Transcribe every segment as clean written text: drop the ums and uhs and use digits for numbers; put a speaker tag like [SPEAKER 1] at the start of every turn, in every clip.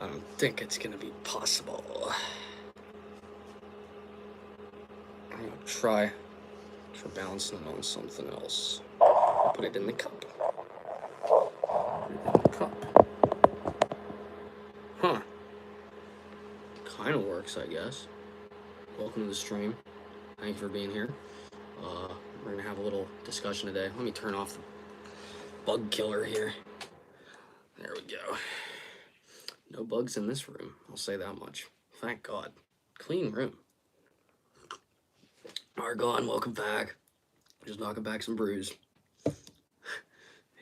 [SPEAKER 1] I don't think it's gonna be possible. I'm gonna try balancing it on something else. I'll put it in the cup. Put it in the cup. Huh. Kind of works, I guess. Welcome to the stream. Thank you for being here. We're gonna have a little discussion today. Let me turn off the bug killer here. There we go. No bugs in this room, I'll say that much. Thank God. Clean room. Argon, welcome back. Just knocking back some brews.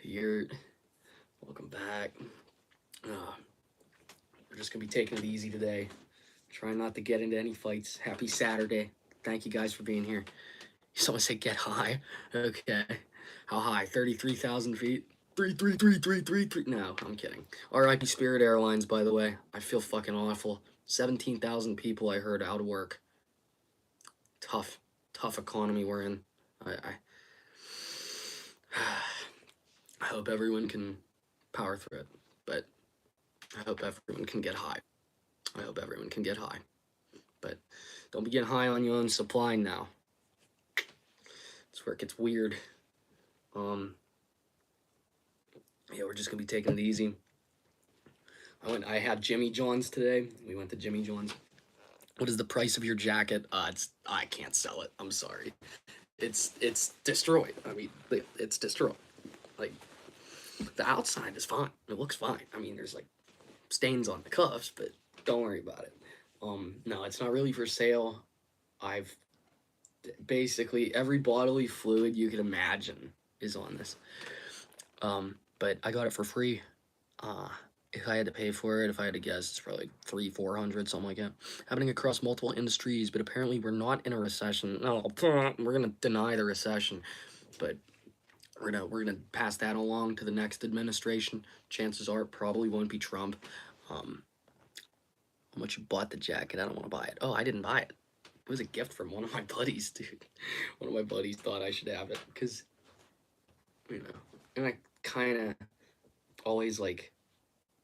[SPEAKER 1] Here, welcome back. We're just gonna be taking it easy today. Trying not to get into any fights. Happy Saturday. Thank you guys for being here. Someone say get high. Okay. How high? 33,000 feet? 33333. No, I'm kidding. RIP Spirit Airlines, by the way. I feel fucking awful. 17,000 people I heard out of work. Tough economy we're in. I hope everyone can power through it, but I hope everyone can get high. But don't be getting high on your own supply now. That's where it gets weird. Yeah, we're just gonna be taking it easy. I had Jimmy John's today. We went to Jimmy John's. What is the price of your jacket? I can't sell it. I'm sorry. It's destroyed. I mean, it's destroyed. Like, the outside is fine. It looks fine. I mean, there's like stains on the cuffs, but don't worry about it. No, it's not really for sale. I've basically every bodily fluid you can imagine is on this. But I got it for free. If I had to pay for it, if I had to guess, it's probably 300-400, something like that. Happening across multiple industries, but apparently we're not in a recession. No, we're gonna deny the recession, but we're gonna pass that along to the next administration. Chances are it probably won't be Trump. How much you bought the jacket? I don't want to buy it. Oh, I didn't buy it. It was a gift from one of my buddies, dude. One of my buddies thought I should have it because, and I kind of always like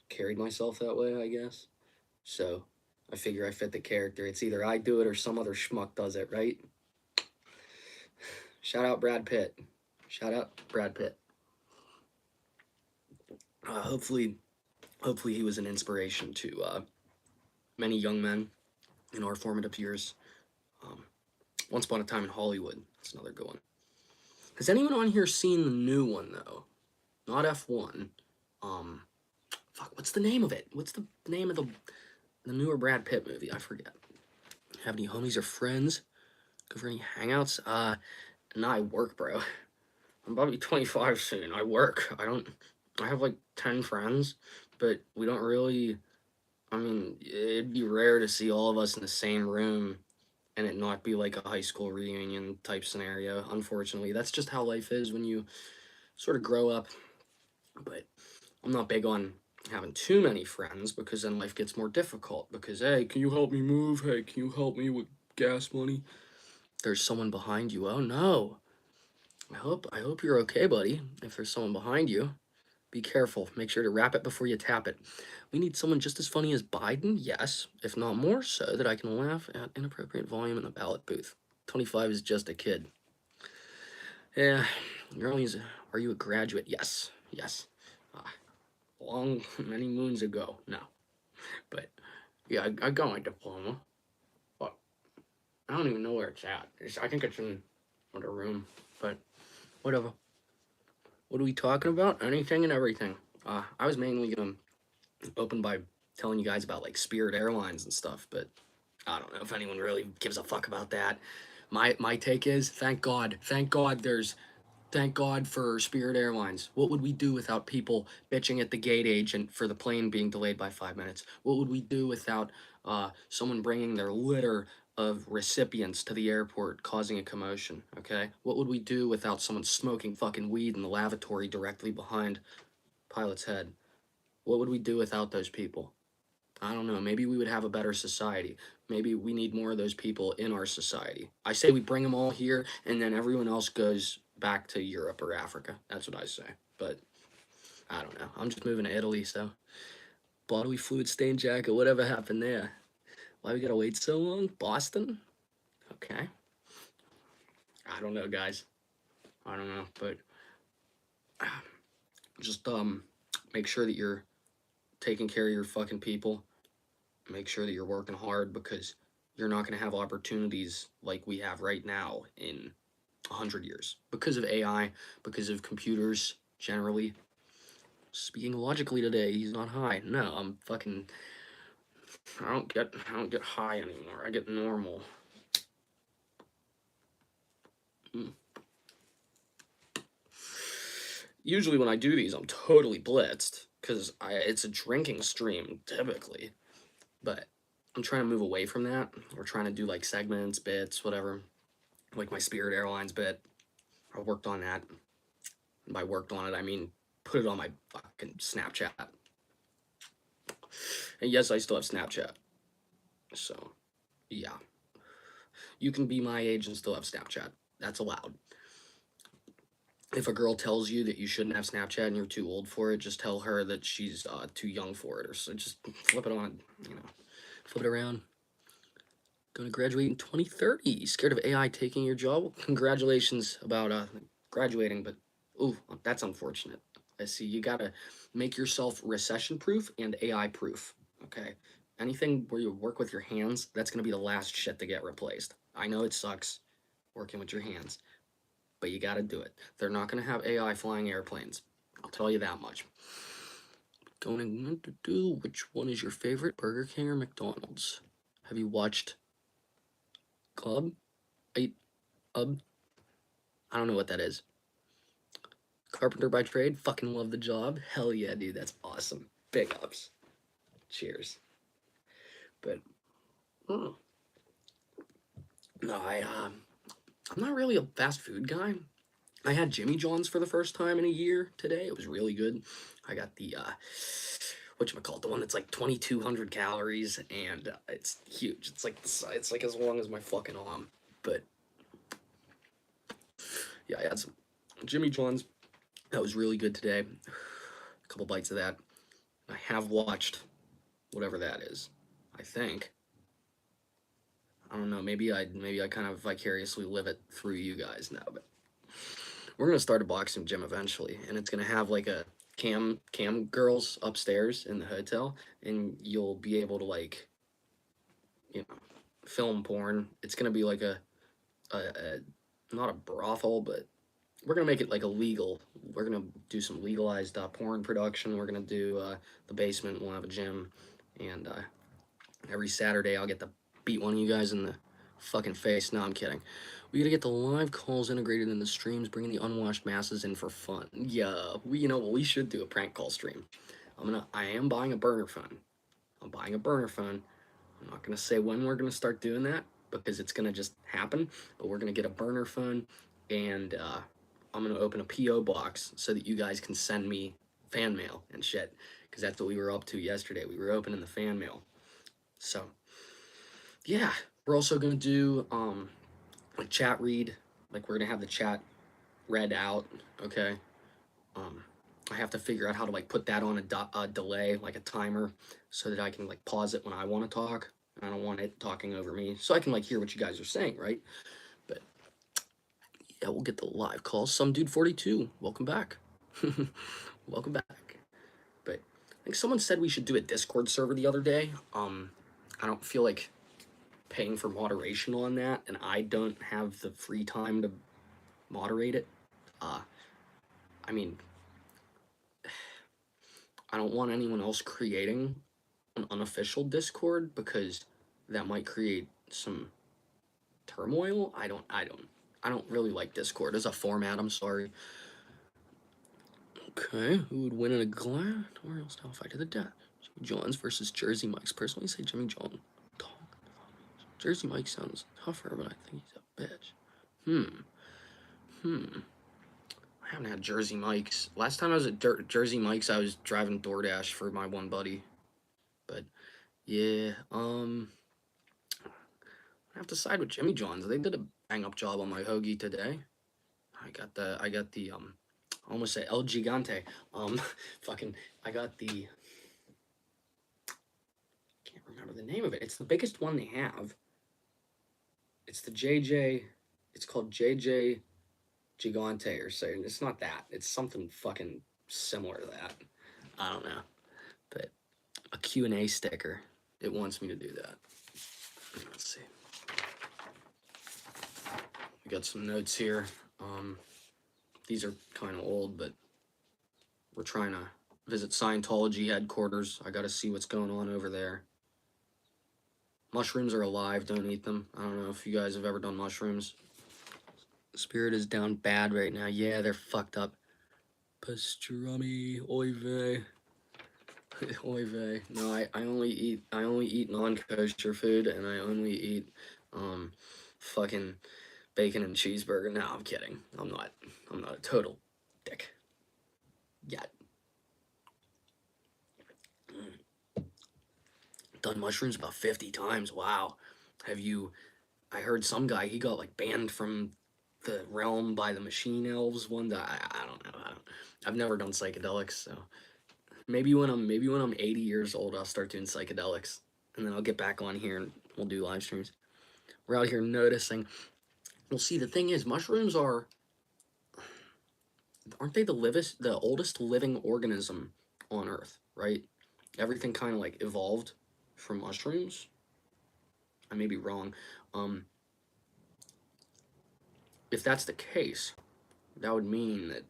[SPEAKER 1] carried myself that way, I guess. So I figure I fit the character. It's either I do it or some other schmuck does it, right? Shout out Brad Pitt. Hopefully he was an inspiration to many young men in our formative years. Once Upon a Time in Hollywood. That's another good one. Has anyone on here seen the new one though? Not F1. Fuck, what's the name of it? What's the name of the newer Brad Pitt movie? I forget. Have any homies or friends? Go for any hangouts? Nah, I work, bro. I'm about to be 25 soon. I work. I have like 10 friends, but we don't really, I mean, it'd be rare to see all of us in the same room and it not be like a high school reunion type scenario. Unfortunately, that's just how life is when you sort of grow up. But I'm not big on having too many friends because then life gets more difficult. Because, hey, can you help me move? Hey, can you help me with gas money? There's someone behind you. Oh no. I hope you're okay, buddy. If there's someone behind you, be careful. Make sure to wrap it before you tap it. We need someone just as funny as Biden, yes, if not more so, that I can laugh at inappropriate volume in the ballot booth. 25 is just a kid. Yeah, girlies, are you a graduate? Yes. Many moons ago. No. But, yeah, I got my diploma. But I don't even know where it's at. I think it's in another room. But, whatever. What are we talking about? Anything and everything. I was mainly gonna open by telling you guys about like Spirit Airlines and stuff, but I don't know if anyone really gives a fuck about that. My take is thank God for Spirit Airlines. What would we do without people bitching at the gate agent for the plane being delayed by 5 minutes? What would we do without someone bringing their litter of recipients to the airport causing a commotion, okay? What would we do without someone smoking fucking weed in the lavatory directly behind pilot's head? What would we do without those people? I don't know. Maybe we would have a better society. Maybe we need more of those people in our society. I say we bring them all here and then everyone else goes back to Europe or Africa. That's what I say. But I don't know. I'm just moving to Italy, so Bodily fluid stain jacket. Whatever happened there? Why we gotta wait so long? Boston? Okay. I don't know, guys. I don't know, but just make sure that you're taking care of your fucking people. Make sure that you're working hard because you're not going to have opportunities like we have right now in 100 years because of AI, because of computers generally. Speaking logically today, he's not high. No, I'm fucking I don't get high anymore. I get normal. Mm. Usually when I do these, I'm totally blitzed because it's a drinking stream typically, but I'm trying to move away from that. We're trying to do like segments, bits, whatever. Like my Spirit Airlines bit. I worked on that. And by worked on it, I mean put it on my fucking Snapchat. And yes, I still have Snapchat. So, yeah. You can be my age and still have Snapchat. That's allowed. If a girl tells you that you shouldn't have Snapchat and you're too old for it, just tell her that she's too young for it, or so just flip it on, flip it around. Going to graduate in 2030. Scared of AI taking your job? Well, congratulations about graduating, but ooh, that's unfortunate. I see you gotta make yourself recession proof and AI proof. Okay, anything where you work with your hands, that's gonna be the last shit to get replaced. I know it sucks working with your hands, but you gotta do it. They're not gonna have AI flying airplanes. I'll tell you that much. Going to do, which one is your favorite, Burger King or McDonald's? Have you watched Club? Club? I don't know what that is. Carpenter by trade, fucking love the job. Hell yeah, dude, that's awesome. Big ups. Cheers. But no, I'm not really a fast food guy. I had Jimmy John's for the first time in a year today. It was really good. I got the whatchamacallit, the one that's like 2,200 calories and it's huge. It's like it's like as long as my fucking arm. But yeah, I had some Jimmy John's. That was really good today. A couple bites of that. I have watched whatever that is. I think. I don't know. Maybe I kind of vicariously live it through you guys now. But we're gonna start a boxing gym eventually, and it's gonna have like a cam girls upstairs in the hotel, and you'll be able to like, film porn. It's gonna be like a not a brothel, but we're gonna make it like illegal. We're gonna do some legalized porn production. We're gonna do the basement. We'll have a gym, and every Saturday I'll get to beat one of you guys in the fucking face. No, I'm kidding. We gotta get the live calls integrated in the streams, bringing the unwashed masses in for fun. Yeah, we should do a prank call stream. I am buying a burner phone. I'm buying a burner phone. I'm not gonna say when we're gonna start doing that because it's gonna just happen. But we're gonna get a burner phone, and I'm gonna open a PO box so that you guys can send me fan mail and shit. Because that's what we were up to yesterday. We were opening the fan mail. So yeah, we're also gonna do like chat read. Like we're gonna have the chat read out. Okay. I have to figure out how to like put that on a delay, like a timer, so that I can like pause it when I want to talk. I don't want it talking over me, so I can like hear what you guys are saying, right? But yeah, we'll get the live calls. Some dude 42, welcome back. Welcome back. But I think someone said we should do a Discord server the other day. I don't feel like paying for moderation on that, and I don't have the free time to moderate it. I mean, I don't want anyone else creating an unofficial Discord because that might create some turmoil. I don't really like Discord as a format. I'm sorry. Okay, who would win in a gladiatorial style fight to the death? Jimmy John's versus Jersey Mike's. Personally, say Jimmy John. Jersey Mike sounds tougher, but I think he's a bitch. I haven't had Jersey Mike's. Last time I was at Jersey Mike's, I was driving DoorDash for my one buddy. But yeah, I have to side with Jimmy John's. They did a bang up job on my hoagie today. I got the I almost say El Gigante. Fucking, I got the can't remember the name of it. It's the biggest one they have. It's the JJ. It's called JJ Gigante or something. It's not that. It's something fucking similar to that. I don't know. But a Q&A sticker. It wants me to do that. Let's see. We got some notes here. These are kind of old, but we're trying to visit Scientology headquarters. I got to see what's going on over there. Mushrooms are alive. Don't eat them. I don't know if you guys have ever done mushrooms. Spirit is down bad right now. Yeah, they're fucked up. Pastrami, oy vey. Oy vey. No, I only eat non-kosher food, and I only eat fucking bacon and cheeseburger. No, I'm kidding. I'm not a total dick yet. Done mushrooms about 50 times. Wow. I heard some guy, he got like banned from the realm by the machine elves one day. I don't know. I've never done psychedelics, so maybe when I'm 80 years old, I'll start doing psychedelics, and then I'll get back on here and we'll do live streams. We're out here noticing. Well, see, the thing is, mushrooms aren't they the oldest living organism on Earth, right? Everything kind of like evolved from mushrooms. I may be wrong. If that's the case, that would mean that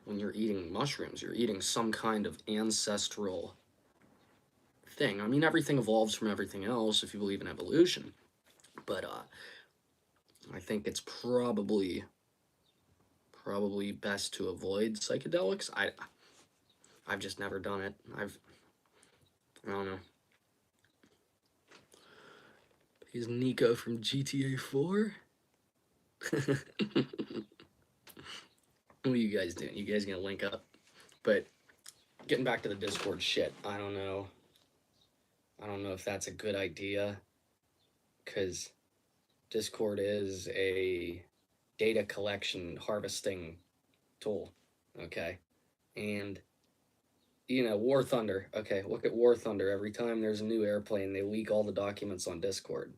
[SPEAKER 1] when you're eating mushrooms, you're eating some kind of ancestral thing. I mean, everything evolves from everything else if you believe in evolution, but I think it's probably best to avoid psychedelics. I've just never done it. I don't know. He's Nico from GTA 4. What are you guys doing? You guys gonna link up? But getting back to the Discord shit, I don't know if that's a good idea, because Discord is a data collection harvesting tool, okay? And, War Thunder, okay, look at War Thunder. Every time there's a new airplane, they leak all the documents on Discord.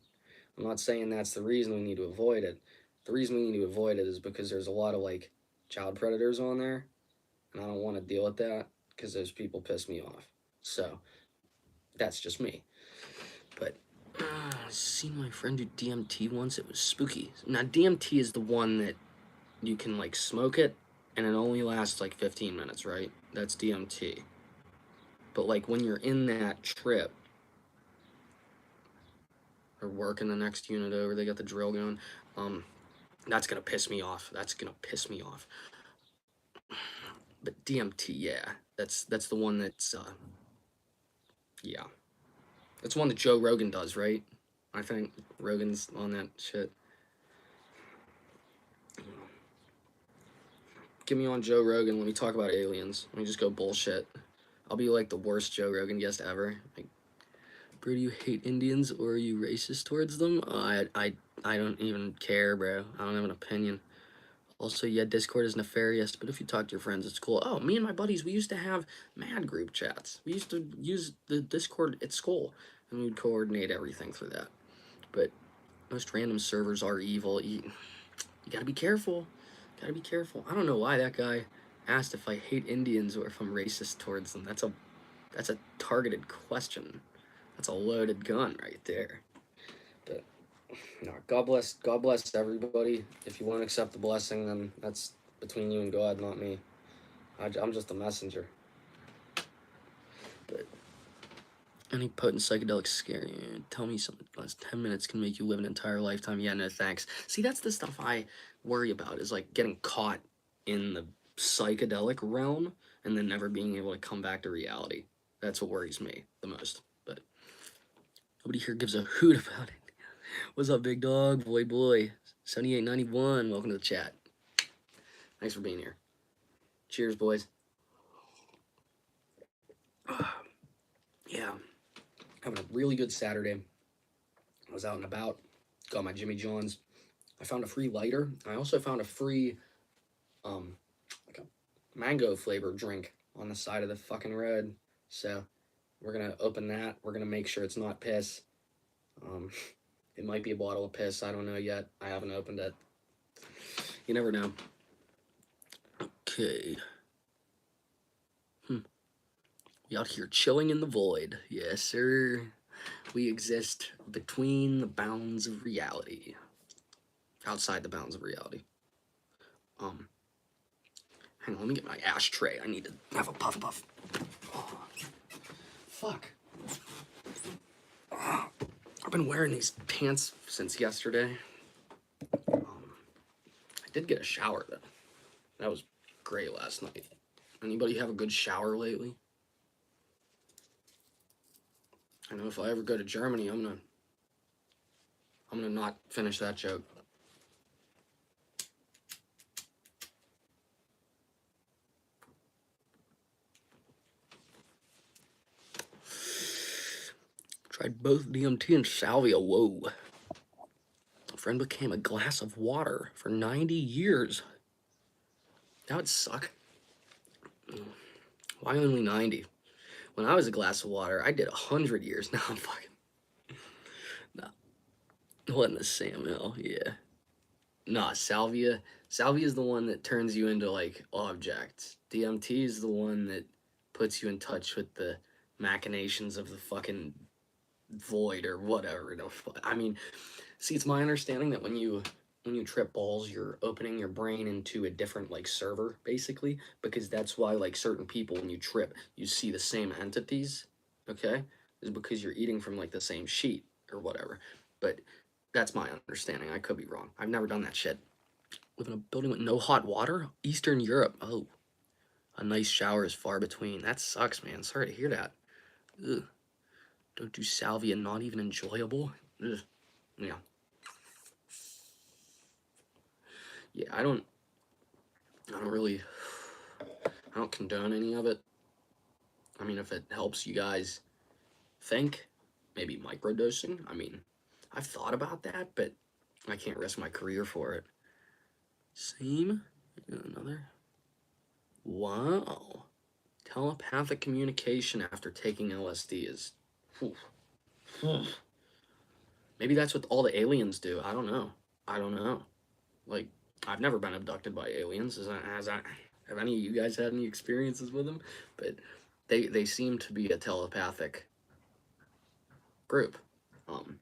[SPEAKER 1] I'm not saying that's the reason we need to avoid it. The reason we need to avoid it is because there's a lot of, like, child predators on there, and I don't want to deal with that, because those people piss me off. So, that's just me. But, I seen my friend do DMT once. It was spooky. Now, DMT is the one that you can, like, smoke it, and it only lasts, like, 15 minutes, right? That's DMT. But, like, when you're in that trip, or working the next unit over, they got the drill going, that's gonna piss me off. But DMT, yeah, that's the one that's, yeah. That's one that Joe Rogan does, right? I think Rogan's on that shit. Get me on Joe Rogan. Let me talk about aliens. Let me just go bullshit. I'll be like the worst Joe Rogan guest ever. Like, bro, do you hate Indians or are you racist towards them? I don't even care, bro. I don't have an opinion. Also, yeah, Discord is nefarious, but if you talk to your friends, it's cool. Oh, me and my buddies, we used to have mad group chats. We used to use the Discord at school, and we would coordinate everything through that. But most random servers are evil. You gotta be careful. I don't know why that guy asked if I hate Indians or if I'm racist towards them. That's a targeted question. That's a loaded gun right there. But no, God bless everybody. If you want to accept the blessing, then that's between you and God, not me. I'm just a messenger. But any potent psychedelics scare you? Tell me something. Last 10 minutes can make you live an entire lifetime. Yeah, no thanks. See, that's the stuff I worry about, is like getting caught in the psychedelic realm and then never being able to come back to reality. That's what worries me the most. But nobody here gives a hoot about it. What's up, big dog? Boy. 7891. Welcome to the chat. Thanks for being here. Cheers, boys. Yeah. Having a really good Saturday. I was out and about. Got my Jimmy John's. I found a free lighter. I also found a free, like a mango flavored drink on the side of the fucking road. So We're gonna open that. We're gonna make sure it's not piss. Um, it might be a bottle of piss. I don't know yet. I haven't opened it. You never know. Okay. We out here chilling in the void. Yes, sir. We exist between the bounds of reality. Outside the bounds of reality. Um, Hang on, let me get my ashtray. I need to have a puff puff. Oh, fuck. I've been wearing these pants since yesterday. I did get a shower though. That was great last night. Anybody have a good shower lately? I know if I ever go to Germany, I'm gonna not finish that joke. Tried both DMT and salvia. Whoa. A friend became a glass of water for 90 years. That would suck. Why only 90? When I was a glass of water, I did 100 years. Now I'm fucking. Nah, wasn't the Sam Hill, yeah. Nah, salvia. Salvia is the one that turns you into like objects. DMT is the one that puts you in touch with the machinations of the fucking void or whatever. I mean, see, it's my understanding that when you trip balls, you're opening your brain into a different like server, basically, because that's why like certain people when you trip, you see the same entities, okay? Is because you're eating from like the same sheet or whatever. But that's my understanding. I could be wrong. I've never done that shit. Live in a building with no hot water? Eastern Europe. Oh, a nice shower is far between. That sucks, man. Sorry to hear that. Ugh. Don't do salvia, not even enjoyable. Ugh. Yeah. Yeah, I don't condone any of it. I mean, if it helps you guys think, maybe microdosing. I mean, I've thought about that, but I can't risk my career for it. Same. Another. Wow. Telepathic communication after taking LSD is. Whew. Maybe that's what all the aliens do. I don't know. I don't know. Like, I've never been abducted by aliens. Have any of you guys had any experiences with them? But they seem to be a telepathic group. Um,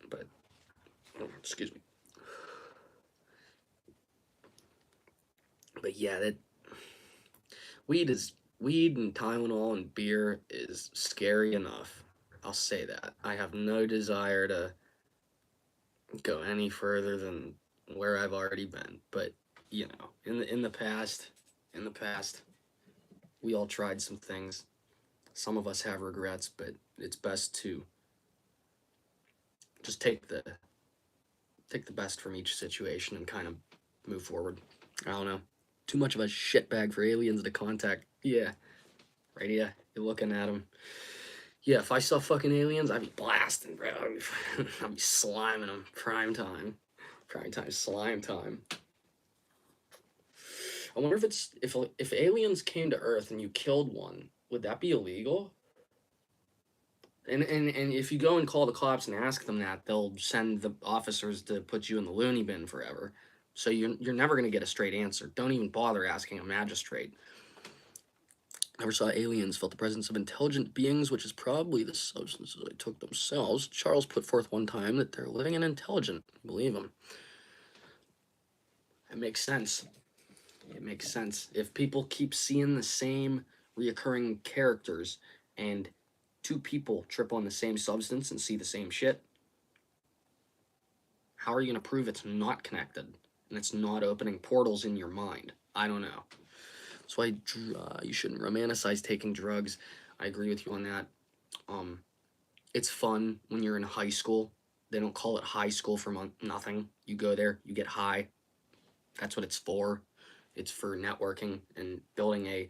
[SPEAKER 1] but excuse me. But yeah, that weed and Tylenol and beer is scary enough. I'll say that. I have no desire to go any further than where I've already been. But you know, in the past, we all tried some things. Some of us have regrets, but it's best to just take the best from each situation and kind of move forward. I don't know. Too much of a shitbag for aliens to contact. Yeah, right. Yeah, you're looking at them. Yeah, if I saw fucking aliens, I'd be blasting, bro. I'd be sliming them. Prime time, slime time. I wonder if aliens came to Earth and you killed one, would that be illegal? And if you go and call the cops and ask them that, they'll send the officers to put you in the loony bin forever. So you're never gonna get a straight answer. Don't even bother asking a magistrate. Never saw aliens, felt the presence of intelligent beings, which is probably the substances I took themselves. Charles put forth one time that they're living and intelligent. Believe him. It makes sense. It makes sense. If people keep seeing the same reoccurring characters and two people trip on the same substance and see the same shit, how are you going to prove it's not connected and it's not opening portals in your mind? I don't know. That's why you shouldn't romanticize taking drugs. I agree with you on that. It's fun when you're in high school. They don't call it high school for nothing. You go there, you get high. That's what it's for. It's for networking and building a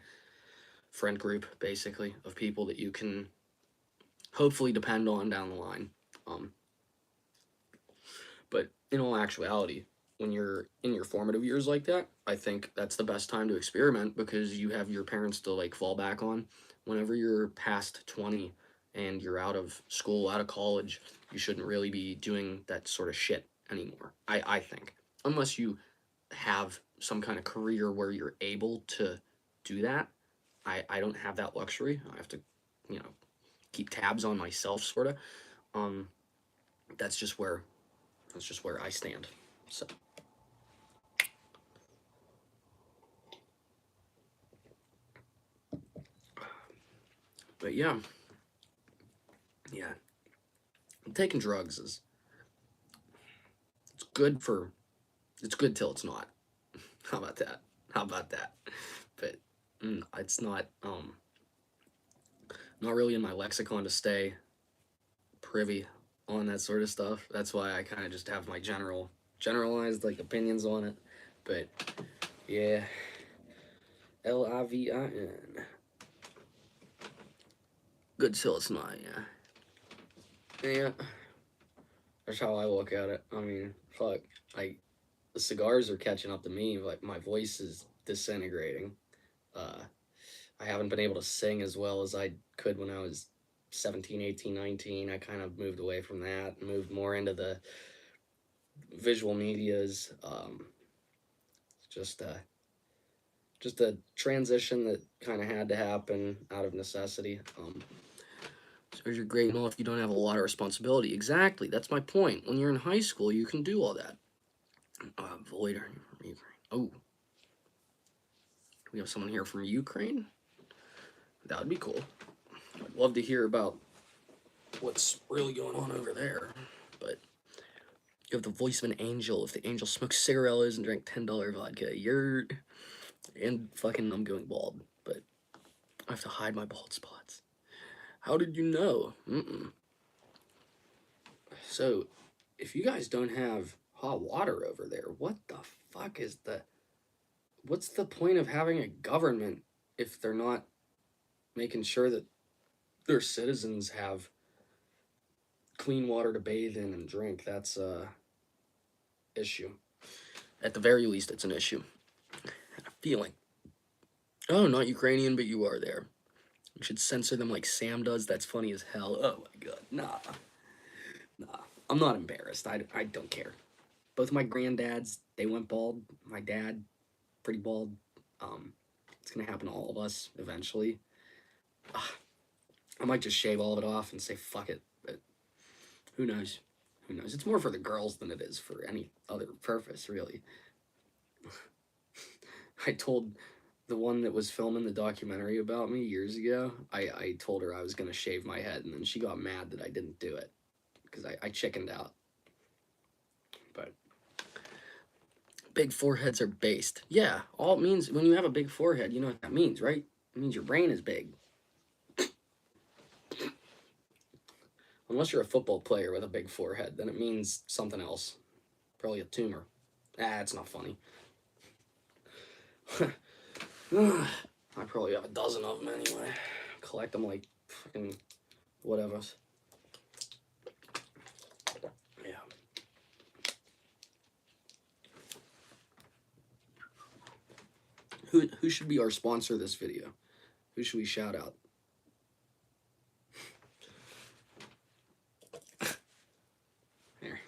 [SPEAKER 1] friend group, basically, of people that you can hopefully depend on down the line. But in all actuality, when you're in your formative years like that, I think that's the best time to experiment because you have your parents to like fall back on. Whenever you're past 20 and you're out of school, out of college, you shouldn't really be doing that sort of shit anymore. I think. Unless you have some kind of career where you're able to do that. I don't have that luxury. I have to, you know, keep tabs on myself sort of. Um that's just where I stand. So but yeah, taking drugs is it's good for it's good till it's not. How about that? How about that? But it's not really in my lexicon to stay privy on that sort of stuff. That's why I kind of just have my generalized like opinions on it. But yeah, Livin. Good till it's not. Yeah, yeah. That's how I look at it. I mean, fuck, like the cigars are catching up to me. Like my voice is disintegrating. Uh, I haven't been able to sing as well as I could when I was 17, 18, 19. I kind of moved away from that, moved more into the visual medias. Just a just a transition that kind of had to happen out of necessity. So you're great and all if you don't have a lot of responsibility. Exactly, that's my point. When you're in high school, you can do all that. Void. Oh, we have someone here from Ukraine. That would be cool. I'd love to hear about what's really going on over there. But you have the voice of an angel. If the angel smokes cigarillos and drank $10 vodka, you're and fucking I'm going bald. But I have to hide my bald spots. How did you know? So, if you guys don't have hot water over there, what the fuck is what's the point of having a government if they're not making sure that their citizens have clean water to bathe in and drink? That's a issue. At the very least, it's an issue. A feeling. Oh, not Ukrainian, but you are there. You should censor them like Sam does. That's funny as hell. Oh my god. Nah. I'm not embarrassed. I don't care. Both my granddads, they went bald. My dad, pretty bald. It's gonna happen to all of us eventually. I might just shave all of it off and say fuck it. But who knows? Who knows? It's more for the girls than it is for any other purpose, really. I told the one that was filming the documentary about me years ago, I told her I was going to shave my head, and then she got mad that I didn't do it because I chickened out. But big foreheads are based. Yeah, all it means when you have a big forehead, you know what that means, right? It means your brain is big. Unless you're a football player with a big forehead, then it means something else. Probably a tumor. It's not funny. I probably have a dozen of them anyway. Collect them like fucking whatever. Yeah. Who should be our sponsor this video? Who should we shout out? Here.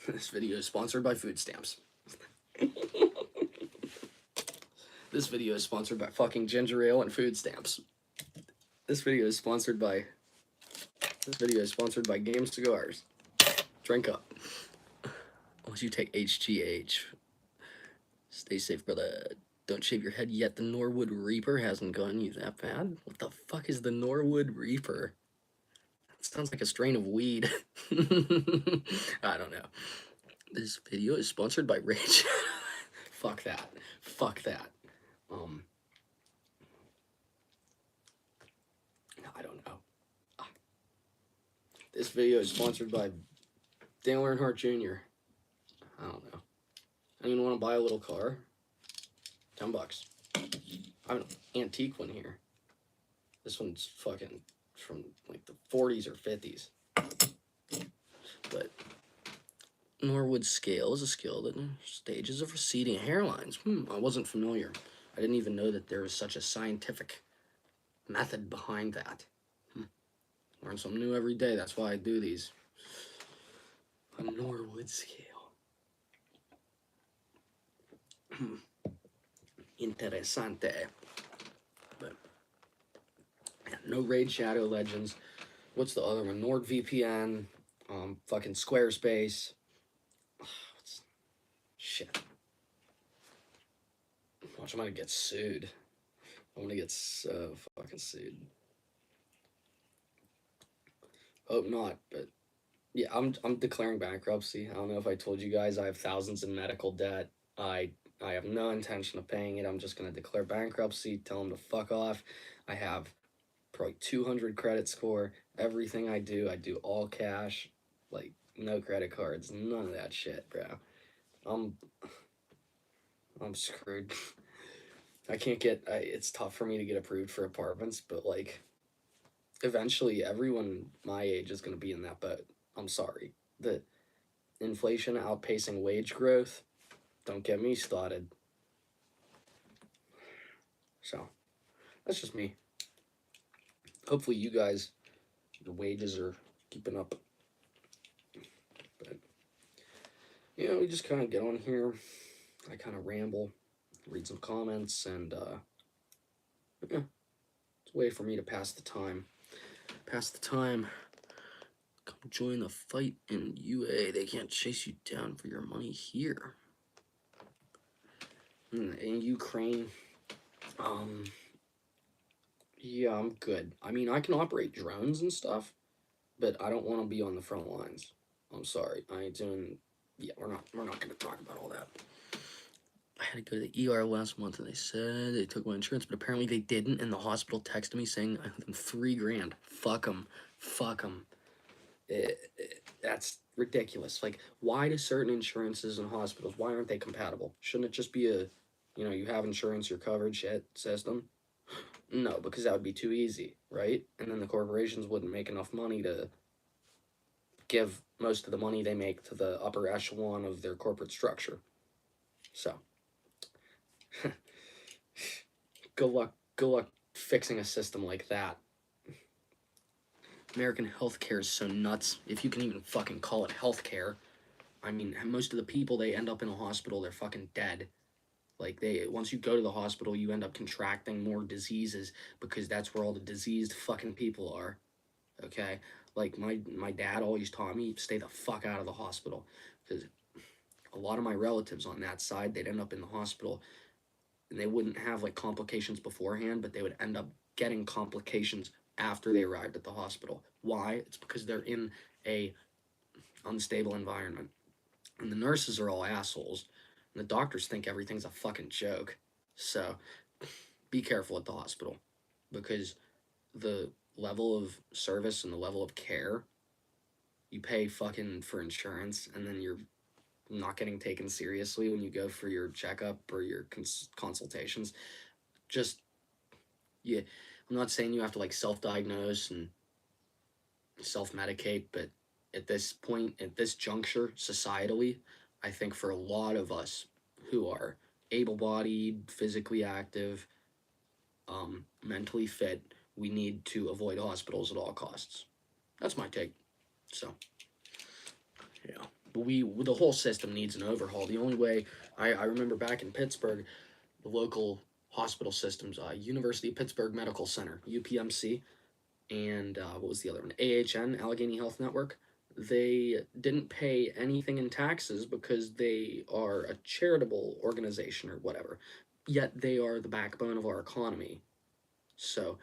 [SPEAKER 1] This video is sponsored by food stamps. This video is sponsored by fucking ginger ale and food stamps. This video is sponsored by Game Cigars. Drink up. Unless you take HGH. Stay safe, brother. Don't shave your head yet. The Norwood Reaper hasn't gotten you that bad. What the fuck is the Norwood Reaper? That sounds like a strain of weed. I don't know. This video is sponsored by Rage. Fuck that. Fuck that. I don't know. This video is sponsored by Dale Earnhardt Jr. I don't know. Anyone want to buy a little car? $10. I have an antique one here. This one's fucking from like the 40s or 50s. But Norwood scale is a scale that stages of receding hairlines. I wasn't familiar. I didn't even know that there was such a scientific method behind that. Learn something new every day. That's why I do these. A Norwood scale. Interessante. But yeah, no Raid Shadow Legends. What's the other one? NordVPN. Fucking Squarespace. Shit. Watch, I'm gonna get sued. I'm gonna get so fucking sued. Hope not, but yeah, I'm declaring bankruptcy. I don't know if I told you guys I have thousands in medical debt. I have no intention of paying it. I'm just gonna declare bankruptcy, tell them to fuck off. I have probably 200 credit score. Everything I do all cash. Like no credit cards, none of that shit, bro. I'm I'm screwed. I can't get. It's tough for me to get approved for apartments, but like eventually everyone my age is gonna be in that boat. I'm sorry. The inflation outpacing wage growth. Don't get me started. So that's just me. Hopefully you guys, your wages are keeping up. But you know, we just kind of get on here. I kind of ramble, read some comments, and yeah, it's a way for me to pass the time. Pass the time. Come join the fight in UA. They can't chase you down for your money here. In Ukraine, yeah, I'm good. I mean, I can operate drones and stuff, but I don't want to be on the front lines. I'm sorry. I ain't doing. Yeah, we're not going to talk about all that. I had to go to the ER last month, and they said they took my insurance, but apparently they didn't. And the hospital texted me saying I owe them $3,000. Fuck them. Fuck them. That's ridiculous. Like, why do certain insurances and hospitals, why aren't they compatible? Shouldn't it just be a, you have insurance, you're covered shit system? No, because that would be too easy, right? And then the corporations wouldn't make enough money to give most of the money they make to the upper echelon of their corporate structure. So, good luck fixing a system like that. American healthcare is so nuts, if you can even fucking call it healthcare. I mean, most of the people, they end up in a hospital, they're fucking dead. Like, once you go to the hospital, you end up contracting more diseases because that's where all the diseased fucking people are. Okay? Like, my dad always taught me, stay the fuck out of the hospital. Because a lot of my relatives on that side, they'd end up in the hospital and they wouldn't have, like, complications beforehand, but they would end up getting complications after they arrived at the hospital. Why? It's because they're in a unstable environment. And the nurses are all assholes. And the doctors think everything's a fucking joke. So be careful at the hospital because the level of service and the level of care, you pay fucking for insurance and then you're not getting taken seriously when you go for your checkup or your consultations. Just, yeah, I'm not saying you have to like self-diagnose and self-medicate, but at this point, at this juncture, societally, I think for a lot of us who are able-bodied, physically active, mentally fit, we need to avoid hospitals at all costs. That's my take. So, yeah, but the whole system needs an overhaul. The only way I remember back in Pittsburgh, the local hospital systems, University of Pittsburgh Medical Center, UPMC, and what was the other one? AHN, Allegheny Health Network. They didn't pay anything in taxes because they are a charitable organization or whatever. Yet they are the backbone of our economy. So,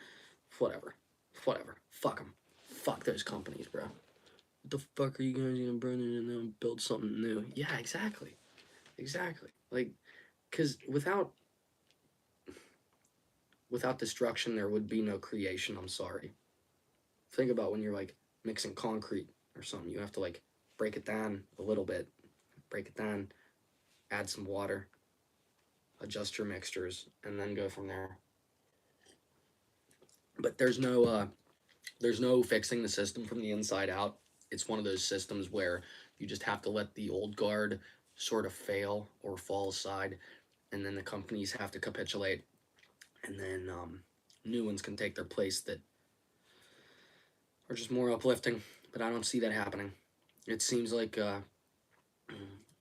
[SPEAKER 1] whatever. Whatever. Fuck them. Fuck those companies, bro. What the fuck are you guys gonna burn it in and build something new? Yeah, exactly. Exactly. Like, because without destruction, there would be no creation. I'm sorry. Think about when you're like mixing concrete or something. You have to like break it down a little bit, break it down, add some water, adjust your mixtures, and then go from there. But there's no fixing the system from the inside out. It's one of those systems where You just have to let the old guard sort of fail or fall aside, and then the companies have to capitulate, and then new ones can take their place that are just more uplifting. But I don't see that happening. It seems like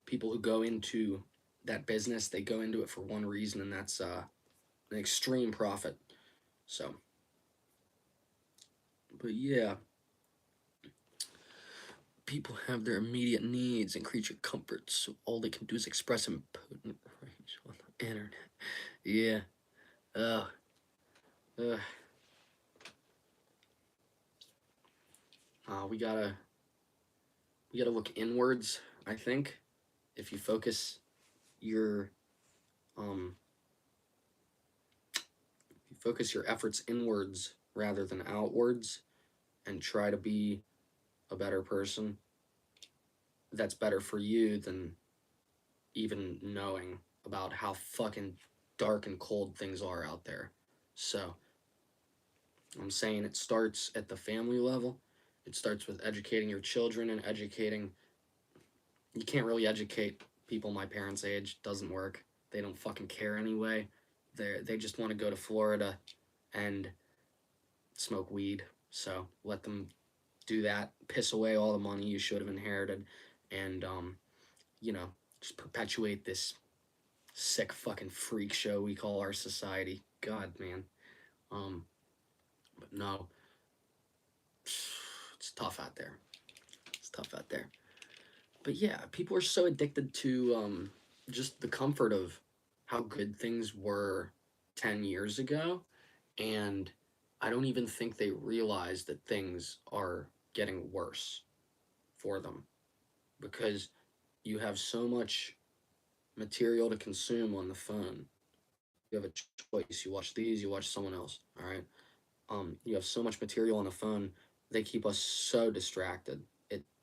[SPEAKER 1] people who go into that business, they go into it for one reason, and that's an extreme profit. So, but yeah, people have their immediate needs and creature comforts, so all they can do is express in potent rage on the internet. Yeah. Uh, uh, uh, we gotta we gotta look inwards. I think if you focus your um you focus your efforts inwards rather than outwards, and try to be a better person, that's better for you than even knowing about how fucking dark and cold things are out there. So I'm saying it starts at the family level. It starts with educating your children and educating. You can't really educate people my parents' age. Doesn't work. They don't fucking care anyway. They just want to go to Florida and smoke weed. So let them do that. Piss away all the money you should have inherited, and you know, just perpetuate this sick fucking freak show we call our society. God, man. Um, but no, it's tough out there. It's tough out there. But yeah, people are so addicted to just the comfort of how good things were 10 years ago, and I don't even think they realize that things are getting worse for them, because you have so much material to consume on the phone. You have a choice. You watch these, you watch someone else. All right. You have so much material on the phone. They keep us so distracted.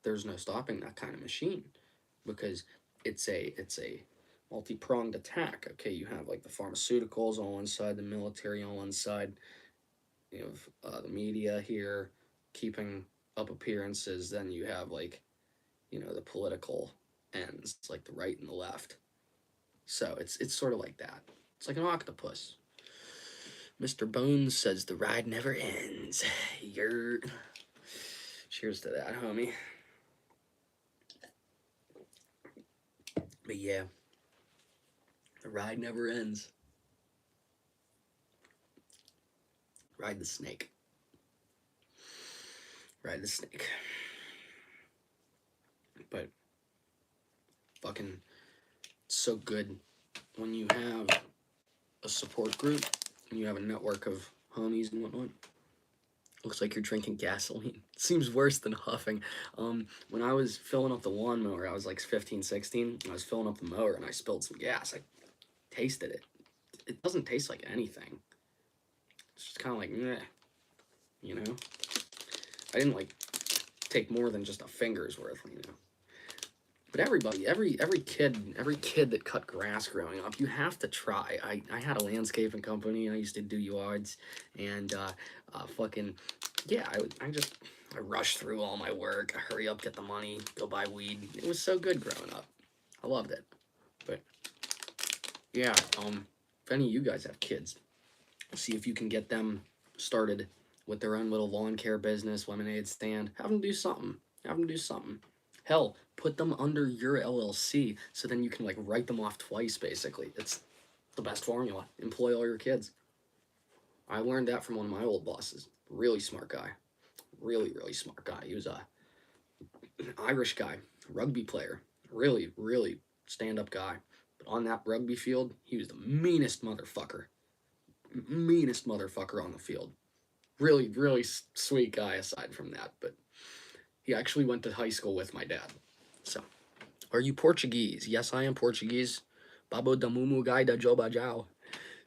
[SPEAKER 1] There's no stopping that kind of machine, because it's a multi-pronged attack. Okay, you have like the pharmaceuticals on one side, the military on one side. You have the media here keeping up appearances. Then you have like, the political ends, like the right and the left. So it's sort of like that. It's like an octopus. Mr. Bones says the ride never ends. You're. Cheers to that, homie. But yeah, the ride never ends. Ride the snake. Ride the snake. But fucking so good when you have a support group and you have a network of homies and whatnot. Looks like you're drinking gasoline. Seems worse than huffing. When I was filling up the lawnmower, I was like 15, 16. I was filling up the mower and I spilled some gas. I tasted it. It doesn't taste like anything. It's just kind of like, meh, you know? I didn't like take more than just a finger's worth. But everybody, every kid that cut grass growing up, you have to try. I had a landscaping company. I used to do yards, and fucking yeah, I rushed through all my work. I hurry up, get the money, go buy weed. It was so good growing up. I loved it. But yeah, if any of you guys have kids, see if you can get them started with their own little lawn care business, lemonade stand. Have them do something. Have them do something. Hell, put them under your LLC so then you can like write them off twice. Basically, it's the best formula. Employ all your kids. I learned that from one of my old bosses. Really smart guy. Really, really smart guy. He was an Irish guy, rugby player. Really, really stand-up guy. But on that rugby field, he was the meanest motherfucker. Meanest motherfucker on the field. Really, really sweet guy aside from that. But he actually went to high school with my dad. So, are you Portuguese? Yes, I am Portuguese. Babo da mumu gai da joba jau.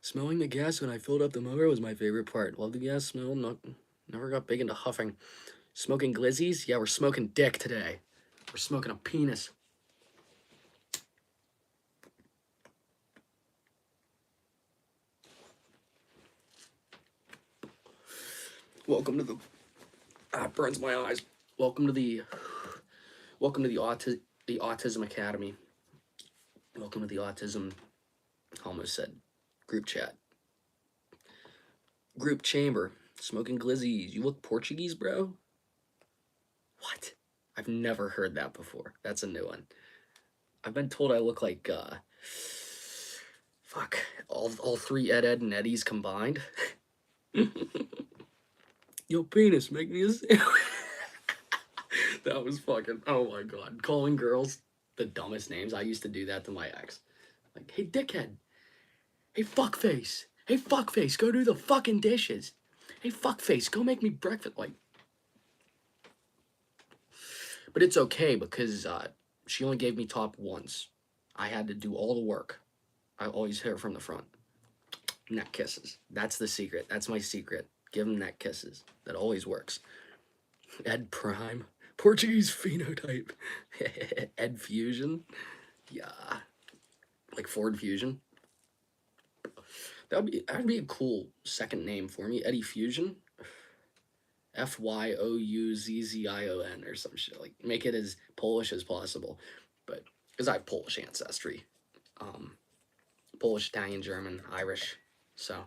[SPEAKER 1] Smelling the gas when I filled up the mower was my favorite part. Love the gas smell. Never got big into huffing. Smoking glizzies? Yeah, we're smoking dick today. We're smoking a penis. Welcome to the... Ah, burns my eyes. Welcome to the Welcome to the Autism Academy. Welcome to the Autism, almost said, group chat. Group chamber. Smoking glizzies. You look Portuguese, bro? What? I've never heard that before. That's a new one. I've been told I look like, fuck, all three Ed and Eddies combined. Yo, penis, make me a sandwich. That was fucking, oh my god. Calling girls the dumbest names. I used to do that to my ex. Like, hey, dickhead. Hey, fuckface. Hey, fuckface, go do the fucking dishes. Hey, fuckface, go make me breakfast. Like, but it's okay because she only gave me top once. I had to do all the work. I always hit her from the front. Neck kisses. That's the secret. That's my secret. Give them neck kisses. That always works. Ed Prime. Portuguese phenotype. Ed Fusion. Yeah. Like Ford Fusion. That'd be a cool second name for me. Eddie Fusion. Fyouzzion or some shit. Like, make it as Polish as possible. But, because I have Polish ancestry. Polish, Italian, German, Irish. So,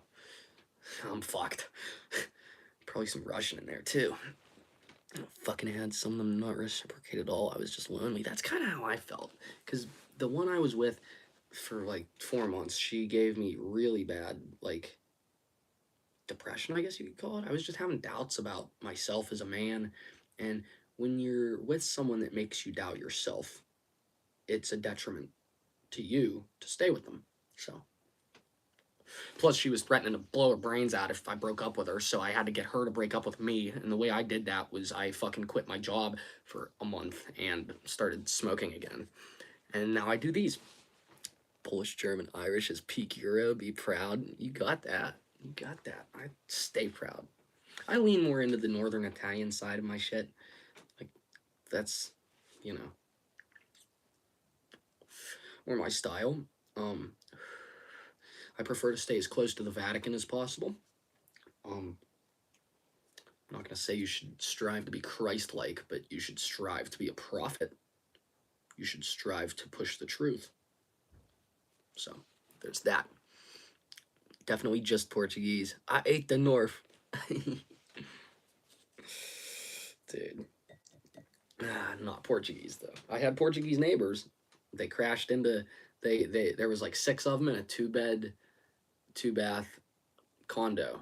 [SPEAKER 1] I'm fucked. Probably some Russian in there, too. I fucking had some of them not reciprocate at all. I was just lonely. That's kind of how I felt. Because the one I was with for, like, 4 months, she gave me really bad, like, depression, I guess you could call it. I was just having doubts about myself as a man. And when you're with someone that makes you doubt yourself, it's a detriment to you to stay with them. So, plus she was threatening to blow her brains out if I broke up with her, so I had to get her to break up with me. And the way I did that was I fucking quit my job for a month and started smoking again. And now I do these. Polish, German, Irish is peak Euro. Be proud. You got that. You got that. I stay proud. I lean more into the Northern Italian side of my shit. Like, that's, you know, or my style. I prefer to stay as close to the Vatican as possible. I'm not going to say you should strive to be Christ-like, but you should strive to be a prophet. You should strive to push the truth. So, there's that. Definitely just Portuguese. I ate the North. Dude. Not Portuguese, though. I had Portuguese neighbors. They crashed into... There was like 6 of them in a 2-bed, 2-bath condo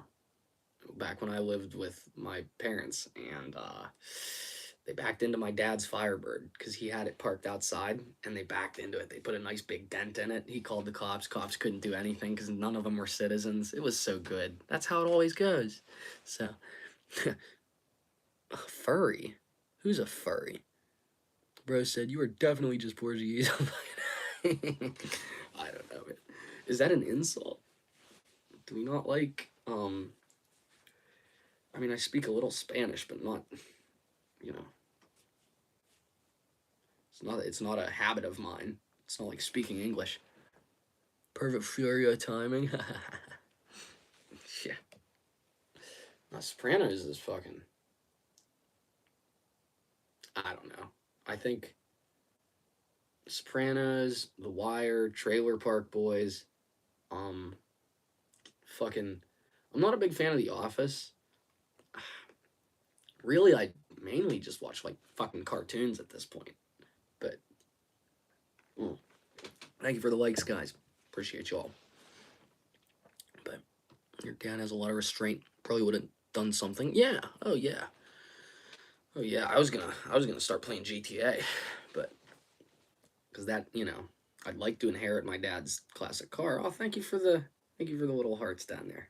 [SPEAKER 1] back when I lived with my parents. And they backed into my dad's Firebird because he had it parked outside, and they backed into it. They put a nice big dent in it. He called the cops. Cops couldn't do anything because none of them were citizens. It was so good. That's how it always goes. So, a furry? Who's a furry? Bro said, you are definitely just Portuguese. I don't know. Is that an insult? Do we not like, I mean, I speak a little Spanish, but not, you know, it's not a habit of mine. It's not like speaking English. Perfect Furio timing. Yeah. Now, Sopranos is fucking, I don't know. I think Sopranos, The Wire, Trailer Park Boys, fucking, I'm not a big fan of The Office. Really, I mainly just watch, like, fucking cartoons at this point. But, thank you for the likes, guys. Appreciate y'all. But your dad has a lot of restraint. Probably would have done something. Yeah. Oh yeah. Oh yeah. I was gonna start playing GTA, but because that, you know, I'd like to inherit my dad's classic car. Oh, thank you for the little hearts down there.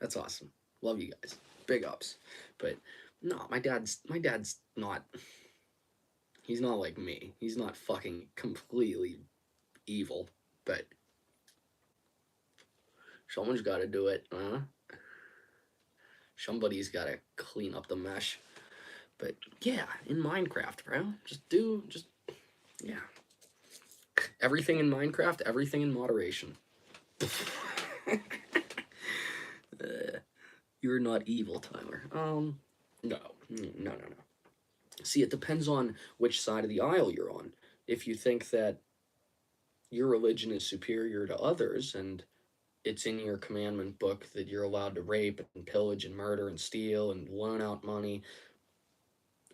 [SPEAKER 1] That's awesome. Love you guys. Big ups. But no, my dad's not. He's not like me. He's not fucking completely evil. But someone's got to do it, huh? Somebody's got to clean up the mesh. But yeah, in Minecraft, bro. Yeah. Everything in Minecraft, everything in moderation. You're not evil, Tyler. No. See, it depends on which side of the aisle you're on. If you think that your religion is superior to others and it's in your commandment book that you're allowed to rape and pillage and murder and steal and loan out money,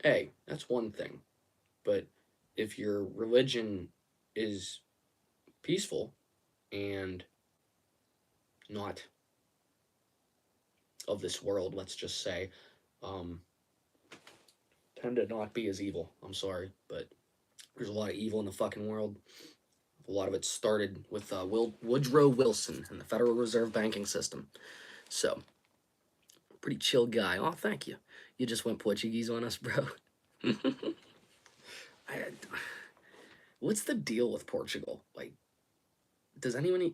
[SPEAKER 1] hey, that's one thing. But if your religion is peaceful and not of this world, let's just say, um, tend to not be as evil. I'm sorry, but there's a lot of evil in the fucking world. A lot of it started with Woodrow Wilson and the Federal Reserve banking system. So, pretty chill guy. Oh, thank you. You just went Portuguese on us, bro. I, what's the deal with Portugal? Like, does anyone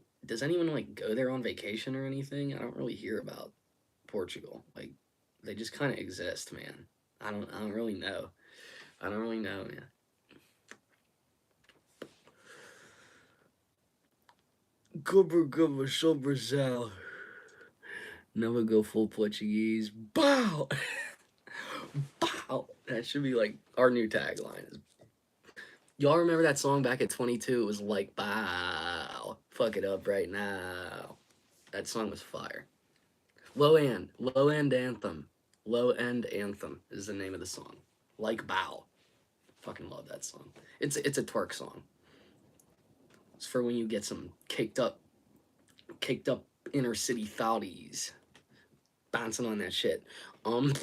[SPEAKER 1] like go there on vacation or anything? I don't really hear about Portugal. Like, they just kind of exist, man. I don't really know. I don't really know, man. Gubba show Brazil. Never go full Portuguese. Bow! Bow! That should be like our new tagline. Y'all remember that song back at 22? It was like, bow. Fuck it up right now. That song was fire. Low end anthem. Low end anthem is the name of the song. Like bow. Fucking love that song. It's a twerk song. It's for when you get some caked up inner city thoughties bouncing on that shit. Let's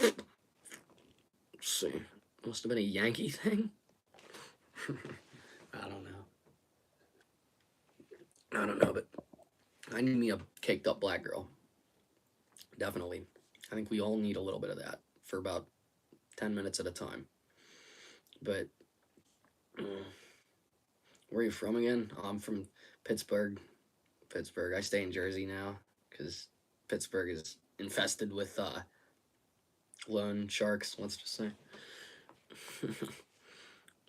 [SPEAKER 1] see. Must have been a Yankee thing. I don't know. I don't know, but I need me a caked up black girl. Definitely. I think we all need a little bit of that for about 10 minutes at a time. But where are you from again? I'm from Pittsburgh. Pittsburgh. I stay in Jersey now because Pittsburgh is infested with loan sharks, let's just say.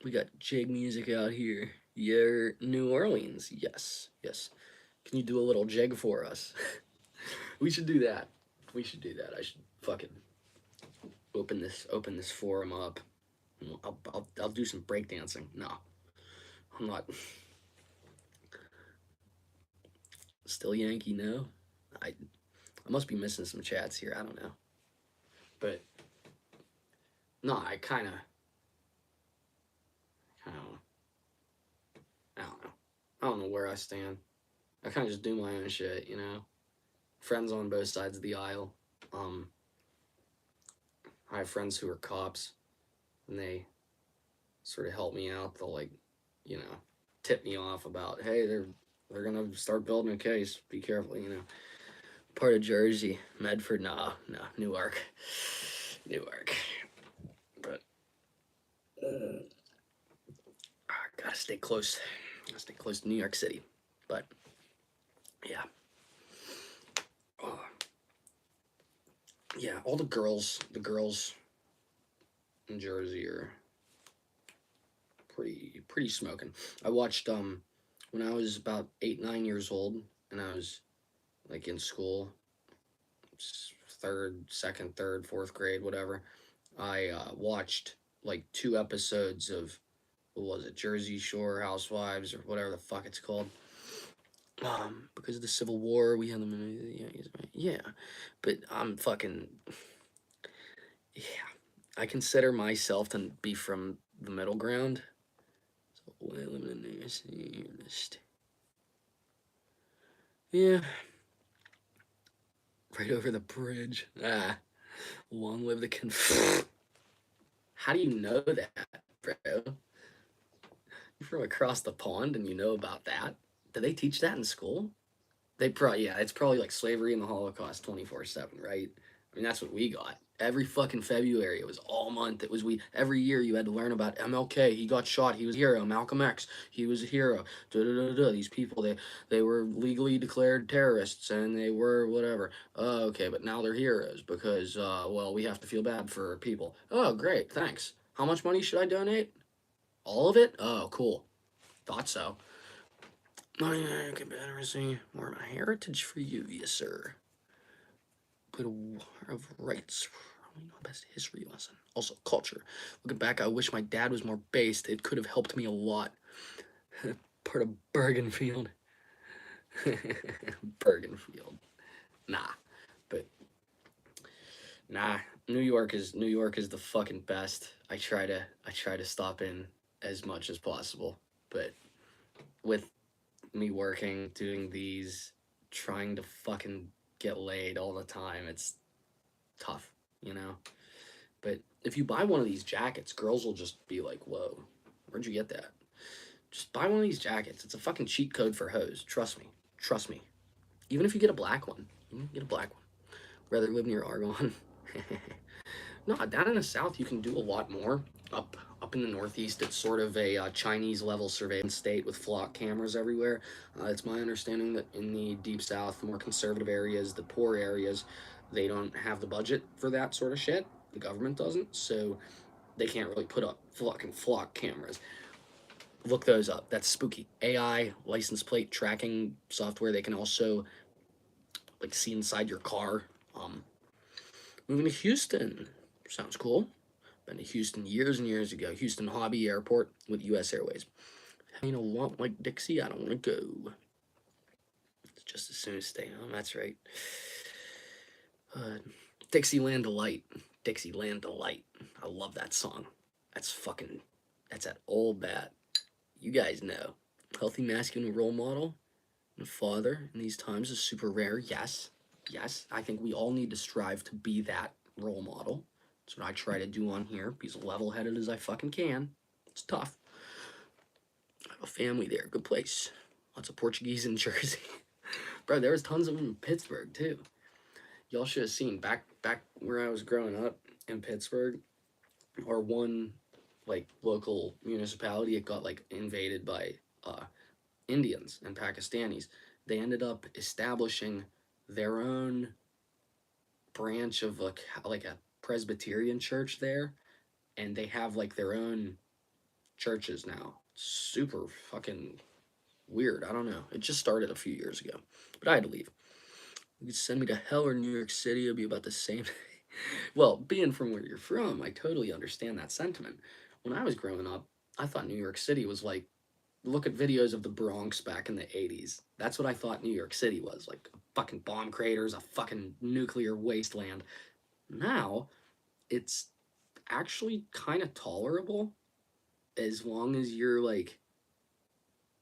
[SPEAKER 1] We got jig music out here. Yeah, New Orleans. Yes, yes. Can you do a little jig for us? We should do that. We should do that. I should fucking open this forum up. I'll do some breakdancing. No, I'm not. Still Yankee, no. I must be missing some chats here. I don't know. But no, I don't know. I don't know. I don't know where I stand. I kind of just do my own shit, you know. Friends on both sides of the aisle. Um, I have friends who are cops, and they sort of help me out. They'll like, you know, tip me off about, hey, they're gonna start building a case. Be careful, you know. Part of Jersey, Medford, no, Newark, Newark. But gotta stay close. Gotta stay close to New York City. But yeah, uh, yeah, all the girls in Jersey are pretty smoking. I watched when I was about 8, 9 years old, and I was like in school, third, fourth grade, whatever. I watched like 2 episodes of what was it, Jersey Shore Housewives or whatever the fuck it's called. Because of the Civil War, we had them in yeah. But I'm fucking yeah. I consider myself to be from the middle ground. So yeah, right over the bridge. Long live the How do you know that, bro? You're from across the pond and you know about that? Did they teach that in school? They probably, yeah, it's probably like slavery and the Holocaust 24/7, right? I mean, that's what we got. Every fucking February, it was all month. It was every year you had to learn about MLK. He got shot. He was a hero. Malcolm X. He was a hero. Da, da, da, da. These people, they were legally declared terrorists and they were whatever. Okay, but now they're heroes because well, we have to feel bad for people. Oh, great, thanks. How much money should I donate? All of it? Oh, cool. Thought so. Confederacy, more of a heritage for you, yes, sir. But a war of rights. You know, best history lesson. Also, culture. Looking back, I wish my dad was more based. It could have helped me a lot. Part of Bergenfield. Bergenfield. Nah, but nah. New York is the fucking best. I try to stop in as much as possible, but with me working, doing these, trying to fucking get laid all the time, it's tough, you know. But if you buy one of these jackets, girls will just be like, "Whoa, where'd you get that?" Just buy one of these jackets. It's a fucking cheat code for hoes. Trust me. Trust me. Even if you get a black one, get a black one. Rather live near Argonne. No, down in the south you can do a lot more. Up in the northeast, it's sort of a Chinese level surveillance state with flock cameras everywhere. It's my understanding that in the deep south, the more conservative areas, the poor areas, they don't have the budget for that sort of shit. The government doesn't, so they can't really put up fucking flock cameras. Look those up. That's spooky. AI license plate tracking software. They can also like see inside your car. Um, Moving to Houston sounds cool. Been to Houston years and years ago. Houston Hobby Airport with U.S. Airways. You know what, like Dixie, I don't want to go. It's just as soon as stay home. That's right. Uh, Dixieland Delight. Dixieland Delight. I love that song. That's fucking. That's that old bat. You guys know. Healthy masculine role model and father in these times is super rare. Yes. Yes. I think we all need to strive to be that role model. That's what I try to do on here. Be as level headed as I fucking can. It's tough. I have a family there. Good place. Lots of Portuguese in Jersey. Bro, there was tons of them in Pittsburgh too. Y'all should have seen back where I was growing up in Pittsburgh, our one like local municipality, it got like invaded by Indians and Pakistanis. They ended up establishing their own branch of like a Presbyterian church there, and they have like their own churches now. Super fucking weird. I don't know. It just started a few years ago, but I had to leave. You could send me to hell or New York City, it'd be about the same. Well, being from where you're from, I totally understand that sentiment. When I was growing up, I thought New York City was like, look at videos of the Bronx back in the 80s. That's what I thought New York City was, like fucking bomb craters, a fucking nuclear wasteland. Now, it's actually kind of tolerable as long as you're like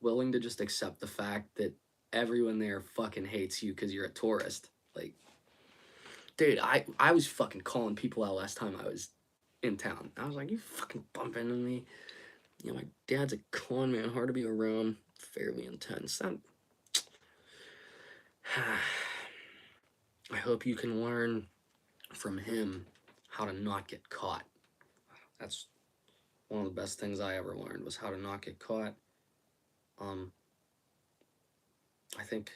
[SPEAKER 1] willing to just accept the fact that everyone there fucking hates you because you're a tourist. Like, dude, I was fucking calling people out last time I was in town. I was like, you fucking bump into me. You know, my dad's a con man, hard to be around, fairly intense. I hope you can learn from him how to not get caught. That's one of the best things I ever learned was how to not get caught. Um, I think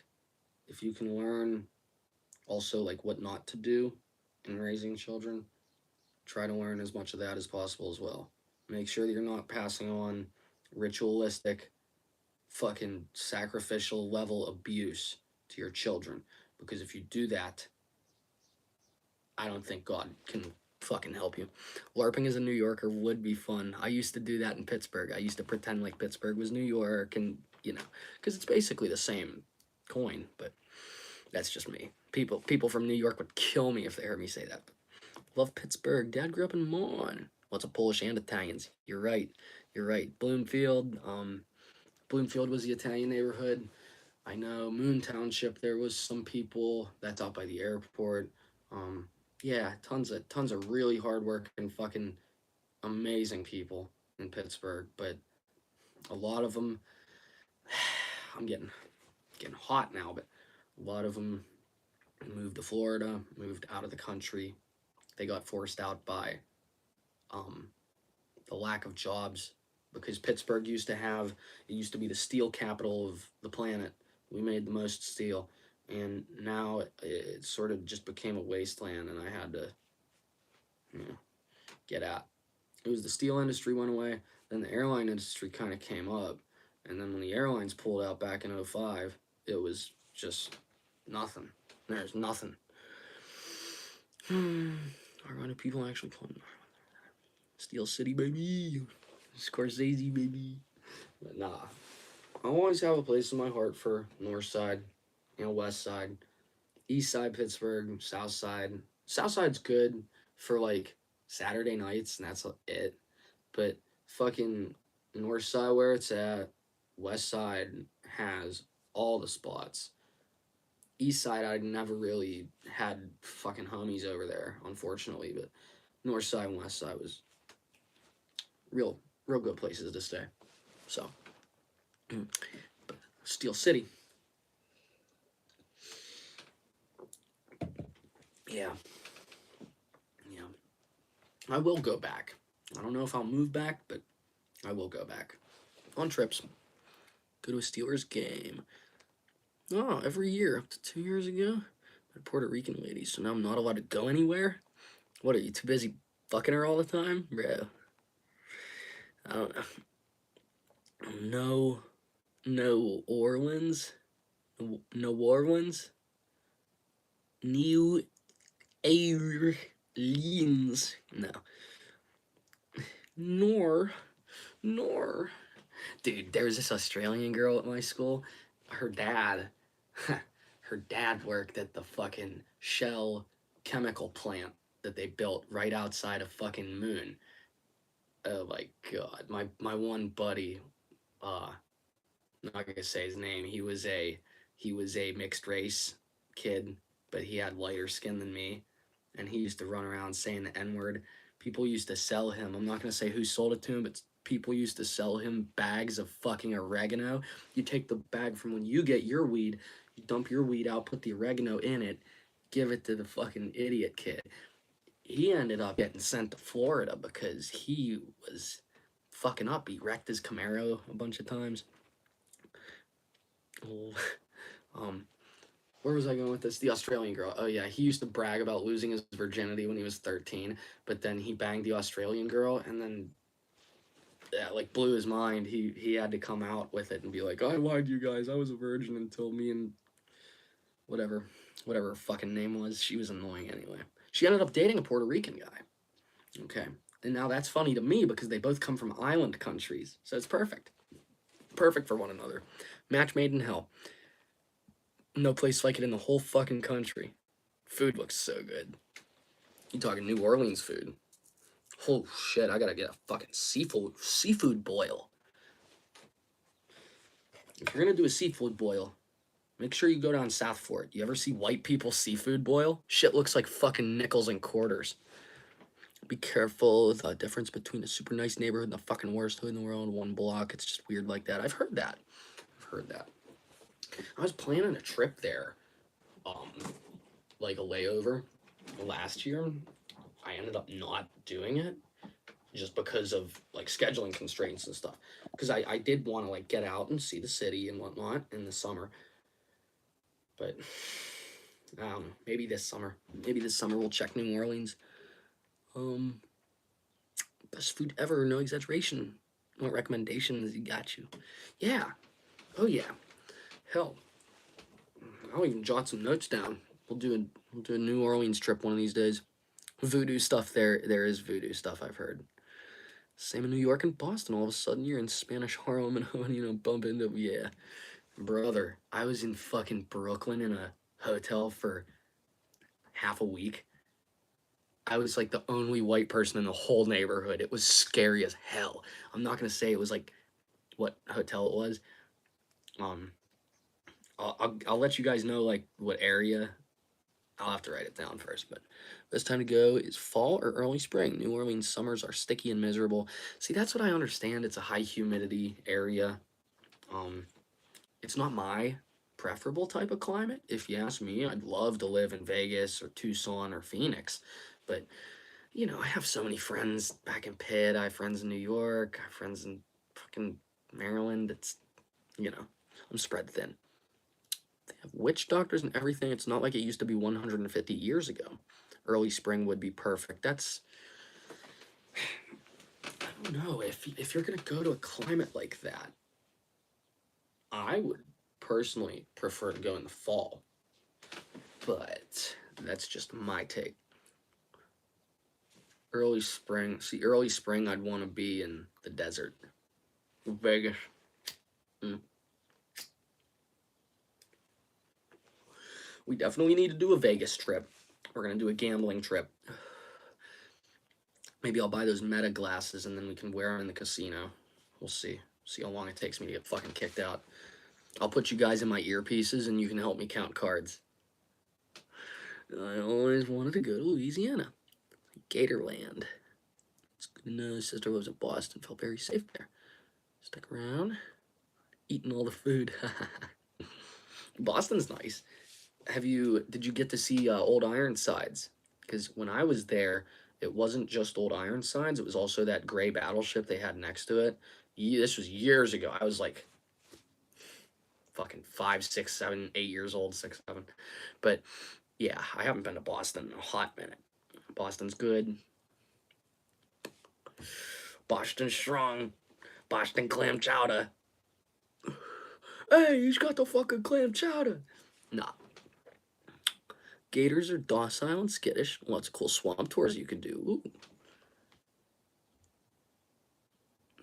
[SPEAKER 1] if you can learn also like what not to do in raising children, try to learn as much of that as possible as well. Make sure that you're not passing on ritualistic, fucking sacrificial level abuse to your children. Because if you do that, I don't think God can fucking help you. LARPing as a New Yorker would be fun. I used to do that in Pittsburgh. I used to pretend like Pittsburgh was New York and, you know, because it's basically the same coin, but that's just me. People from New York would kill me if they heard me say that. Love Pittsburgh. Dad grew up in Mon. Lots of Polish and Italians. You're right. You're right. Bloomfield. Bloomfield was the Italian neighborhood. I know Moon Township. There was some people that's out by the airport. Um, yeah, tons of really hardworking, fucking amazing people in Pittsburgh. But a lot of them, I'm getting hot now. But a lot of them moved to Florida, moved out of the country. They got forced out by um, the lack of jobs because Pittsburgh used to be the steel capital of the planet. We made the most steel, and now it sort of just became a wasteland, and I had to, you know, get out. It was the steel industry went away, then the airline industry kind of came up, and then when the airlines pulled out back in '05, it was just nothing. There's nothing. I run a of people actually come. Steel City, baby. Scorsese, baby. But nah, I always have a place in my heart for North Side, West Side, East Side, Pittsburgh, South Side. South Side's good for like Saturday nights, and that's it. But fucking North Side, where it's at, West Side has all the spots. East Side, I never really had fucking homies over there, unfortunately. But North Side and West Side was real, real good places to stay. So, Steel City, yeah, yeah. I will go back. I don't know if I'll move back, but I will go back on trips. Go to a Steelers game. Oh, every year up to 2 years ago, a Puerto Rican lady. So now I'm not allowed to go anywhere. What are you too busy fucking her all the time, bro? I don't know. No Orleans, no Orleans, New Orleans. No, nor, nor. Dude, there was this Australian girl at my school. Her dad, her dad worked at the fucking Shell chemical plant that they built right outside of fucking Moon. Oh my god, my one buddy, uh, not gonna say his name. He was a mixed race kid, but he had lighter skin than me, and he used to run around saying the N word. People used to sell him. I'm not gonna say who sold it to him, but people used to sell him bags of fucking oregano. You take the bag from when you get your weed, you dump your weed out, put the oregano in it, give it to the fucking idiot kid. He ended up getting sent to Florida because he was fucking up. He wrecked his Camaro a bunch of times. um, where was I going with this? The Australian girl. Oh yeah, he used to brag about losing his virginity when he was 13, but then he banged the Australian girl, and then that like blew his mind. He had to come out with it and be like, I lied to you guys. I was a virgin until me and whatever her fucking name was. She was annoying anyway. She ended up dating a Puerto Rican guy. Okay. And now that's funny to me because they both come from island countries. So it's perfect. Perfect for one another. Match made in hell. No place like it in the whole fucking country. Food looks so good. You talking New Orleans food? Oh shit! I gotta get a fucking seafood boil. If you're gonna do a seafood boil, make sure you go down South Fort. You ever see white people seafood boil? Shit looks like fucking nickels and quarters. Be careful. The difference between a super nice neighborhood and the fucking worst hood in the world, one block. It's just weird like that. I've heard that. I was planning a trip there, like a layover last year. I ended up not doing it just because of like scheduling constraints and stuff. Because I did want to like get out and see the city and whatnot in the summer. But I don't know. Maybe this summer. We'll check New Orleans. Best food ever, no exaggeration. What recommendations you got you? Yeah. Oh yeah. Hell, I'll even jot some notes down. We'll do a New Orleans trip one of these days. Voodoo stuff there. There is voodoo stuff I've heard. Same in New York and Boston. All of a sudden you're in Spanish Harlem and bump into yeah. Brother, I was in fucking Brooklyn in a hotel for half a week. I was like the only white person in the whole neighborhood. It was scary as hell. I'm not gonna say it was like what hotel it was. Um, I'll let you guys know like what area. I'll have to write it down first, but best time to go is fall or early spring. New Orleans summers are sticky and miserable. See, that's what I understand. It's a high humidity area. It's not my preferable type of climate. If you ask me, I'd love to live in Vegas or Tucson or Phoenix, but I have so many friends back in Pitt. I have friends in New York. I have friends in fucking Maryland. I'm spread thin. They have witch doctors and everything. It's not like it used to be 150 years ago. Early spring would be perfect. I don't know. If you're going to go to a climate like that, I would personally prefer to go in the fall. But that's just my take. Early spring. See, early spring, I'd want to be in the desert. Vegas. Mm. We definitely need to do a Vegas trip. We're going to do a gambling trip. Maybe I'll buy those meta glasses and then we can wear them in the casino. We'll see. See how long it takes me to get fucking kicked out. I'll put you guys in my earpieces and you can help me count cards. I always wanted to go to Louisiana. Gatorland. It's good to know sister lives in Boston. Felt very safe there. Stick around. Eating all the food. Boston's nice. Did you get to see Old Ironsides? Because when I was there, it wasn't just Old Ironsides, it was also that gray battleship they had next to it. This was years ago. I was like fucking 5, 6, 7, 8 years old, 6, 7. But yeah, I haven't been to Boston in a hot minute. Boston's good. Boston strong. Boston clam chowder. Hey, he's got the fucking clam chowder. Nah. Gators are docile and skittish. Lots of cool swamp tours you could do. Ooh.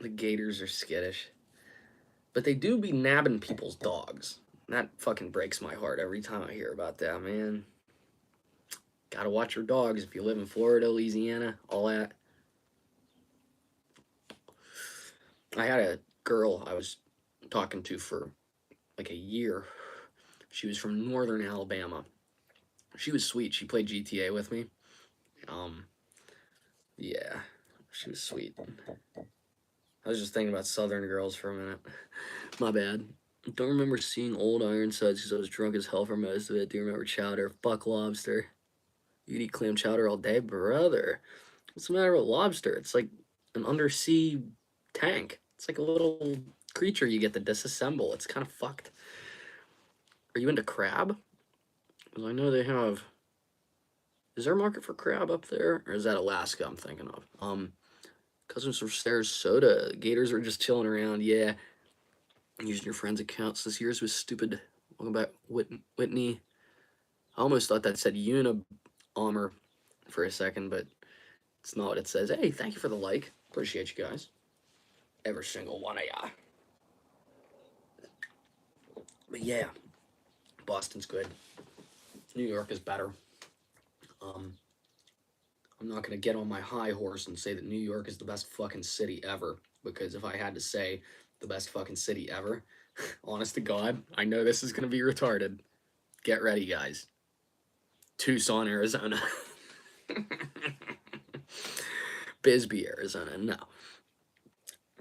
[SPEAKER 1] The gators are skittish. But they do be nabbing people's dogs. That fucking breaks my heart every time I hear about that, man. Gotta watch your dogs if you live in Florida, Louisiana, all that. I had a girl I was talking to for like a year. She was from northern Alabama. She was sweet. She played GTA with me. Yeah, she was sweet. I was just thinking about Southern girls for a minute. My bad. Don't remember seeing Old Ironsides because I was drunk as hell for most of it. Do you remember chowder? Fuck lobster. You'd eat clam chowder all day, brother. What's the matter with lobster? It's like an undersea tank. It's like a little creature you get to disassemble. It's kind of fucked. Are you into crab? Because I know they have... Is there a market for crab up there? Or is that Alaska I'm thinking of? Cousins from Sarasota. Gators are just chilling around. Yeah. Using your friend's account since yours was stupid. Welcome back, Whitney. I almost thought that said Unabomber for a second, but it's not what it says. Hey, thank you for the like. Appreciate you guys. Every single one of ya. But yeah, Boston's good. New York is better. I'm not gonna get on my high horse and say that New York is the best fucking city ever, because if I had to say the best fucking city ever, honest to God, I know this is gonna be retarded. Get ready, guys. Tucson, Arizona. Bisbee, Arizona. No.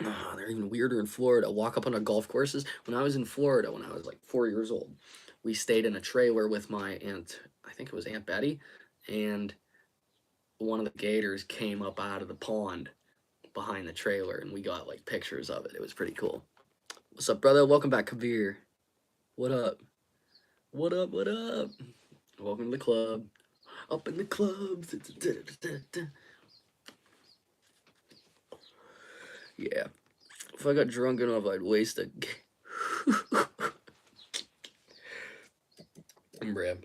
[SPEAKER 1] Oh, they're even weirder in Florida. Walk up on a golf courses. When I was in Florida, when I was like 4 years old, we stayed in a trailer with my aunt, I think it was Aunt Betty, and one of the gators came up out of the pond behind the trailer, and we got like pictures of it. It was pretty cool. What's up, brother? Welcome back, Kabir. What up? What up? What up? Welcome to the club. Up in the club. Yeah. If I got drunk enough, I'd waste a... Bruh.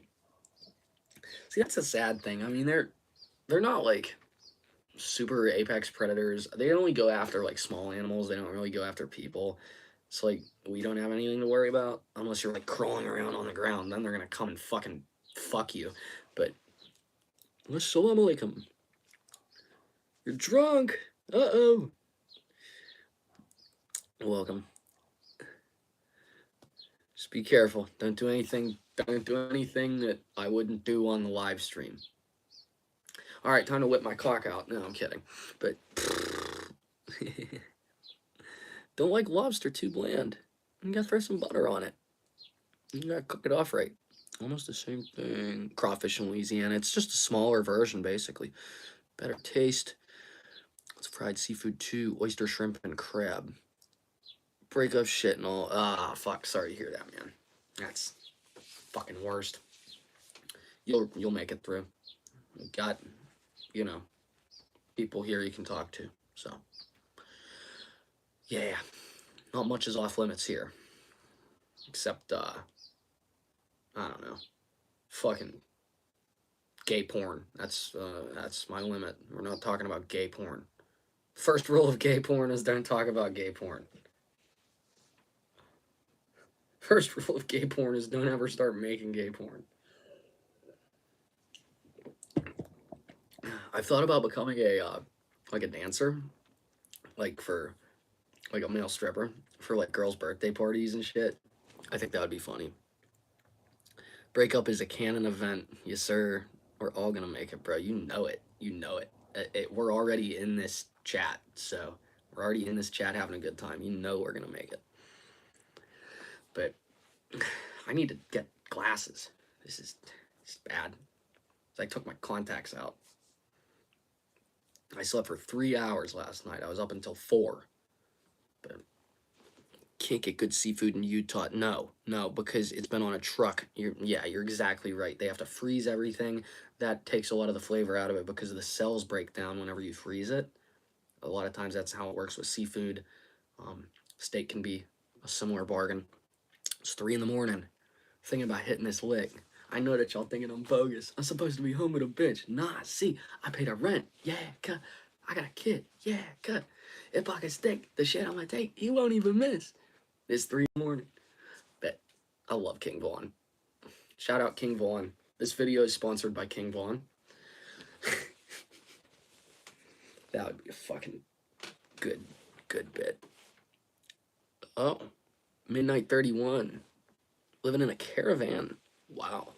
[SPEAKER 1] See, that's a sad thing. I mean, they're not like super apex predators. They only go after like small animals. They don't really go after people. It's like we don't have anything to worry about unless you're like crawling around on the ground. Then they're gonna come and fucking fuck you. But assalamu alaikum. You're drunk. Uh-oh. Welcome. Just be careful. Don't do anything that I wouldn't do on the live stream. All right, time to whip my cock out. No, I'm kidding. But don't like lobster too bland. You gotta throw some butter on it. You gotta cook it off right. Almost the same thing. Crawfish in Louisiana. It's just a smaller version, basically. Better taste. It's fried seafood too. Oyster, shrimp, and crab. Break up shit and all. Ah, fuck. Sorry to hear that, man. That's fucking worst. You'll make it through. You got, you know, people here you can talk to. So, yeah. Not much is off limits here. Except, I don't know. Fucking Gay porn. That's my limit. We're not talking about gay porn. First rule of gay porn is don't talk about gay porn. First rule of gay porn is don't ever start making gay porn. I've thought about becoming a like a dancer, like for like a male stripper for like girls' birthday parties and shit. I think that would be funny. Breakup is a canon event, yes sir. We're all gonna make it, bro. You know it. You know it. We're already in this chat, so we're already in this chat having a good time. You know we're gonna make it. But I need to get glasses. This is bad. I took my contacts out. I slept for 3 hours last night. I was up until 4. But can't get good seafood in Utah. No, because it's been on a truck. You're exactly right. They have to freeze everything. That takes a lot of the flavor out of it because the cells break down whenever you freeze it. A lot of times that's how it works with seafood. Steak can be a similar bargain. It's 3 in the morning. Thinking about hitting this lick. I know that y'all thinking I'm bogus. I'm supposed to be home with a bitch. Nah, see, I paid a rent. Yeah, cut. I got a kid. Yeah, cut. If I can stick the shit I'm gonna take, he won't even miss. It's 3 in the morning. But I love King Vaughn. Shout out King Vaughn. This video is sponsored by King Vaughn. That would be a fucking good bit. Oh, Midnight 31. Living in a caravan. Wow.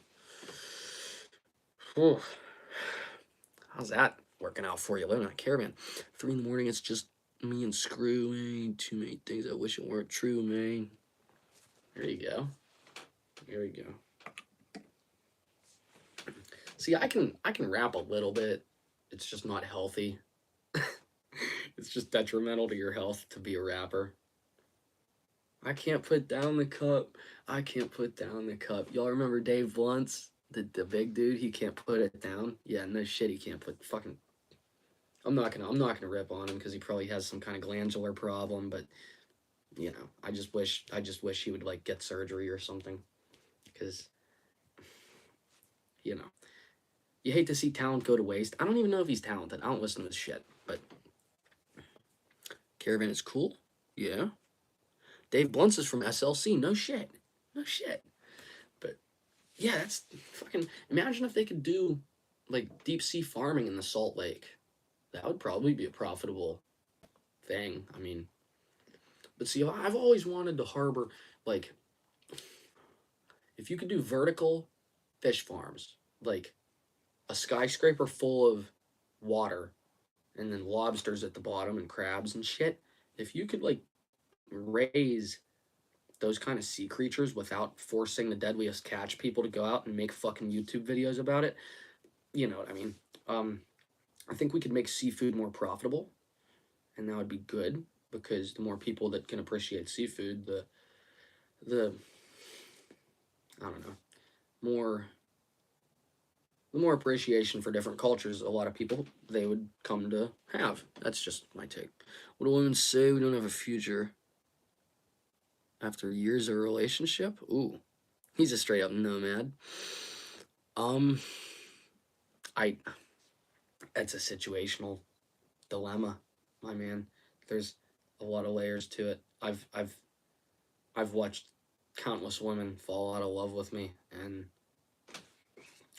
[SPEAKER 1] Whew. How's that working out for you? Living in a caravan. 3 in the morning, it's just me and Screw, man. Too many things I wish it weren't true, man. There you go. There we go. See, I can rap a little bit. It's just not healthy. It's just detrimental to your health to be a rapper. I can't put down the cup. I can't put down the cup. Y'all remember Dave Blunt's? The big dude, he can't put it down. Yeah, no shit, he can't put fucking. I'm not gonna rip on him because he probably has some kind of glandular problem, but you know, I just wish he would like get surgery or something, because you know, you hate to see talent go to waste. I don't even know if he's talented. I don't listen to his shit, but Caravan is cool. Yeah. Dave Blunt's is from SLC. No shit. No shit. But yeah, that's fucking. Imagine if they could do like deep sea farming in the Salt Lake. That would probably be a profitable thing. I mean, but see, I've always wanted to harbor, like, if you could do vertical fish farms, like a skyscraper full of water and then lobsters at the bottom and crabs and shit. If you could, like, raise those kind of sea creatures without forcing the deadliest catch people to go out and make fucking YouTube videos about it, you know what I mean? I think we could make seafood more profitable, and that would be good because the more people that can appreciate seafood, the I don't know, more the more appreciation for different cultures a lot of people they would come to have. That's just my take. What do women say? We don't have a future after years of relationship? Ooh, he's a straight up nomad. I It's a situational dilemma, my man. There's a lot of layers to it. I've watched countless women fall out of love with me, and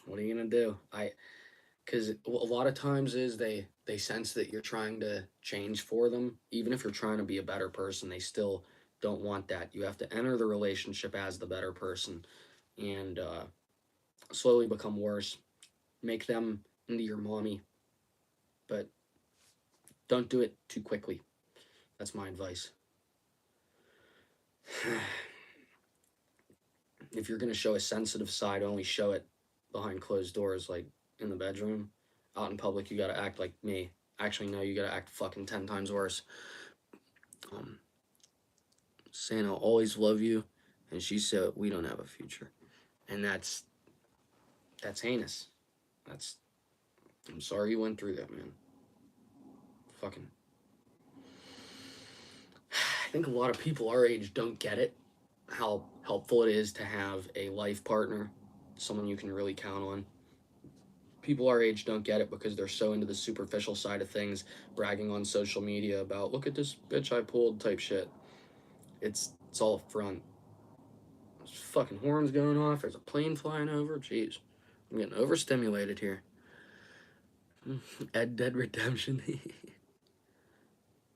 [SPEAKER 1] what are you gonna do? Because a lot of times is they sense that you're trying to change for them, even if you're trying to be a better person. They still don't want that. You have to enter the relationship as the better person, and slowly become worse. Make them into your mommy, but don't do it too quickly. That's my advice. If you're gonna show a sensitive side, only show it behind closed doors, like in the bedroom. Out in public, you gotta act like me. Actually, no, you gotta act fucking 10 times worse. Saying I'll always love you, and she said we don't have a future, and that's heinous. That's I'm sorry you went through that, man. Fucking. I think a lot of people our age don't get it, how helpful it is to have a life partner, someone you can really count on. People our age don't get it because they're so into the superficial side of things, bragging on social media about look at this bitch I pulled type shit. It's all up front. There's fucking horns going off. There's a plane flying over. Jeez, I'm getting overstimulated here. Ed Dead Redemption.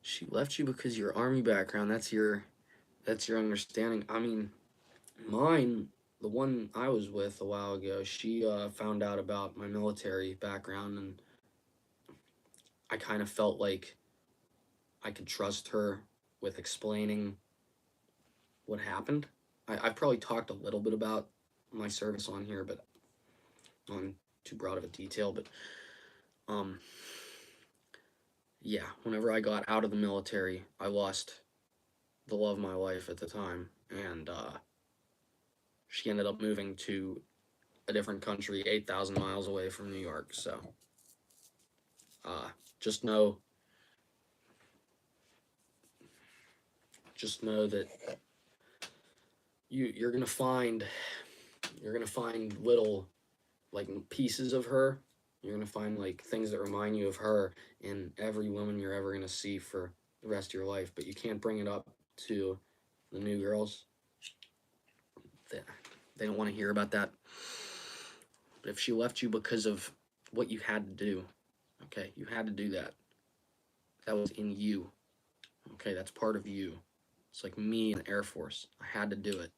[SPEAKER 1] She left you because your army background. That's your understanding. I mean, mine, the one I was with a while ago, she found out about my military background, and I kind of felt like I could trust her with explaining what happened. I've probably talked a little bit about my service on here, but not in too broad of a detail. But um, yeah, whenever I got out of the military, I lost the love of my life at the time, and she ended up moving to a different country, 8,000 miles away from New York. So uh, just know, just know that you're gonna find little like pieces of her. You're gonna find like things that remind you of her in every woman you're ever gonna see for the rest of your life. But you can't bring it up to the new girls. They, they don't want to hear about that. But if she left you because of what you had to do, okay, you had to do that. That was in you. Okay, that's part of you. It's like me in the Air Force. I had to do it.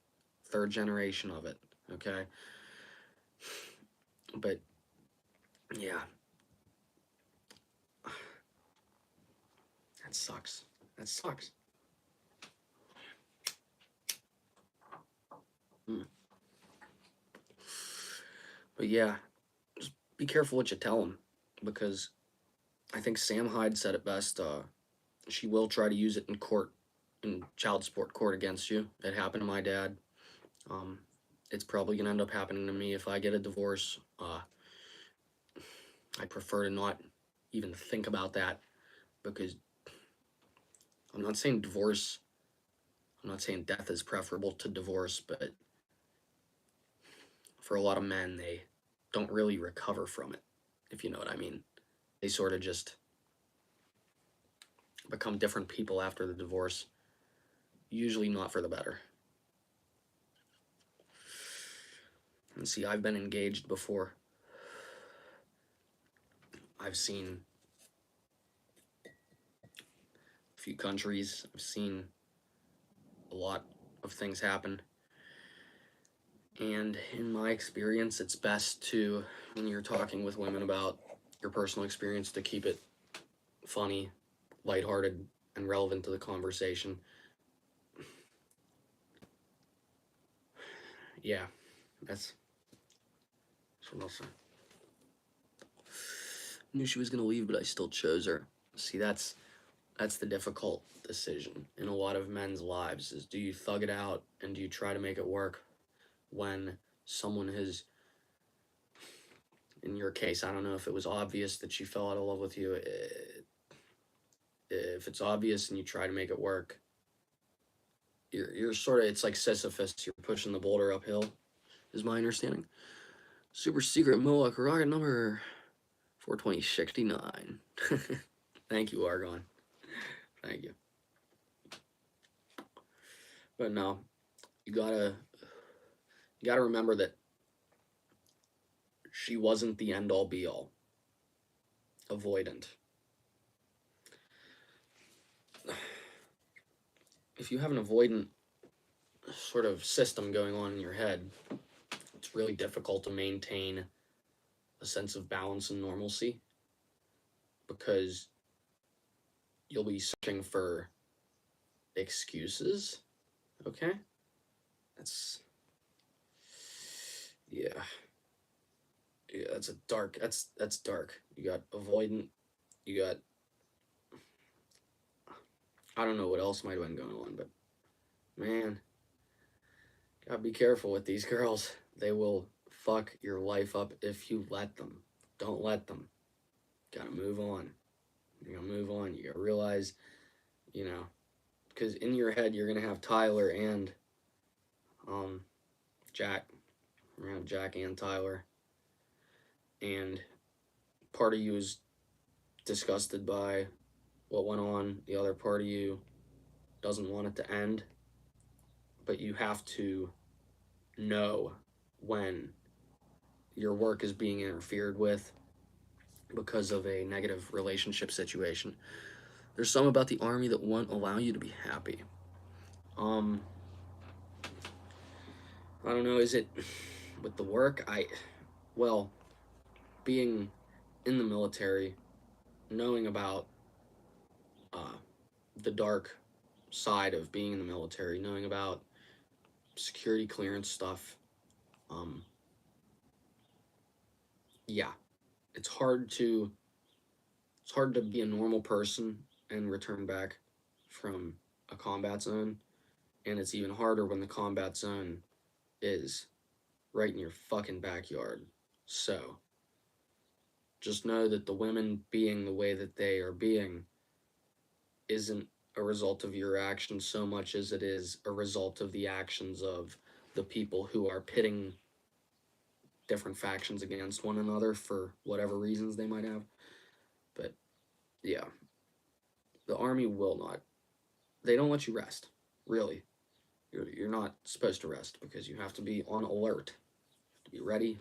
[SPEAKER 1] Third generation of it. Okay. But yeah, that sucks. That sucks. Mm. But yeah, just be careful what you tell them, because I think Sam Hyde said it best. She will try to use it in court, in child support court against you. It happened to my dad. Um, it's probably gonna end up happening to me if I get a divorce. I prefer to not even think about that, because I'm not saying divorce. I'm not saying death is preferable to divorce, but for a lot of men, they don't really recover from it, if you know what I mean. They sort of just become different people after the divorce, usually not for the better. And see, I've been engaged before. I've seen a few countries, I've seen a lot of things happen. And in my experience, it's best to, when you're talking with women about your personal experience, to keep it funny, lighthearted, and relevant to the conversation. Yeah, that's what I'll say. Knew she was gonna leave, but I still chose her. See, that's the difficult decision in a lot of men's lives: is do you thug it out and do you try to make it work when someone has, in your case, I don't know if it was obvious that she fell out of love with you. If it's obvious and you try to make it work, you're sort of, it's like Sisyphus, you're pushing the boulder uphill, is my understanding. Super secret Mohawk rocket number 42069. Thank you, Argon. Thank you. But no, you gotta remember that she wasn't the end all be all. Avoidant. If you have an avoidant sort of system going on in your head, it's really difficult to maintain a sense of balance and normalcy, because you'll be searching for excuses. Okay? That's, yeah. Yeah, that's a dark, that's dark. You got avoidant, you got, I don't know what else might have been going on, but man, gotta be careful with these girls. They will fuck your life up if you let them. Don't let them. Gotta move on. You gotta move on. You gotta realize, you know, because in your head you're gonna have Tyler and Jack. You're gonna have Jack and Tyler, and part of you is disgusted by what went on, the other part of you doesn't want it to end, but you have to know when your work is being interfered with because of a negative relationship situation. There's some about the Army that won't allow you to be happy. Um, I don't know, is it with the work? Well, being in the military, knowing about uh, the dark side of being in the military, knowing about security clearance stuff, um, yeah, it's hard to be a normal person and return back from a combat zone, and it's even harder when the combat zone is right in your fucking backyard. So, just know that the women being the way that they are being isn't a result of your actions so much as it is a result of the actions of the people who are pitting different factions against one another for whatever reasons they might have. But yeah, the Army will not. They don't let you rest, really. You're not supposed to rest because you have to be on alert, to be ready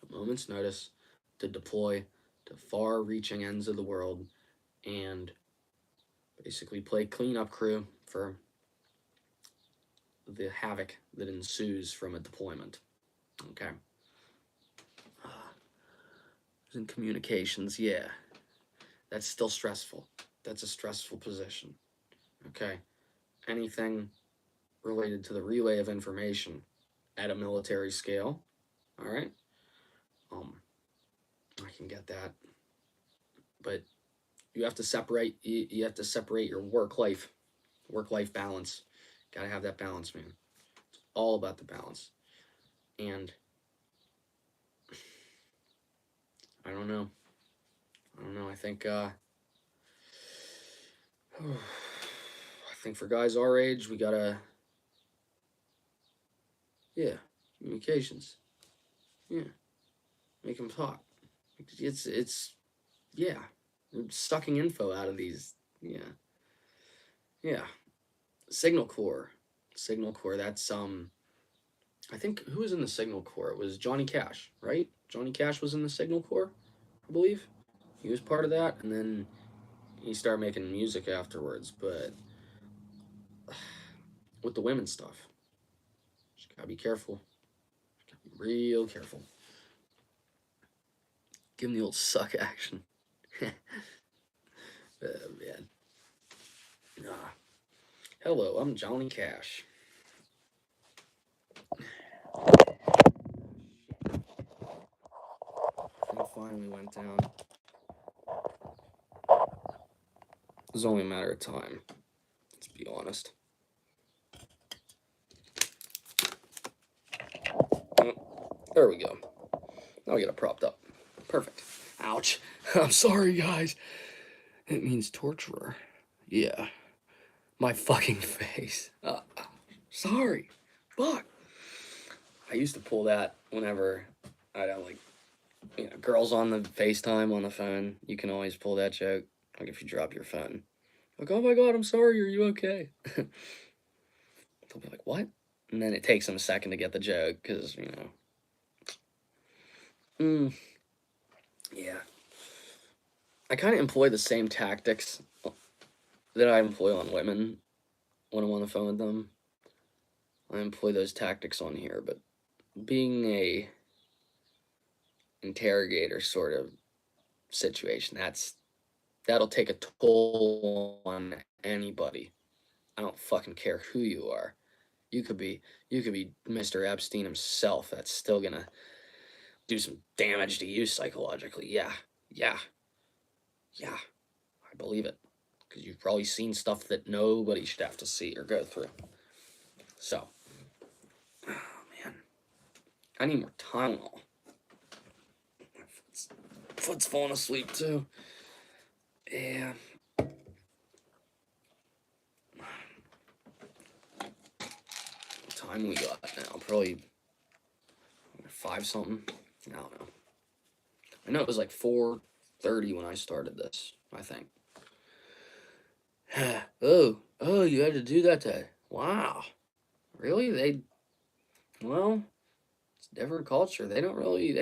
[SPEAKER 1] at a moment's notice to deploy to far reaching ends of the world and basically play cleanup crew for the havoc that ensues from a deployment. Okay. In communications, yeah. That's still stressful. That's a stressful position. Okay. Anything related to the relay of information at a military scale, all right? I can get that. But you have to separate you have to separate your work life balance. Got to have that balance, man. It's all about the balance. And I don't know. I think I think for guys our age, we gotta, yeah, communications, yeah, make them talk. It's yeah, sucking info out of these, yeah, yeah. Signal Corps, That's I think who was in the Signal Corps? It was Johnny Cash, right? Johnny Cash was in the Signal Corps, I believe. He was part of that, and then he started making music afterwards. But with the women stuff, just gotta be careful. Gotta be real careful. Give him the old suck action. Man. Ah. Hello, I'm Johnny Cash. Thing finally went down. It was only a matter of time. Let's be honest. There we go. Now we get it propped up. Perfect. Ouch. I'm sorry, guys. It means torturer. Yeah. My fucking face. Sorry. Fuck. I used to pull that whenever I don't like, girls on the FaceTime on the phone. You can always pull that joke. Like if you drop your phone. Like, oh my god, I'm sorry. Are you okay? They'll be like, what? And then it takes them a second to get the joke because, yeah. I kind of employ the same tactics that I employ on women when I'm on the phone with them. I employ those tactics on here, but being a interrogator sort of situation, that'll take a toll on anybody. I don't fucking care who you are. You could be Mr. Epstein himself. That's still gonna do some damage to you psychologically. Yeah. I believe it. Because you've probably seen stuff that nobody should have to see or go through. So, oh man, I need more Tylenol. My foot's falling asleep too. Yeah. What time we got now? Probably 5 something. I don't know. I know it was like 4 30 when I started this, I think. Oh, you had to do that day. Wow. Really? Well, it's a different culture. They don't really,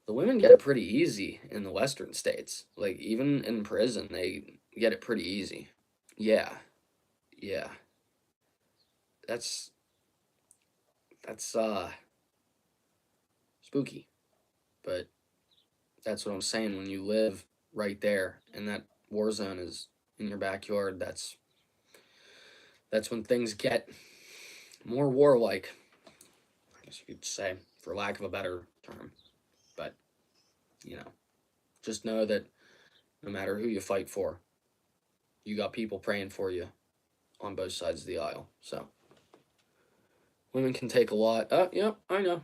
[SPEAKER 1] the women get it pretty easy in the Western states. Like, even in prison, they get it pretty easy. Yeah, yeah. That's, that's spooky. But that's what I'm saying. When you live right there and that war zone is in your backyard, that's when things get more warlike, I guess you could say, for lack of a better term. But, you know, just know that no matter who you fight for, you got people praying for you on both sides of the aisle. So, women can take a lot. Yeah, I know.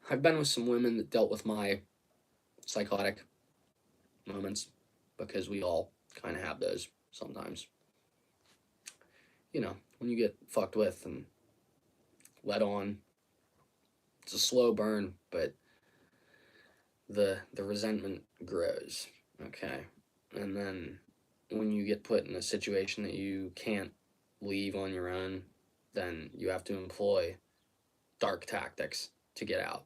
[SPEAKER 1] I've been with some women that dealt with my psychotic moments because we all kind of have those sometimes. You know, when you get fucked with and led on, it's a slow burn, but the resentment grows. Okay, and then when you get put in a situation that you can't leave on your own, then you have to employ dark tactics to get out.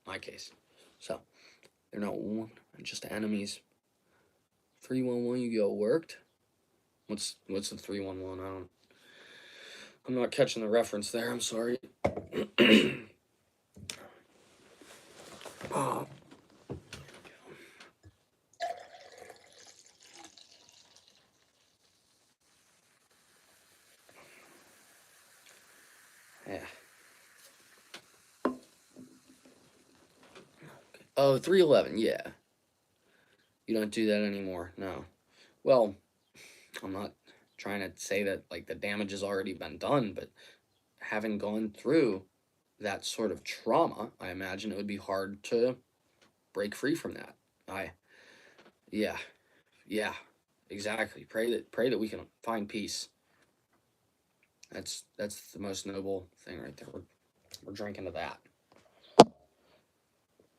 [SPEAKER 1] My case. So they're not just enemies. 311, you go worked. What's the 311? I'm not catching the reference there. I'm sorry. Oh, yeah. Oh, 311. Yeah. You don't do that anymore. No. Well, I'm not trying to say that like the damage has already been done, but having gone through that sort of trauma, I imagine it would be hard to break free from that. I Yeah, yeah, exactly. Pray that we can find peace. That's the most noble thing right there. We're drinking to that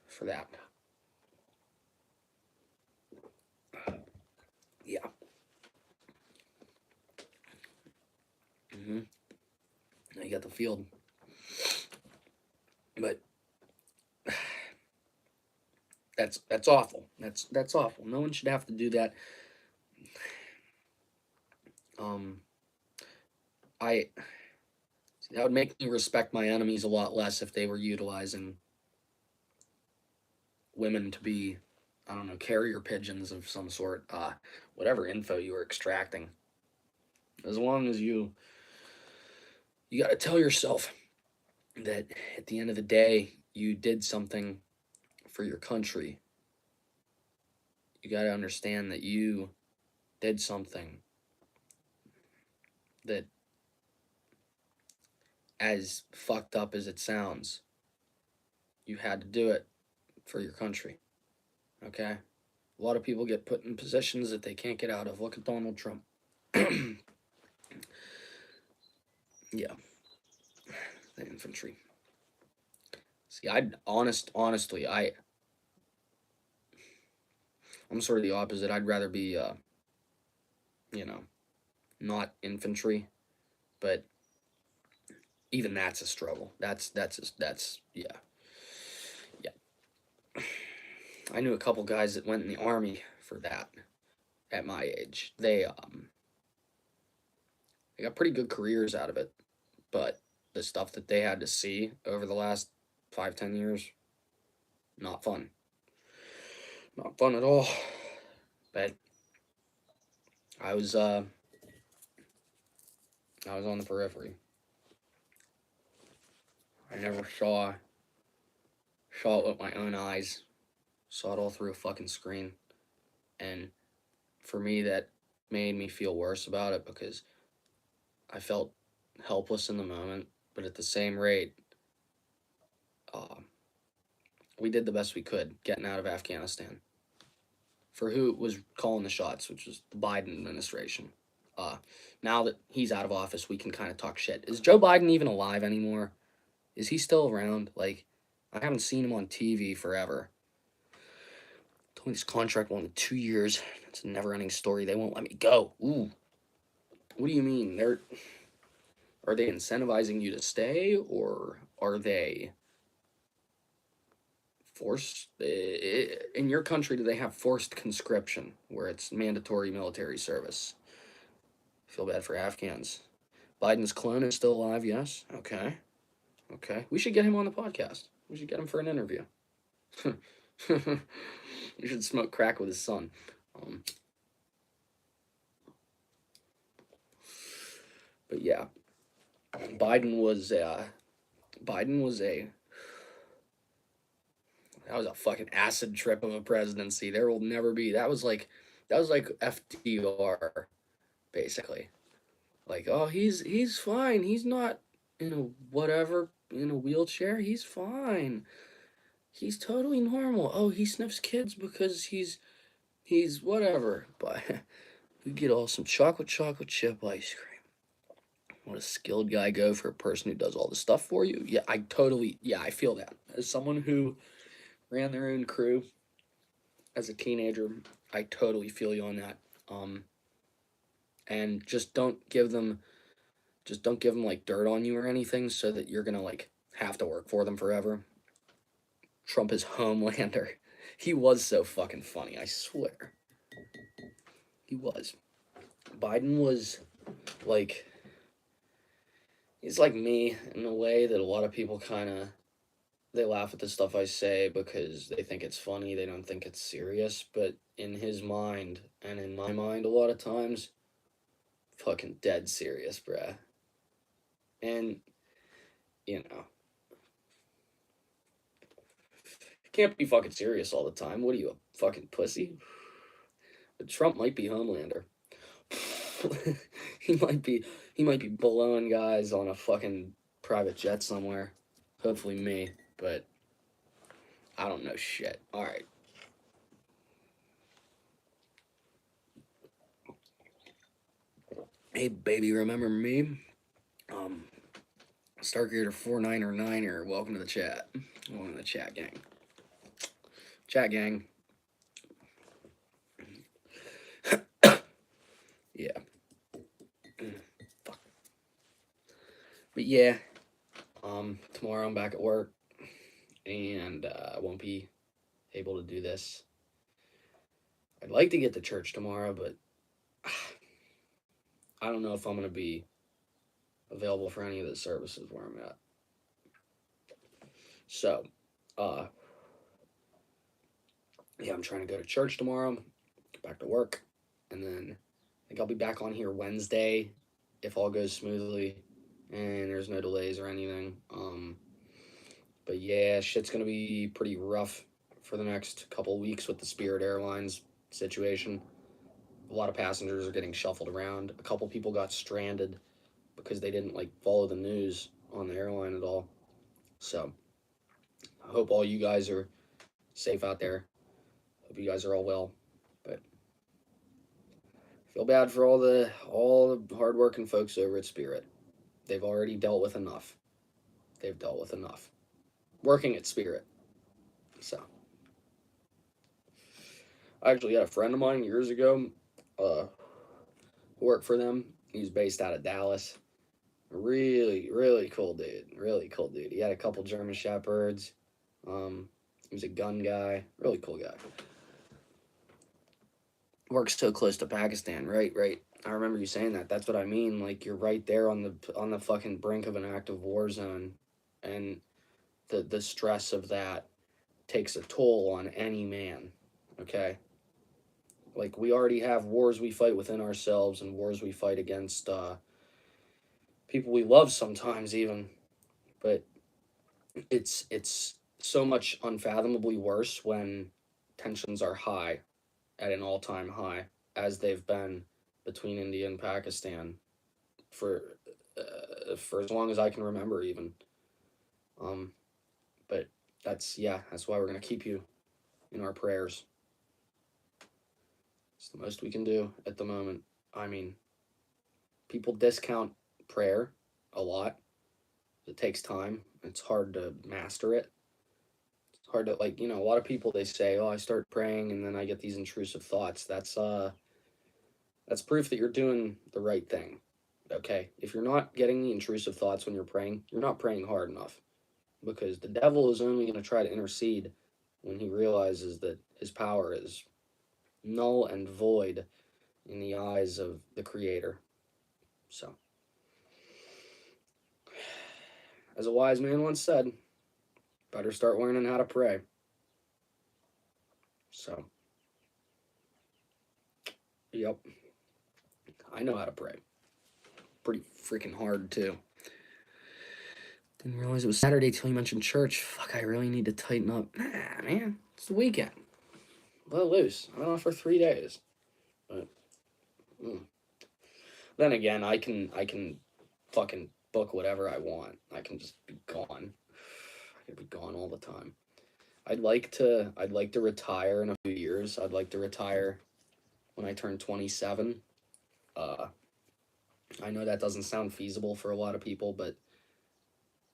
[SPEAKER 1] for that. Yeah. Mm-hmm. Now you got the field, but that's awful. That's awful. No one should have to do that. Um, I That would make me respect my enemies a lot less if they were utilizing women to be, I don't know, carrier pigeons of some sort. Whatever info you were extracting. As long as you got to tell yourself that at the end of the day you did something for your country. You got to understand that you did something that, as fucked up as it sounds, you had to do it for your country. Okay? A lot of people get put in positions that they can't get out of. Look at Donald Trump. Yeah, the infantry. See, honestly, I'm sort of the opposite. I'd rather be, you know, not infantry, but even that's a struggle. That's yeah, yeah. I knew a couple guys that went in the army for that at my age. They got pretty good careers out of it, but the stuff that they had to see over the last 5, 10 years, not fun. Not fun at all. But I was uh I was on the periphery. I never saw it with my own eyes. Saw it all through a fucking screen. And for me that made me feel worse about it because I felt helpless in the moment, but at the same rate, uh, we did the best we could getting out of Afghanistan. For who was calling the shots, which was the Biden administration. Uh, Now that he's out of office, we can kind of talk shit. Is Joe Biden even alive anymore? Is he still around? Like, I haven't seen him on TV forever. This contract only 2 years. It's a never-ending story. They won't let me go. Ooh. What do you mean? Are they incentivizing you to stay, or are they forced? In your country, do they have forced conscription, where it's mandatory military service? I feel bad for Afghans. Biden's clone is still alive, yes? Okay. Okay. We should get him on the podcast. We should get him for an interview. We should smoke crack with his son. But yeah, Biden was Biden was a that was a fucking acid trip of a presidency. There will never be. That was like FDR basically. Like, oh, he's fine. He's not in a whatever in a wheelchair. He's fine. He's totally normal. Oh, he sniffs kids because he's whatever. But we get all some chocolate chip ice cream. What a skilled guy go for a person who does all the stuff for you. Yeah, I feel that. As someone who ran their own crew as a teenager, I totally feel you on that. And just don't give them like dirt on you or anything so that you're gonna like have to work for them forever. Trump is Homelander. He was so fucking funny, I swear. He was. Biden was like, he's like me in a way that a lot of people kind of, they laugh at the stuff I say because they think it's funny, they don't think it's serious, but in his mind and in my mind a lot of times, fucking dead serious, bruh. And you know, can't be fucking serious all the time. What are you, a fucking pussy? But Trump might be Homelander. he might be he might be blowing guys on a fucking private jet somewhere. Hopefully me, but I don't know shit. All right. Hey baby, remember me? Um, Stargator 49er9er. Welcome to the chat. Welcome to the chat gang. Chat gang. Yeah. Fuck. But yeah. Tomorrow I'm back at work, and I won't be able to do this. I'd like to get to church tomorrow, but I don't know if I'm gonna be available for any of the services where I'm at. So, yeah, I'm trying to go to church tomorrow, get back to work, and then I think I'll be back on here Wednesday if all goes smoothly and there's no delays or anything. But yeah, shit's gonna be pretty rough for the next couple weeks with the Spirit Airlines situation. A lot of passengers are getting shuffled around. A couple people got stranded because they didn't like follow the news on the airline at all. So I hope all you guys are safe out there. Hope you guys are all well. But I feel bad for all the hardworking folks over at Spirit. They've already dealt with enough. They've dealt with enough. Working at Spirit. So I actually had a friend of mine years ago who worked for them. He's based out of Dallas. Really, really cool dude. Really cool dude. He had a couple German Shepherds. He was a gun guy. Really cool guy. Works so close to Pakistan, right? Right. I remember you saying that. That's what I mean. Like you're right there on the fucking brink of an active war zone, and the stress of that takes a toll on any man. Okay. Like we already have wars we fight within ourselves and wars we fight against people we love sometimes even, but it's so much unfathomably worse when tensions are high at an all-time high as they've been between India and Pakistan for as long as I can remember even. But that's why we're gonna keep you in our prayers. It's the most we can do at the moment. I mean, people discount prayer a lot. It takes time. It's hard to master it. hard to, like, a lot of people, they say, oh, I start praying and then I get these intrusive thoughts. That's proof that you're doing the right thing. Okay? If you're not getting the intrusive thoughts when you're praying, you're not praying hard enough, because the devil is only going to try to intercede when he realizes that his power is null and void in the eyes of the Creator. So, as a wise man once said, better start learning how to pray. So, yep, I know how to pray. Pretty freaking hard, too. Didn't realize it was Saturday till you mentioned church. Fuck, I really need to tighten up. Nah, man, it's the weekend. Let loose. I've been off for 3 days. But, then again, I can fucking book whatever I want. I can just be gone. I can be gone all the time. I'd like to retire in a few years. I'd like to retire when I turn 27. Uh, I know that doesn't sound feasible for a lot of people,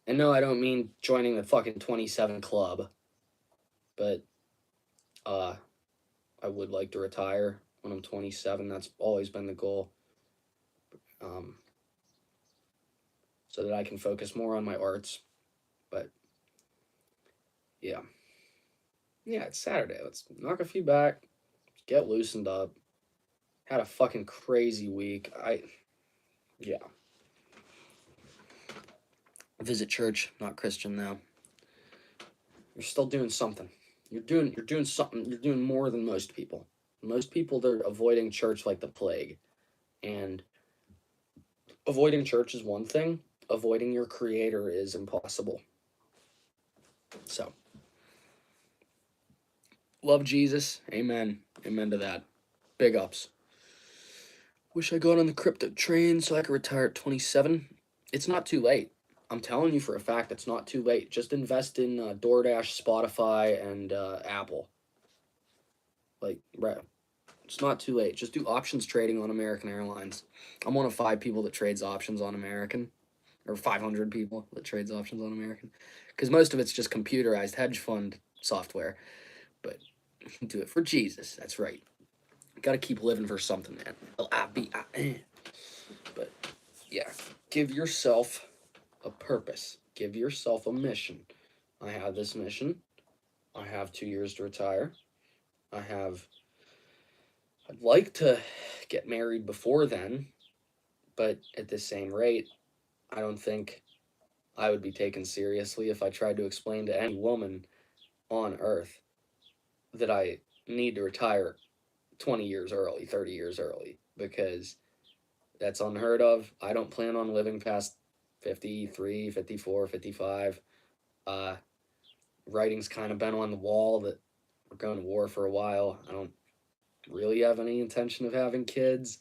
[SPEAKER 1] and no, I don't mean joining the fucking 27 club, but uh, I would like to retire when I'm 27. That's always been the goal. Um, so that I can focus more on my arts. But yeah. Yeah, it's Saturday. Let's knock a few back, get loosened up. Had a fucking crazy week. Yeah. Visit church, not Christian now. You're still doing something. You're doing something. You're doing more than most people. Most people, they're avoiding church like the plague. And avoiding church is one thing. Avoiding your Creator is impossible. So, love Jesus. Amen. Amen to that. Big ups. Wish I got on the crypto train so I could retire at 27. It's not too late. I'm telling you for a fact, it's not too late. Just invest in DoorDash, Spotify, and Apple. Like, right. It's not too late. Just do options trading on American Airlines. I'm one of 5 people that trades options on American, or 500 people that trades options on American, because most of it's just computerized hedge fund software. But do it for Jesus. That's right. Got to keep living for something, man. L-I-B-I-N. But yeah, give yourself a purpose. Give yourself a mission. I have this mission. I have 2 years to retire. I'd like to get married before then, but at the same rate, I don't think I would be taken seriously if I tried to explain to any woman on earth that I need to retire 20 years early, 30 years early, because that's unheard of. I don't plan on living past 53, 54, 55. Writing's kind of been on the wall that we're going to war for a while. I don't really have any intention of having kids.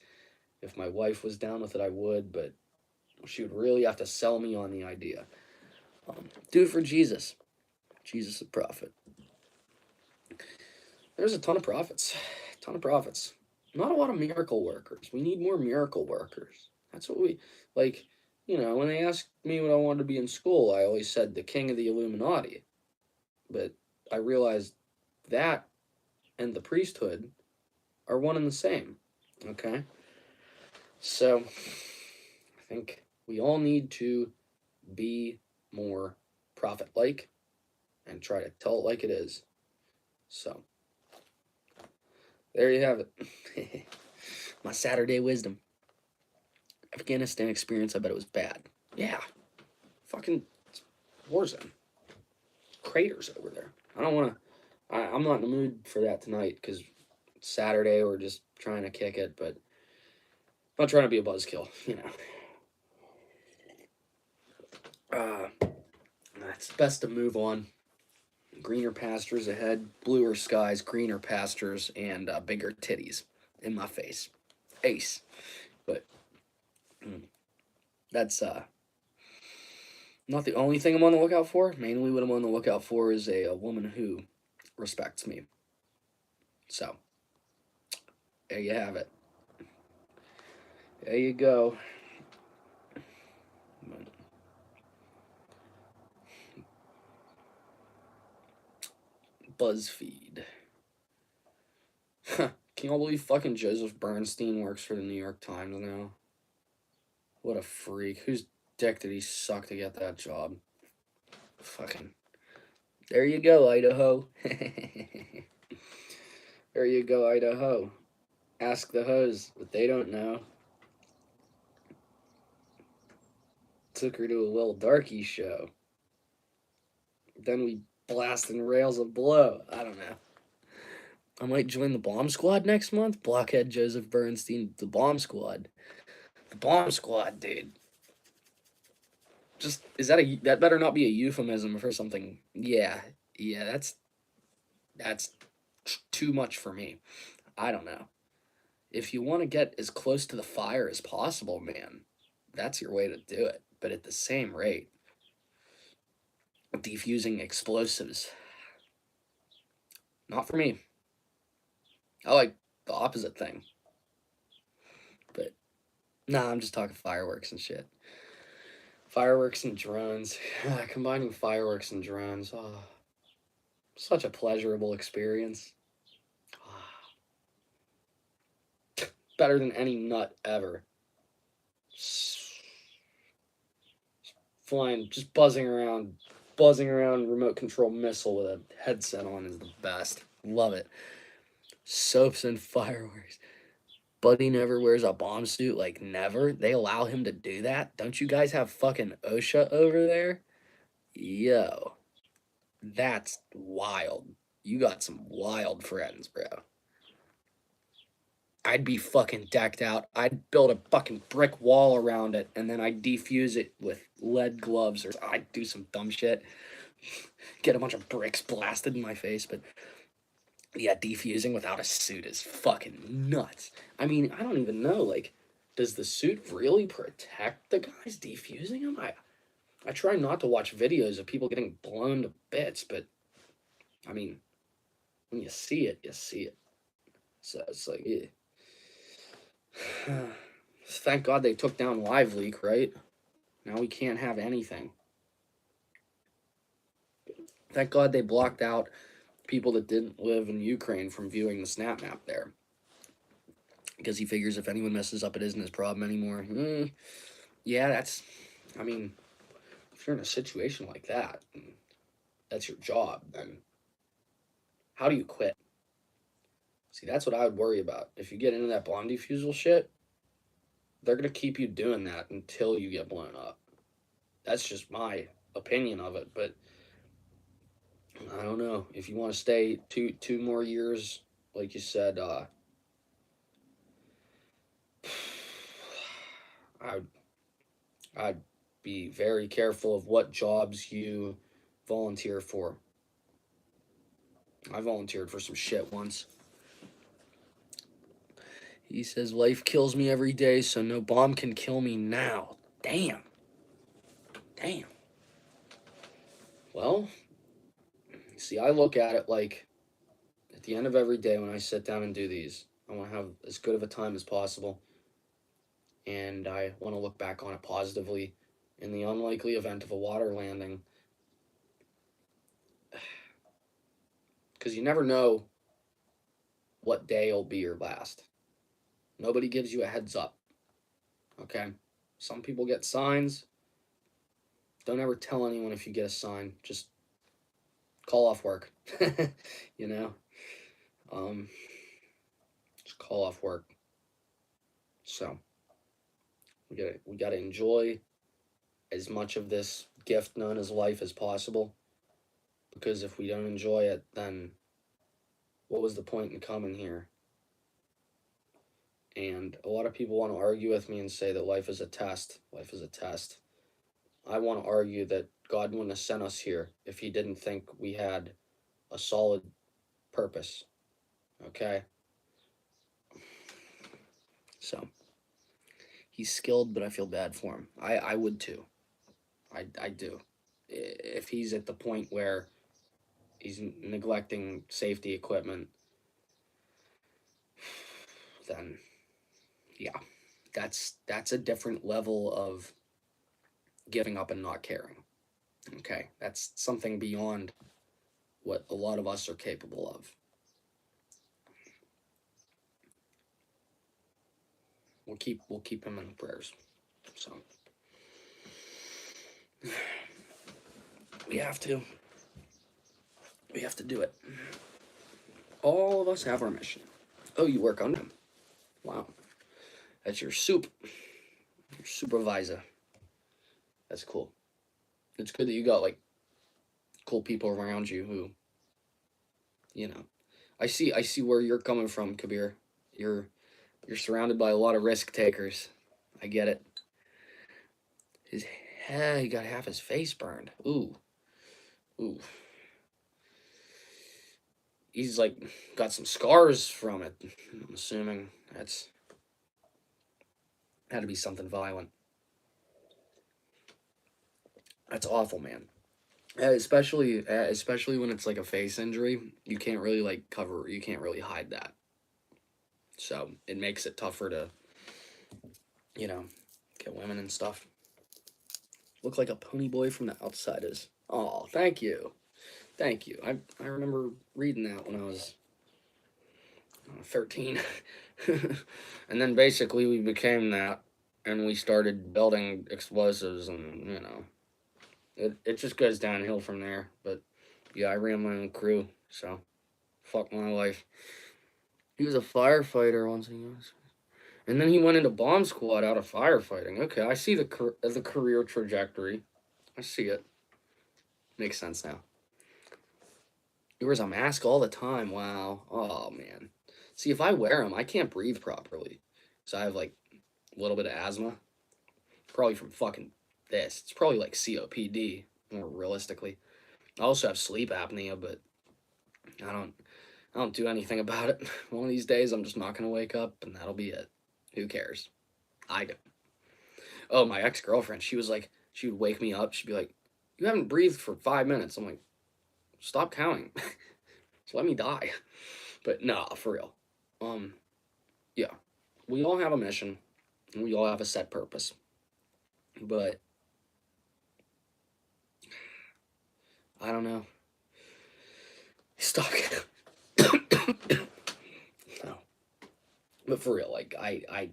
[SPEAKER 1] If my wife was down with it, I would, but she would really have to sell me on the idea. Do it for Jesus. Jesus the prophet. There's a ton of prophets. A ton of prophets. Not a lot of miracle workers. We need more miracle workers. That's what we, like, when they asked me what I wanted to be in school, I always said the king of the Illuminati. But I realized that and the priesthood are one and the same. Okay? So, I think we all need to be more prophet-like and try to tell it like it is. So, there you have it. My Saturday wisdom. Afghanistan experience, I bet it was bad. Yeah. Fucking war zone. Craters over there. I don't want to... I'm not in the mood for that tonight, because it's Saturday, we're just trying to kick it, but I'm not trying to be a buzzkill, It's best to move on. Greener pastures ahead, bluer skies, greener pastures, and bigger titties in my face. Ace. But that's not the only thing I'm on the lookout for. Mainly what I'm on the lookout for is a woman who respects me. So, there you have it. There you go. BuzzFeed. Can y'all believe fucking Joseph Bernstein works for the New York Times now? What a freak. Whose dick did he suck to get that job? Fucking. There you go, Idaho. There you go, Idaho. Ask the hoes, but they don't know. Took her to a little darky show. Then we blasting rails of blow. I don't know. I might join the bomb squad next month. Blockhead Joseph Bernstein, the bomb squad. The bomb squad, dude. Just that better not be a euphemism for something. Yeah, that's too much for me. I don't know. If you want to get as close to the fire as possible, man, that's your way to do it. But at the same rate, defusing explosives, not for me. I like the opposite thing. But nah, I'm just talking fireworks and shit. Fireworks and drones. Combining fireworks and drones. Oh, such a pleasurable experience. Better than any nut ever. Flying, just buzzing around remote control missile with a headset on is the best. Love it. Soaps and fireworks. Buddy never wears a bomb suit, like never. They allow him to do that. Don't you guys have fucking OSHA over there? Yo, that's wild. You got some wild friends, bro. I'd be fucking decked out. I'd build a fucking brick wall around it, and then I'd defuse it with lead gloves, or I'd do some dumb shit. Get a bunch of bricks blasted in my face, but yeah, defusing without a suit is fucking nuts. I mean, I don't even know, like, does the suit really protect the guys defusing them? I try not to watch videos of people getting blown to bits, but, I mean, when you see it, you see it. So it's like, yeah. Thank God they took down Live Leak, right? Now we can't have anything. Thank God they blocked out people that didn't live in Ukraine from viewing the snap map there. Because he figures if anyone messes up, it isn't his problem anymore. Yeah, that's... I mean, if you're in a situation like that, and that's your job, then how do you quit? See, that's what I would worry about. If you get into that bomb defusal shit, they're going to keep you doing that until you get blown up. That's just my opinion of it, but I don't know. If you want to stay two more years, like you said, I'd be very careful of what jobs you volunteer for. I volunteered for some shit once. He says, life kills me every day, so no bomb can kill me now. Damn. Well, see, I look at it like at the end of every day when I sit down and do these, I want to have as good of a time as possible. And I want to look back on it positively in the unlikely event of a water landing. Because you never know what day will be your last. Nobody gives you a heads up. Okay? Some people get signs. Don't ever tell anyone if you get a sign. Just call off work. You know? Just call off work. So we gotta enjoy as much of this gift known as life as possible. Because if we don't enjoy it, then what was the point in coming here? And a lot of people want to argue with me and say that life is a test. Life is a test. I want to argue that God wouldn't have sent us here if he didn't think we had a solid purpose. Okay? So, he's skilled, but I feel bad for him. I would too. I do. If he's at the point where he's neglecting safety equipment, then yeah, that's a different level of giving up and not caring. Okay, that's something beyond what a lot of us are capable of. We'll keep him in prayers. So we have to do it. All of us have our mission. Oh, you work on him. Wow, that's your supervisor. That's cool. It's good that you got like cool people around you who, you know. I see where you're coming from, Kabir. You're surrounded by a lot of risk takers. I get it. His he got half his face burned. Ooh, ooh. He's like got some scars from it. I'm assuming that's had to be something violent. That's awful, man. Especially when it's like a face injury, you can't really like cover. You can't really hide that. So it makes it tougher to, you know, get women and stuff. Look like a pony boy from the outside is. Oh, thank you. Thank you. I remember reading that when I was 13. And then basically we became that and we started building explosives and, it just goes downhill from there. But yeah, I ran my own crew, so fuck my life. He was a firefighter once he was. And then he went into bomb squad out of firefighting. Okay, I see the career trajectory. I see it. Makes sense now. He wears a mask all the time. Wow. Oh man. See, if I wear them, I can't breathe properly. So I have like a little bit of asthma. Probably from fucking this. It's probably like COPD, more realistically. I also have sleep apnea, but I don't I don't do anything about it. One of these days I'm just not gonna wake up and that'll be it. Who cares? I do. Oh, my ex-girlfriend, she was like, she would wake me up, she'd be like, "You haven't breathed for 5 minutes." I'm like, stop counting. Just let me die. But nah, for real. Um, yeah. We all have a mission and we all have a set purpose. But I don't know. Stuck. No. But for real, like I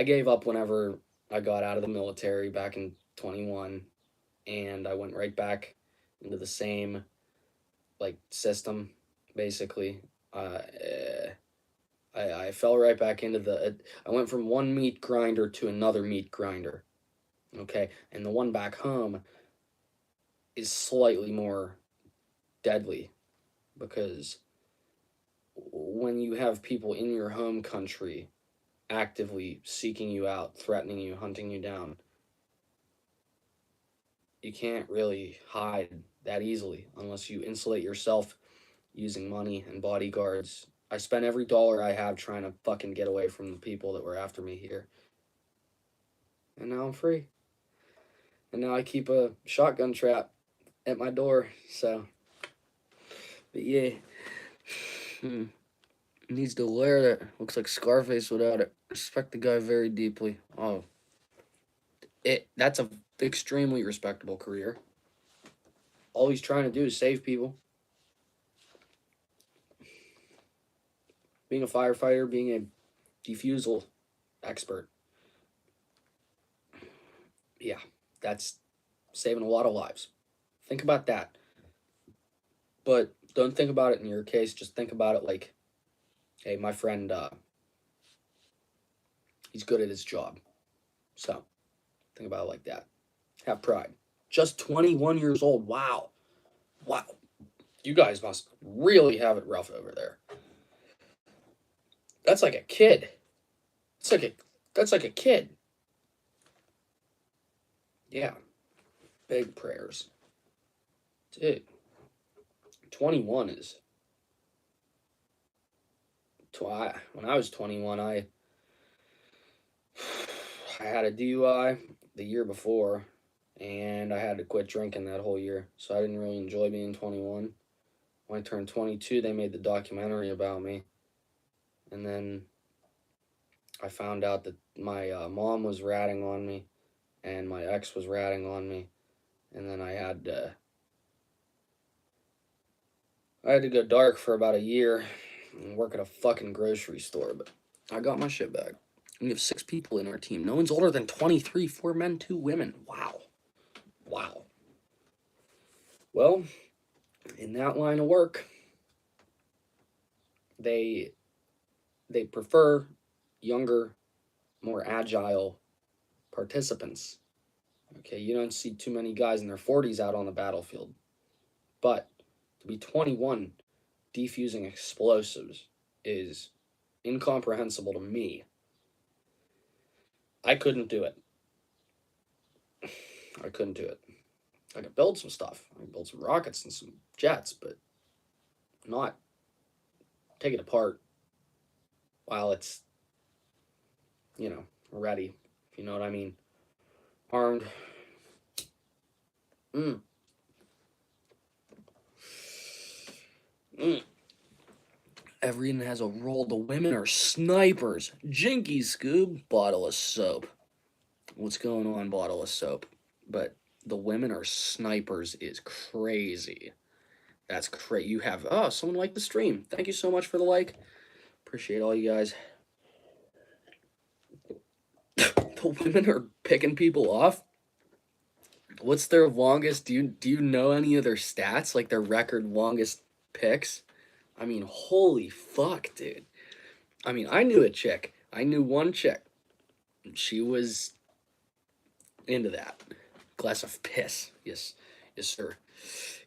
[SPEAKER 1] gave up whenever I got out of the military back in 21 and I went right back into the same like system basically. I fell right back into I went from one meat grinder to another meat grinder. Okay. And the one back home is slightly more deadly because when you have people in your home country actively seeking you out, threatening you, hunting you down, you can't really hide that easily unless you insulate yourself using money and bodyguards. I spent every dollar I have trying to fucking get away from the people that were after me here. And now I'm free. And now I keep a shotgun trap at my door. So, but yeah. Needs to wear that. Looks like Scarface without it. Respect the guy very deeply. Oh, that's a extremely respectable career. All he's trying to do is save people. Being a firefighter, being a defusal expert. Yeah, that's saving a lot of lives. Think about that. But don't think about it in your case. Just think about it like, hey, my friend, he's good at his job. So think about it like that. Have pride. Just 21 years old. Wow. Wow. You guys must really have it rough over there. That's like a kid. It's like a that's like a kid. Yeah. Big prayers. Dude. 21 is when I was 21, I had a DUI the year before and I had to quit drinking that whole year. So I didn't really enjoy being 21. When I turned 22, they made the documentary about me. And then I found out that my mom was ratting on me and my ex was ratting on me. And then I had I had to go dark for about a year and work at a fucking grocery store, but I got my shit back. We have 6 people in our team. No one's older than 23, 4 men, 2 women. Wow. Wow. Well, in that line of work, they they prefer younger, more agile participants. Okay, you don't see too many guys in their 40s out on the battlefield. But to be 21 defusing explosives is incomprehensible to me. I couldn't do it. I couldn't do it. I could build some stuff. I could build some rockets and some jets, but not take it apart while it's, ready. If you know what I mean. Armed. Mm. Mm. Everyone has a role. The women are snipers. Jinky Scoob, bottle of soap. What's going on, bottle of soap? But the women are snipers is crazy. That's crazy. You have, someone liked the stream. Thank you so much for the like. Appreciate all you guys. The women are picking people off. What's their longest? Do you know any of their stats? Like their record longest picks? I mean, holy fuck, dude. I mean, I knew a chick. I knew one chick. She was into that. Glass of piss. Yes, yes, sir.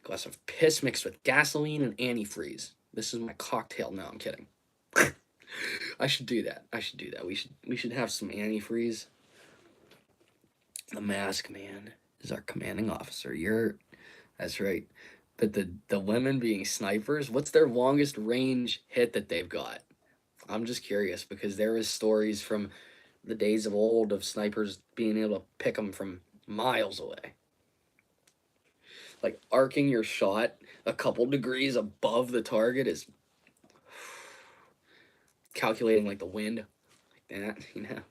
[SPEAKER 1] Glass of piss mixed with gasoline and antifreeze. This is my cocktail. No, I'm kidding. I should do that. I should do that. We should have some antifreeze. The mask man is our commanding officer. That's right. But the women being snipers, what's their longest range hit that they've got? I'm just curious because there is stories from the days of old of snipers being able to pick them from miles away. Like arcing your shot a couple degrees above the target is calculating like the wind, like that.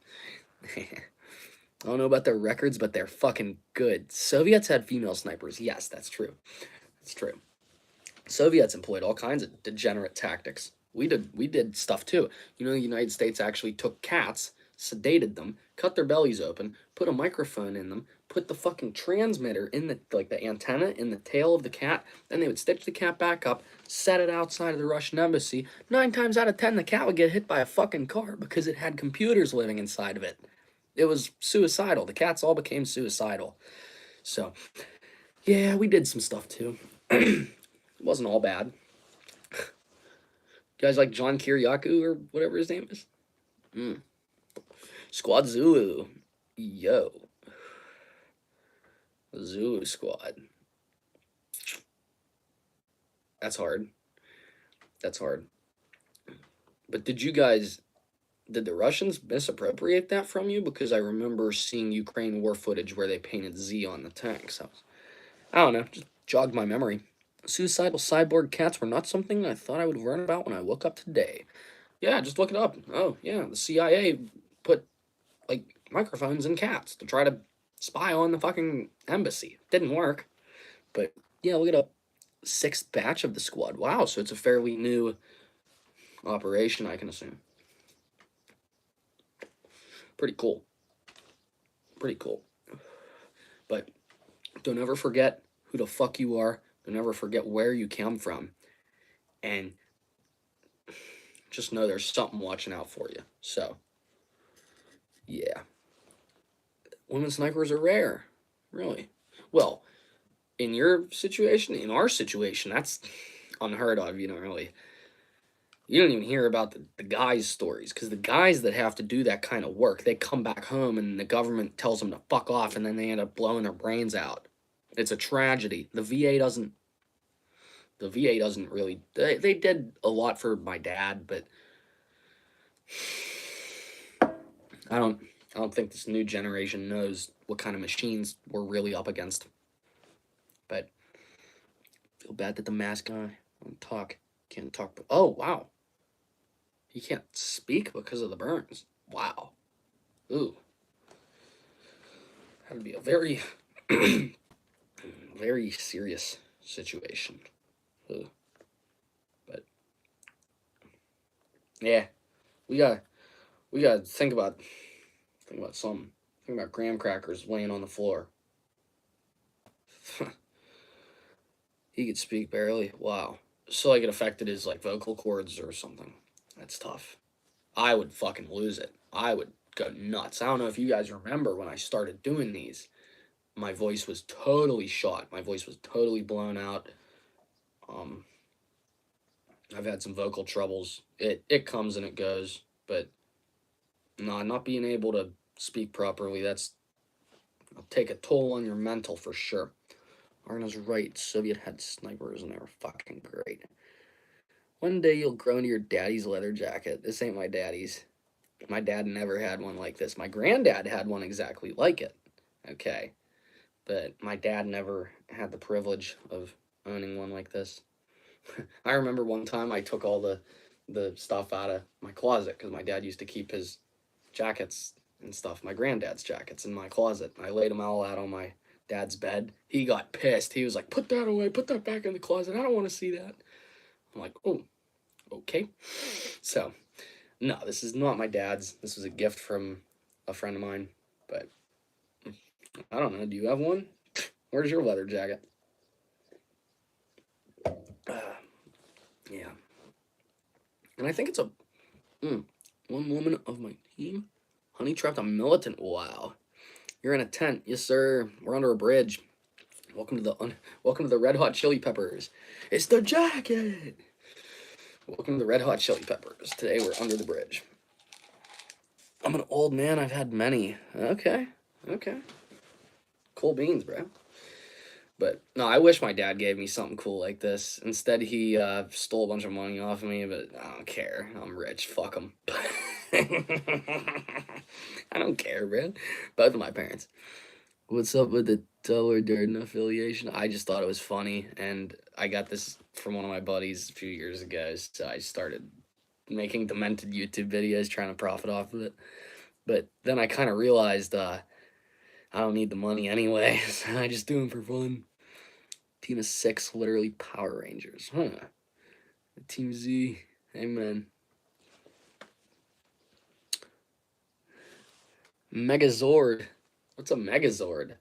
[SPEAKER 1] I don't know about their records, but they're fucking good. Soviets had female snipers. Yes, that's true. That's true. Soviets employed all kinds of degenerate tactics. We did stuff too. The United States actually took cats, sedated them, cut their bellies open, put a microphone in them, put the fucking transmitter in the antenna in the tail of the cat, then they would stitch the cat back up, set it outside of the Russian embassy. 9 times out of 10 the cat would get hit by a fucking car because it had computers living inside of it. It was suicidal. The cats all became suicidal. So, yeah, we did some stuff too. It wasn't all bad. Guys like John Kiriakou or whatever his name is. Squad Zulu. Yo. Zulu Squad. That's hard. That's hard. But did the Russians misappropriate that from you? Because I remember seeing Ukraine war footage where they painted Z on the tanks. I don't know, just jogged my memory. Suicidal cyborg cats were not something I thought I would learn about when I woke up today. Yeah, just look it up. Oh, yeah, the CIA put, microphones in cats to try to spy on the fucking embassy. Didn't work. But, yeah, look at a 6th batch of the squad. Wow, so it's a fairly new operation, I can assume. Pretty cool. Pretty cool. But don't ever forget who the fuck you are. Don't ever forget where you come from. And just know there's something watching out for you. So, yeah. Women snipers are rare. Really. Well, in your situation, in our situation, that's unheard of. You don't even hear about the guys' stories, because the guys that have to do that kind of work, they come back home and the government tells them to fuck off, and then they end up blowing their brains out. It's a tragedy. The VA doesn't really, they did a lot for my dad, but I don't think this new generation knows what kind of machines we're really up against. But I feel bad that the mask guy can't talk. But, oh wow, he can't speak because of the burns. Wow, ooh, that would be a very, very serious situation. Ooh. Yeah, we got we got to think about something. Think about graham crackers laying on the floor. He could speak barely. Wow. So like it affected his like vocal cords or something. That's tough. I would fucking lose it. I would go nuts. I don't know if you guys remember when I started doing these. My voice was totally shot. My voice was totally blown out. Um, I've had some vocal troubles. It comes and it goes, but no, not being able to speak properly. I'll take a toll on your mental for sure. Arna's right. Soviet had snipers and they were fucking great. One day you'll grow into your daddy's leather jacket. This ain't my daddy's. My dad never had one like this. My granddad had one exactly like it. Okay. But my dad never had the privilege of owning one like this. I remember one time I took all the stuff out of my closet because my dad used to keep his jackets and stuff, my granddad's jackets, in my closet. I laid them all out on my dad's bed. He got pissed. He was like, "Put that away. Put that back in the closet. I don't want to see that." I'm like, "Oh, okay." So, no, this is not my dad's. This was a gift from a friend of mine. But I don't know. Do you have one? Where's your leather jacket? Yeah. And I think it's a one woman of my team. Honey trapped a militant. Wow. You're in a tent. Yes, sir. We're under a bridge. Welcome to the Red Hot Chili Peppers. It's the jacket. Welcome to the Red Hot Chili Peppers. Today we're under the bridge. I'm an old man. I've had many. Okay. Okay. Cool beans, bro. But no, I wish my dad gave me something cool like this. Instead, he stole a bunch of money off of me, but I don't care. I'm rich. Fuck him. I don't care, bro. Both of my parents. What's up with the Teller Durden affiliation? I just thought it was funny, and I got this from one of my buddies a few years ago, so I started making demented YouTube videos trying to profit off of it. But then I kind of realized I don't need the money anyway, so I just do them for fun. Team of 6, literally Power Rangers. Huh. Team Z. Amen. Megazord. What's a Megazord?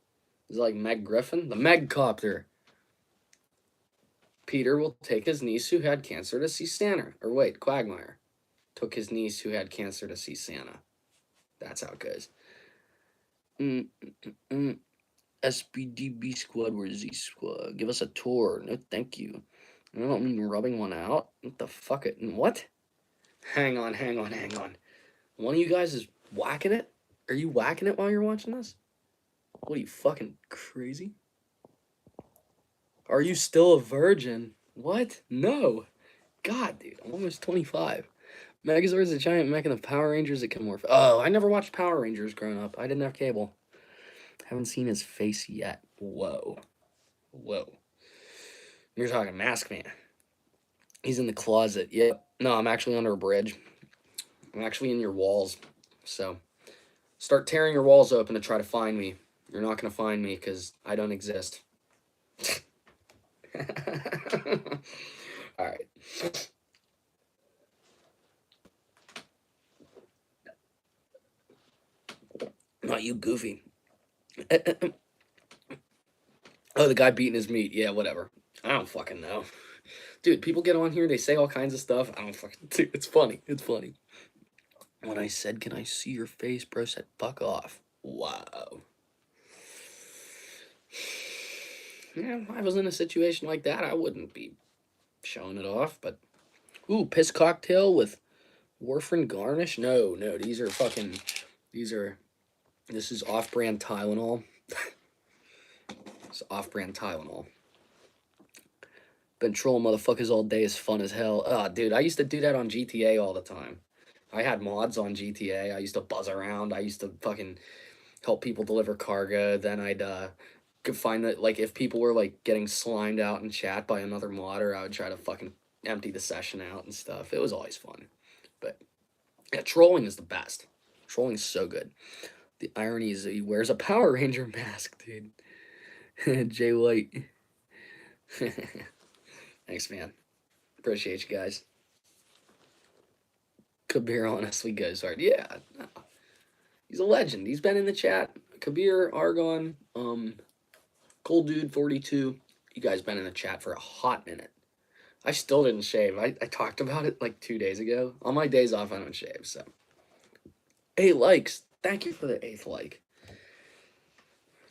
[SPEAKER 1] Is it like Meg Griffin? The Megcopter. Peter will take his niece who had cancer to see Santa. Or wait, Quagmire took his niece who had cancer to see Santa. That's how it goes. SBDB squad, where's Z squad? Give us a tour. No, thank you. I don't mean rubbing one out. What the fuck? What? Hang on. One of you guys is whacking it? Are you whacking it while you're watching this? What are you, fucking crazy? Are you still a virgin? What? No. God, dude, I'm almost 25. Megazord's a giant mech in the Power Rangers that can morph. Oh, I never watched Power Rangers growing up. I didn't have cable. Haven't seen his face yet. Whoa. You're talking Mask Man. He's in the closet. Yep. No, I'm actually under a bridge. I'm actually in your walls. So start tearing your walls open to try to find me. You're not going to find me because I don't exist. All right. Not you, Goofy. Oh, the guy beating his meat. Yeah, whatever. I don't fucking know. Dude, people get on here, they say all kinds of stuff. I don't fucking... Dude, it's funny. It's funny. When I said, "Can I see your face?" bro said, "Fuck off." Wow. Yeah, if I was in a situation like that, I wouldn't be showing it off, but... Ooh, piss cocktail with warfarin garnish? No, these are fucking... These are... This is off-brand Tylenol. It's off-brand Tylenol. Been trolling motherfuckers all day is fun as hell. Ah, dude, I used to do that on GTA all the time. I had mods on GTA. I used to buzz around. I used to fucking help people deliver cargo. Then I'd could find that, like, if people were like getting slimed out in chat by another modder, I would try to fucking empty the session out and stuff. It was always fun. But yeah, trolling is the best. Trolling's so good. The irony is that he wears a Power Ranger mask, dude. Jay White. Thanks, man. Appreciate you guys. Kabir honestly goes hard. Yeah, no, he's a legend. He's been in the chat. Kabir, Argon, Cold Dude 42. You guys been in the chat for a hot minute. I still didn't shave. I talked about it like 2 days ago. On my days off, I don't shave. So, 8 likes. Thank you for the 8th like.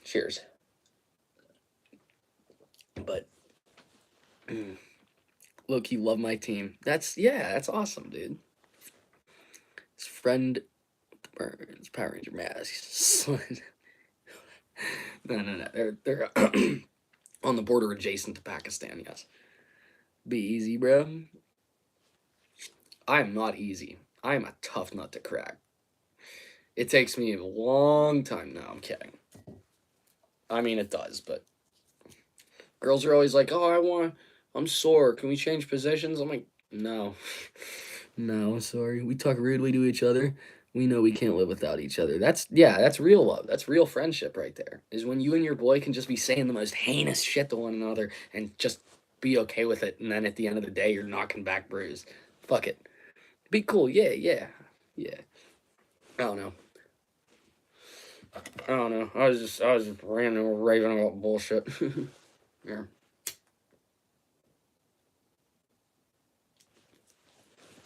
[SPEAKER 1] Cheers. But look, you love my team. That's awesome, dude. His friend burns Power Ranger masks. No. They're on the border adjacent to Pakistan. Yes. Be easy, bro. I am not easy. I am a tough nut to crack. It takes me a long time. No, I'm kidding. I mean, it does, but girls are always like, "Oh, I'm sore. Can we change positions?" I'm like, "No, no, sorry. We talk rudely to each other. We know we can't live without each other." That's real love. That's real friendship right there. Is when you and your boy can just be saying the most heinous shit to one another and just be okay with it, and then at the end of the day, you're knocking back bruised. Fuck it. Be cool. Yeah. I don't know. I was just ranting, raving about bullshit. Yeah.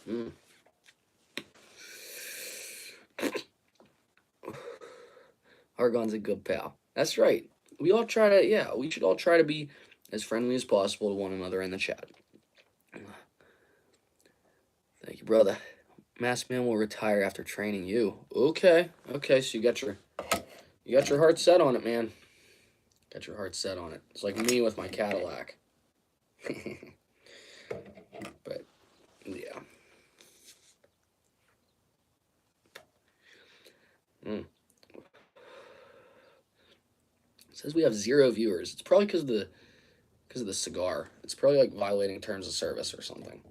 [SPEAKER 1] Mm. Argon's a good pal. That's right. We should all try to be as friendly as possible to one another in the chat. Thank you, brother. Masked Man will retire after training you. Okay, so you got your heart set on it, man. Got your heart set on it. It's like me with my Cadillac. But, yeah. Mm. It says we have 0 viewers. It's probably because of the cigar. It's probably like violating terms of service or something.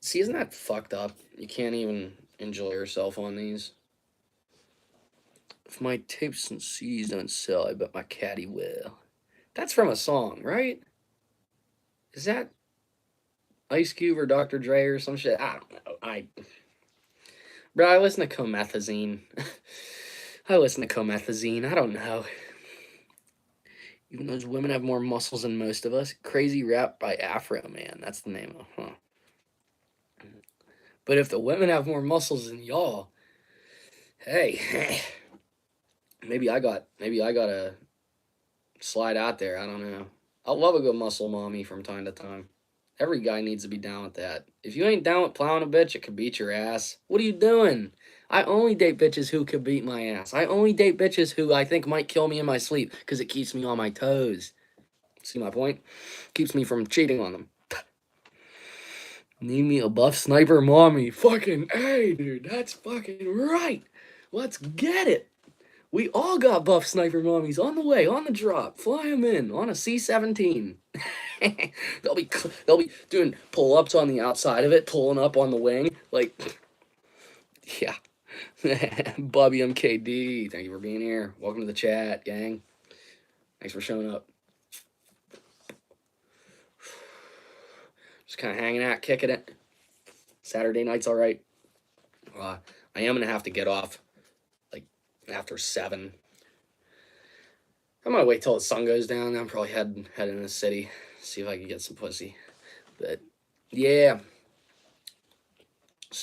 [SPEAKER 1] See, isn't that fucked up? You can't even enjoy yourself on these. If my tapes and CDs don't sell, I bet my caddy will. That's from a song, right? Is that Ice Cube or Dr. Dre or some shit? I don't know. Bro, I listen to Comethazine. I don't know. Even those women have more muscles than most of us. Crazy Rap by Afro Man. That's the name of it. Huh. But if the women have more muscles than y'all, hey, maybe I gotta slide out there. I don't know. I love a good muscle mommy from time to time. Every guy needs to be down with that. If you ain't down with plowing a bitch, it could beat your ass. What are you doing? I only date bitches who could beat my ass. I only date bitches who I think might kill me in my sleep because it keeps me on my toes. See my point? Keeps me from cheating on them. Need me a buff sniper mommy. Fucking A, dude. That's fucking right. Let's get it. We all got buff sniper mommies on the way, on the drop. Fly them in on a C-17. they'll be doing pull-ups on the outside of it, pulling up on the wing. Like, yeah. Bobby MKD, thank you for being here. Welcome to the chat, gang. Thanks for showing up. Just kind of hanging out, kicking it. Saturday night's all right. I am going to have to get off, like, after 7. I'm going to wait till the sun goes down. I'm probably head in the city, see if I can get some pussy. But, yeah.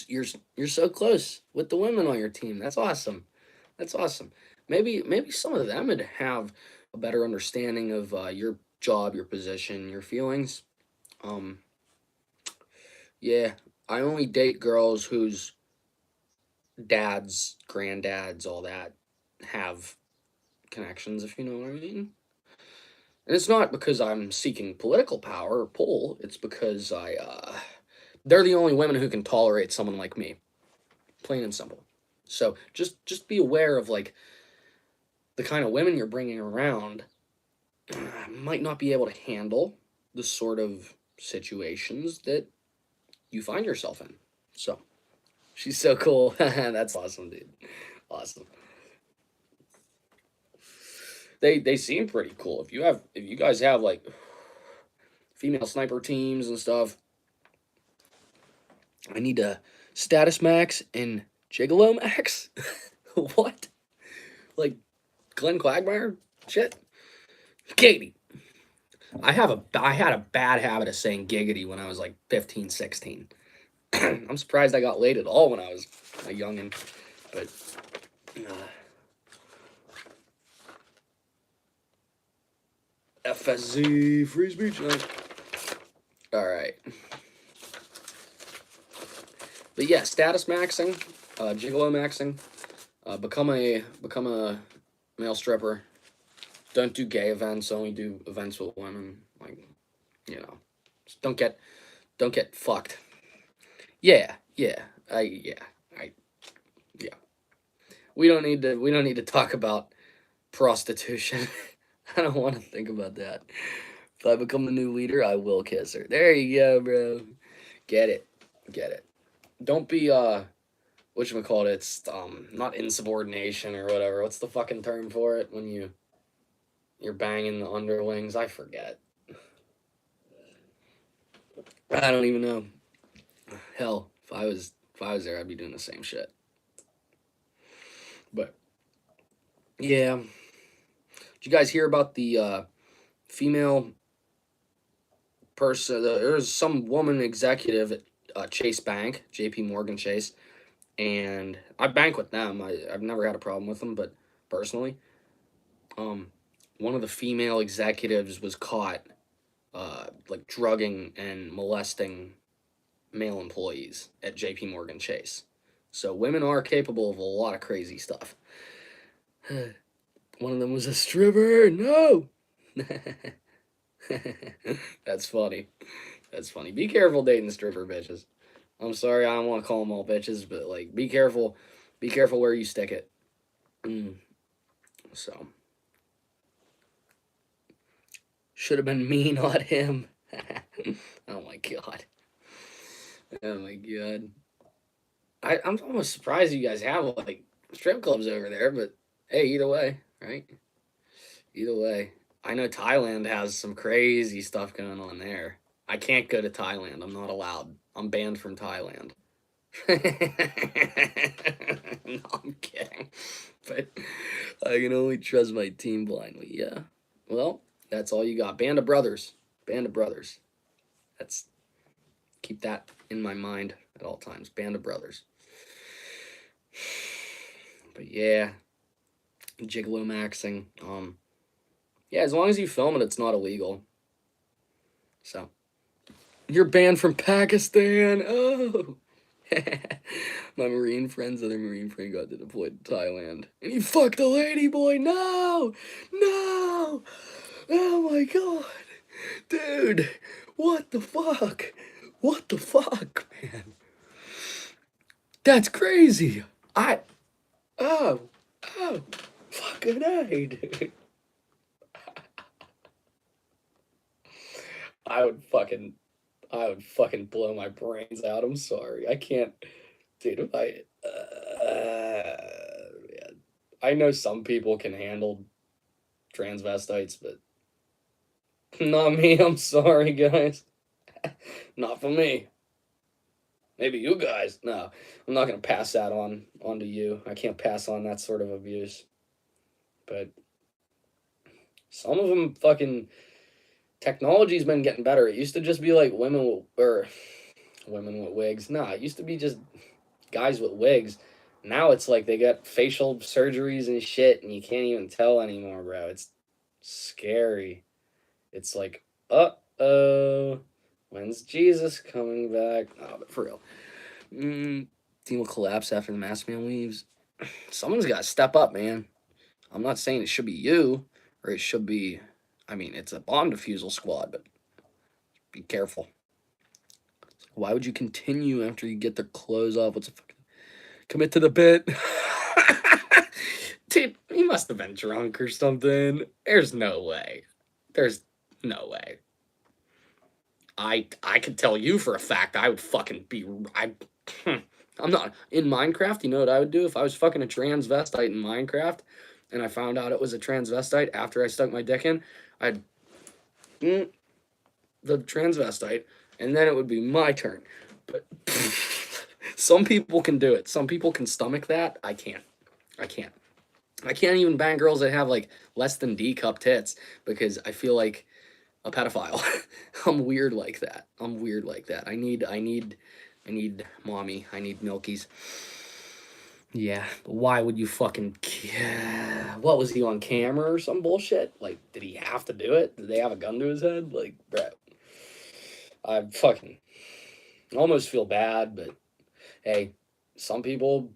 [SPEAKER 1] You're so close with the women on your team. That's awesome. That's awesome. Maybe some of them would have a better understanding of your job, your position, your feelings. Yeah, I only date girls whose dads, granddads, all that have connections, if you know what I mean. And it's not because I'm seeking political power or pull. It's because they're the only women who can tolerate someone like me. Plain and simple. So just be aware of like the kind of women you're bringing around might not be able to handle the sort of situations that you find yourself in. So she's so cool. That's awesome, dude. Awesome. They seem pretty cool. If you guys have like female sniper teams and stuff, I need to Status Max and Gigolo Max? What? Like Glenn Quagmire? Shit. Katie. I had a bad habit of saying giggity when I was like 15, 16. I'm surprised I got laid at all when I was a youngin', but FSZ free speech night. All right, but yeah, status maxing, gigolo maxing, become a male stripper. Don't do gay events. Only do events with women. Like, you know, just don't get fucked. Yeah, yeah, I yeah. We don't need to talk about prostitution. I don't want to think about that. If I become the new leader, I will kiss her. There you go, bro. Get it. Get it. Don't be whatchamacallit, it's not insubordination or whatever. What's the fucking term for it when you're banging the underlings? I forget. I don't even know. Hell, if I was there, I'd be doing the same shit. But yeah. Did you guys hear about the female person? There's some woman executive at Chase Bank, J.P. Morgan Chase, and I bank with them. I've never had a problem with them, but personally, um, one of the female executives was caught like drugging and molesting male employees at J.P. Morgan Chase. So women are capable of a lot of crazy stuff. One of them was a stripper. No. That's funny. That's funny. Be careful dating stripper bitches. I'm sorry, I don't want to call them all bitches, but like, be careful. Be careful where you stick it. So, should have been me, not him. Oh my god. Oh my god. I'm almost surprised you guys have like strip clubs over there, but hey, either way, right? Either way. I know Thailand has some crazy stuff going on there. I can't go to Thailand. I'm not allowed. I'm banned from Thailand. No, I'm kidding. But I can only trust my team blindly. Yeah. Well, that's all you got. Band of brothers. Band of brothers. That's keep that in my mind at all times. Band of brothers. But yeah, gigolo maxing. Yeah, as long as you film it, it's not illegal. So you're banned from Pakistan. Oh. My Marine friend's other Marine friend got to deploy to Thailand. And he fucked a lady boy. No! No! Oh my god. Dude, what the fuck? What the fuck, man? That's crazy. Oh, fucking A, dude. I would fucking, I would fucking blow my brains out. I'm sorry. I can't, dude, if yeah. I know some people can handle transvestites, but not me. I'm sorry, guys. Not for me. Maybe you guys. No, I'm not gonna pass that on to you. I can't pass on that sort of abuse. But some of them fucking technology's been getting better. It used to just be like women with wigs. Nah, it used to be just guys with wigs. Now it's like they got facial surgeries and shit, and you can't even tell anymore, bro. It's scary. It's like, uh-oh, when's Jesus coming back? No, but for real. Team will collapse after the masked man leaves. Someone's got to step up, man. I'm not saying it should be you, or it should be, I mean, it's a bomb defusal squad, but be careful. Why would you continue after you get their clothes off? What's a fucking commit to the bit? Dude, he must have been drunk or something. There's no way. There's no way. I could tell you for a fact I would fucking be I'm not in Minecraft. You know what I would do if I was fucking a transvestite in Minecraft, and I found out it was a transvestite after I stuck my dick in? I'd the transvestite, and then it would be my turn. But Some people can do it. Some people can stomach that. I can't. I can't. I can't even bang girls that have like less than D cup tits because I feel like a pedophile. I'm weird like that. I'm weird like that. I need mommy. I need milkies. Yeah, but why would you fucking? What was he on camera or some bullshit? Like, did he have to do it? Did they have a gun to his head? Like, bro, I fucking almost feel bad, but hey, some people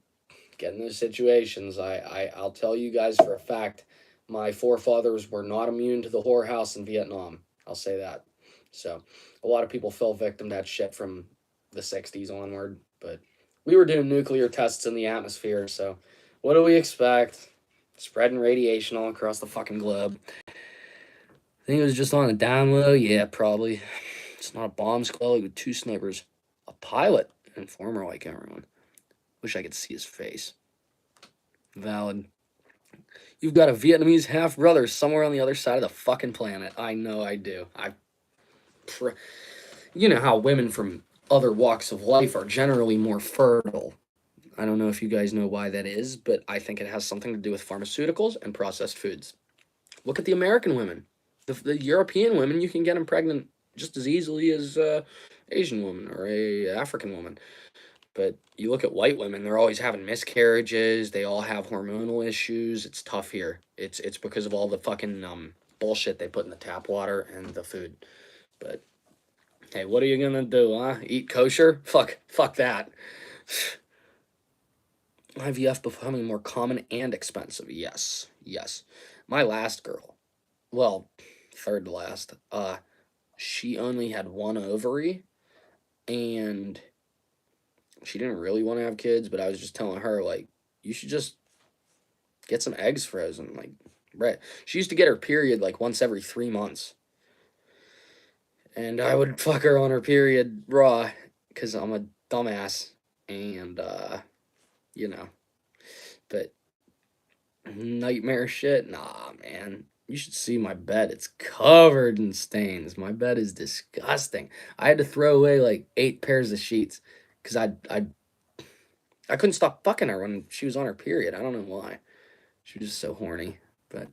[SPEAKER 1] get in those situations. I'll tell you guys for a fact, my forefathers were not immune to the whorehouse in Vietnam. I'll say that. So, a lot of people fell victim to that shit from the 60s onward, but we were doing nuclear tests in the atmosphere, so what do we expect? Spreading radiation all across the fucking globe. I think it was just on a down low? Yeah, probably. It's not a bomb squad with two snipers. A pilot, informer like everyone. Wish I could see his face. Valid. You've got a Vietnamese half brother somewhere on the other side of the fucking planet. I know I do. You know how women from other walks of life are generally more fertile. I don't know if you guys know why that is, but I think it has something to do with pharmaceuticals and processed foods. Look at the American women. The European women, you can get them pregnant just as easily as Asian woman or a African woman. But you look at white women; they're always having miscarriages. They all have hormonal issues. It's tough here. It's because of all the fucking bullshit they put in the tap water and the food. But hey, what are you gonna do, huh? Eat kosher? Fuck that. IVF becoming more common and expensive. Yes, yes. My last girl, well, third to last, she only had one ovary, and she didn't really want to have kids, but I was just telling her, like, you should just get some eggs frozen. Like, right. She used to get her period like once every 3 months. And I would fuck her on her period raw because I'm a dumbass. And, you know, but nightmare shit? Nah, man. You should see my bed. It's covered in stains. My bed is disgusting. I had to throw away like 8 pairs of sheets because I couldn't stop fucking her when she was on her period. I don't know why. She was just so horny. But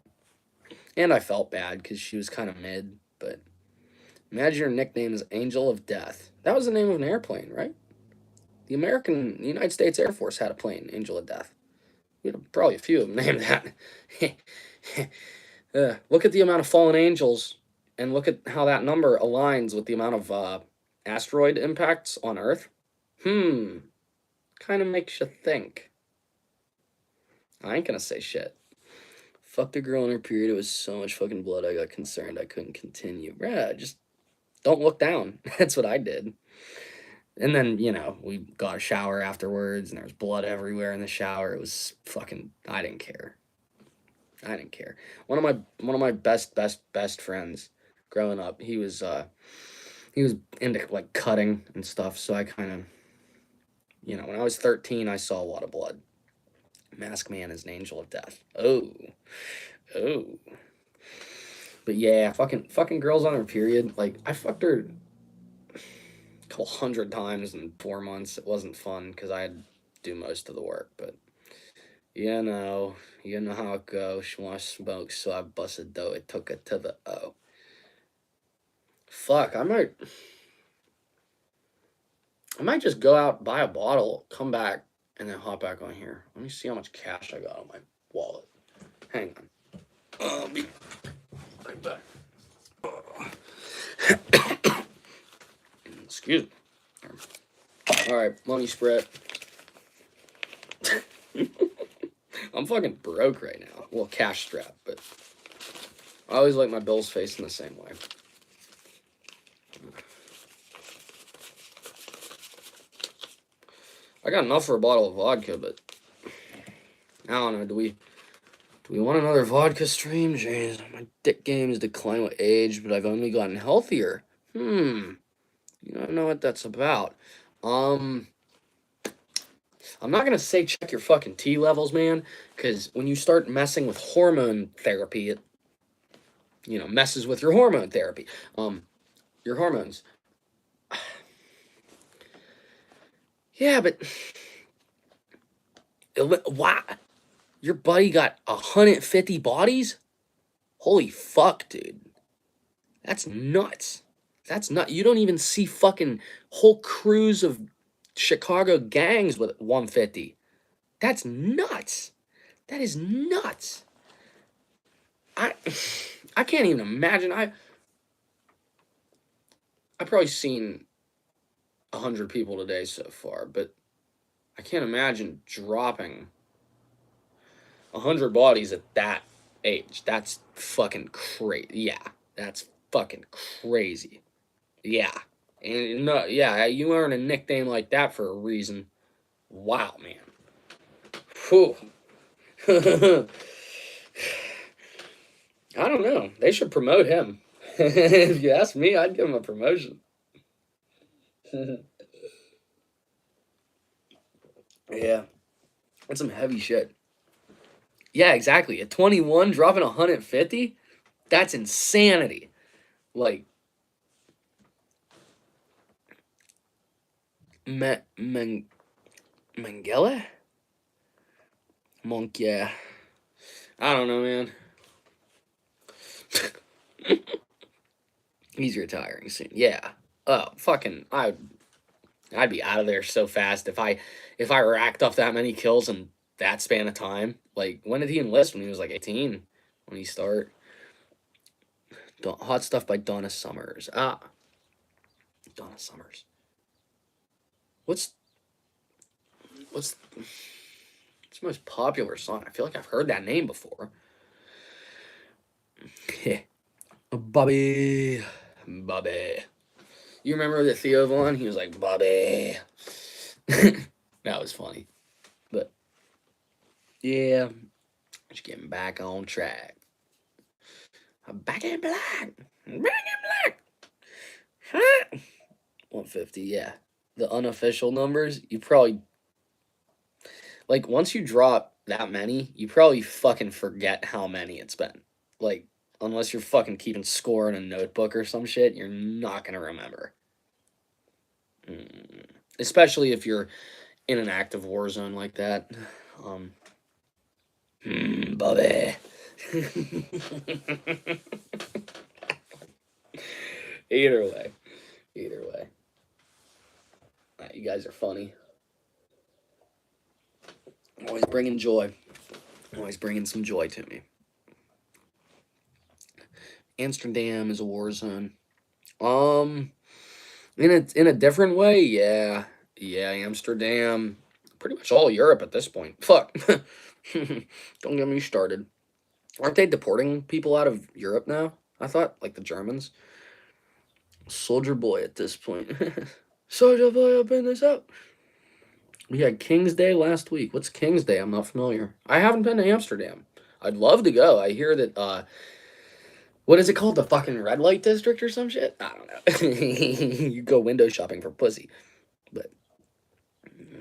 [SPEAKER 1] and I felt bad because she was kind of mid. But imagine your nickname is Angel of Death. That was the name of an airplane, right? The United States Air Force had a plane, Angel of Death. We had probably a few of them named that. Look at the amount of fallen angels, and look at how that number aligns with the amount of asteroid impacts on Earth. Kind of makes you think. I ain't gonna say shit. Fucked a girl in her period. It was so much fucking blood. I got concerned. I couldn't continue. Bruh, just don't look down. That's what I did. And then, we got a shower afterwards, and there was blood everywhere in the shower. It was fucking. I didn't care. I didn't care. One of my best friends growing up, he was into like cutting and stuff, so I kind of, when I was 13, I saw a lot of blood. Mask Man is an angel of death. Oh. But yeah, fucking girls on her period. Like, I fucked her a couple hundred times in 4 months. It wasn't fun because I had to do most of the work, but you know how it goes. She wants to smoke, so I busted dough. It took it to the O. Fuck, I might just go out, buy a bottle, come back, and then hop back on here. Let me see how much cash I got on my wallet. Hang on. I'll be right back. Excuse me. Alright, money spread. I'm fucking broke right now. Well, cash strap, but I always like my bills facing the same way. I got enough for a bottle of vodka, but I don't know. Do we want another vodka stream? Jeez, my dick game has declined with age, but I've only gotten healthier. You don't know what that's about. I'm not gonna say check your fucking T levels, man, because when you start messing with hormone therapy, it messes with your hormone therapy. Your hormones. Yeah, but wow, your buddy got 150 bodies? Holy fuck, dude. That's nuts. That's not. You don't even see fucking whole crews of Chicago gangs with 150. That's nuts. That is nuts. I I can't even imagine. I probably seen 100 people today so far, but I can't imagine dropping 100 bodies at that age. That's fucking crazy. Yeah, that's fucking crazy. Yeah, and no, yeah, you earn a nickname like that for a reason. Wow, man. Whew. I don't know. They should promote him. If you ask me, I'd give him a promotion. Yeah, that's some heavy shit. Yeah, exactly. At 21, dropping 150, that's insanity. Like, Mengele? Monk, yeah. I don't know, man. He's retiring soon. Yeah. Oh, fucking, I'd be out of there so fast if I racked up that many kills in that span of time. Like, when did he enlist? When he was like 18. When he start? Hot Stuff by Donna Summers. Ah, Donna Summers. What's what's the most popular song? I feel like I've heard that name before. Bobby. Bobby. You remember the Theo Vaughn? He was like, Bobby. That was funny. But yeah, just getting back on track. I'm back in black. Back in black. Huh? 150, yeah. The unofficial numbers, you probably, like, once you drop that many, you probably fucking forget how many it's been. Like, unless you're fucking keeping score in a notebook or some shit, you're not gonna remember. Especially if you're in an active war zone like that. Um, Bobby. Either way. Either way. You guys are funny. Always bringing joy. Always bringing some joy to me. Amsterdam is a war zone. Um, in a different way, yeah, yeah. Amsterdam, pretty much all Europe at this point. Fuck, don't get me started. Aren't they deporting people out of Europe now? I thought like the Germans. Soldier Boy at this point. Soldier Boy, open this up. We had King's Day last week. What's King's Day? I'm not familiar. I haven't been to Amsterdam. I'd love to go. I hear that what is it called? The fucking red light district or some shit? I don't know. You go window shopping for pussy. But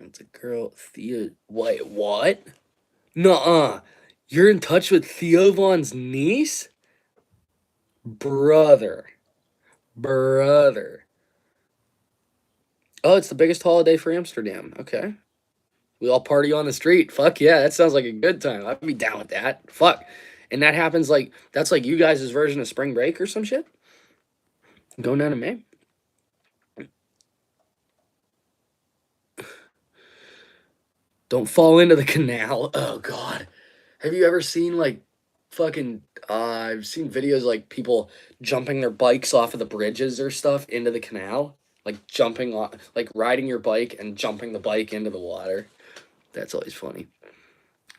[SPEAKER 1] it's a girl, Theo. Wait, what? Nuh-uh. You're in touch with Theo Vaughn's niece? Brother. Brother. Oh, it's the biggest holiday for Amsterdam. Okay. We all party on the street. Fuck yeah, that sounds like a good time. I'd be down with that. Fuck. And that happens like, that's like you guys' version of spring break or some shit? Going down to May? Don't fall into the canal. Oh, God. Have you ever seen like fucking I've seen videos like people jumping their bikes off of the bridges or stuff into the canal, like jumping off, like riding your bike and jumping the bike into the water. That's always funny.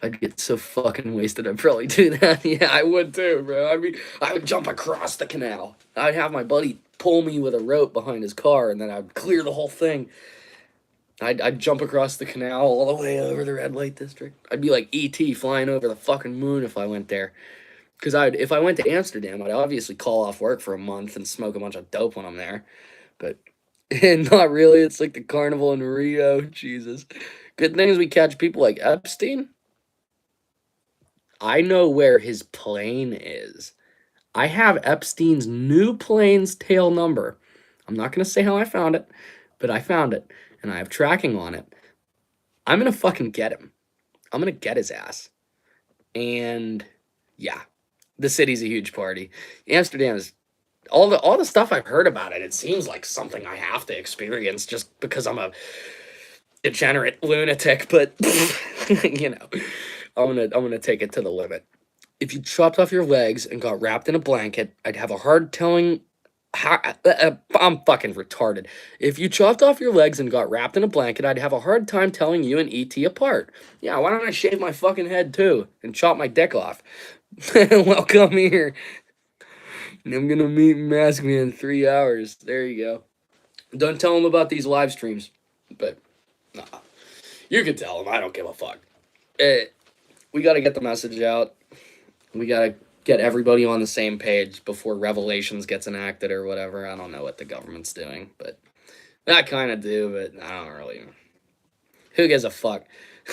[SPEAKER 1] I'd get so fucking wasted. I'd probably do that. Yeah, I would too, bro. I mean, I would jump across the canal. I'd have my buddy pull me with a rope behind his car, and then I'd clear the whole thing. I'd jump across the canal all the way over the red light district. I'd be like E.T. flying over the fucking moon if I went there. Because if I went to Amsterdam, I'd obviously call off work for a month and smoke a bunch of dope when I'm there. But and not really. It's like the carnival in Rio. Jesus. Good thing is we catch people like Epstein. I know where his plane is. I have Epstein's new plane's tail number. I'm not going to say how I found it, but I found it. and I have tracking on it, I'm gonna fucking get him. I'm gonna get his ass. And yeah, the city's a huge party. Amsterdam is all the stuff I've heard about it. It seems like something I have to experience just because I'm a degenerate lunatic. But you know, I'm gonna take it to the limit. If you chopped off your legs and got wrapped in a blanket, I'd have a hard telling. I'm fucking retarded. If you chopped off your legs and got wrapped in a blanket, I'd have a hard time telling you and ET apart. Yeah, why don't I shave my fucking head too and chop my dick off? Welcome here. I'm gonna meet Mask Me in 3 hours. There you go. Don't tell him about these live streams, but nah, you can tell him. I don't give a fuck. We gotta get the message out. We gotta get everybody on the same page before Revelations gets enacted or whatever. I don't know what the government's doing, but I kind of do, but I don't really. Who gives a fuck?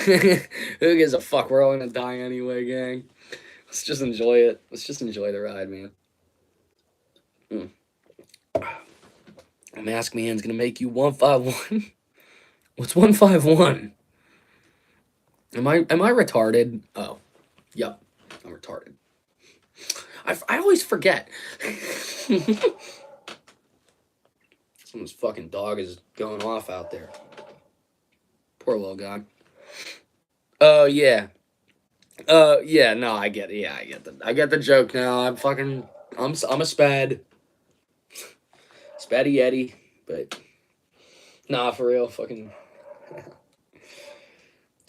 [SPEAKER 1] Who gives a fuck? We're all gonna die anyway, gang. Let's just enjoy it. Let's just enjoy the ride, man. Mask Man's gonna make you 151. What's 151? Am I retarded? Oh, yep, I'm retarded. I always forget. Someone's fucking dog is going off out there. Poor little guy. Oh yeah. Yeah. No, I get it. Yeah, I get the joke now. I'm a spad. Spatty Eddie, but nah, for real, fucking.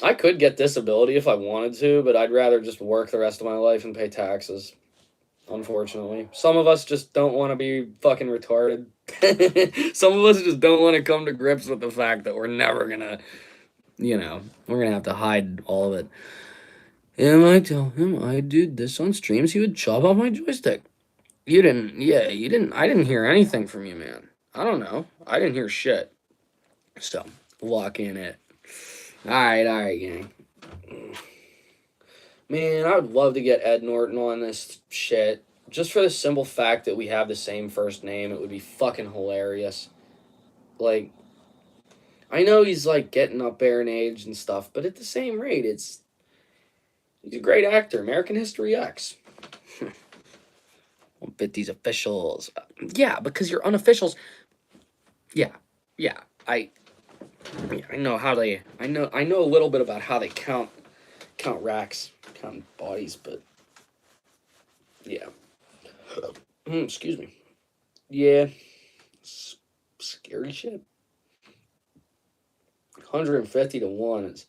[SPEAKER 1] I could get disability if I wanted to, but I'd rather just work the rest of my life and pay taxes. Unfortunately, some of us just don't want to be fucking retarded. Some of us just don't want to come to grips with the fact that we're never gonna, we're gonna have to hide all of it. And I tell him I did this on streams, he would chop off my joystick. You didn't, I didn't hear anything from you, man. I don't know. I didn't hear shit. So, lock in it. Alright, gang. Man, I would love to get Ed Norton on this shit. Just for the simple fact that we have the same first name, it would be fucking hilarious. Like, I know he's, like, getting up there in age and stuff, but at the same rate, he's a great actor. American History X. Won't fit these officials. Yeah, because your unofficials... Yeah. I know how they... I know a little bit about how they count racks, count bodies, but... Yeah. Excuse me. Yeah. Scary shit. 150 to 1 is...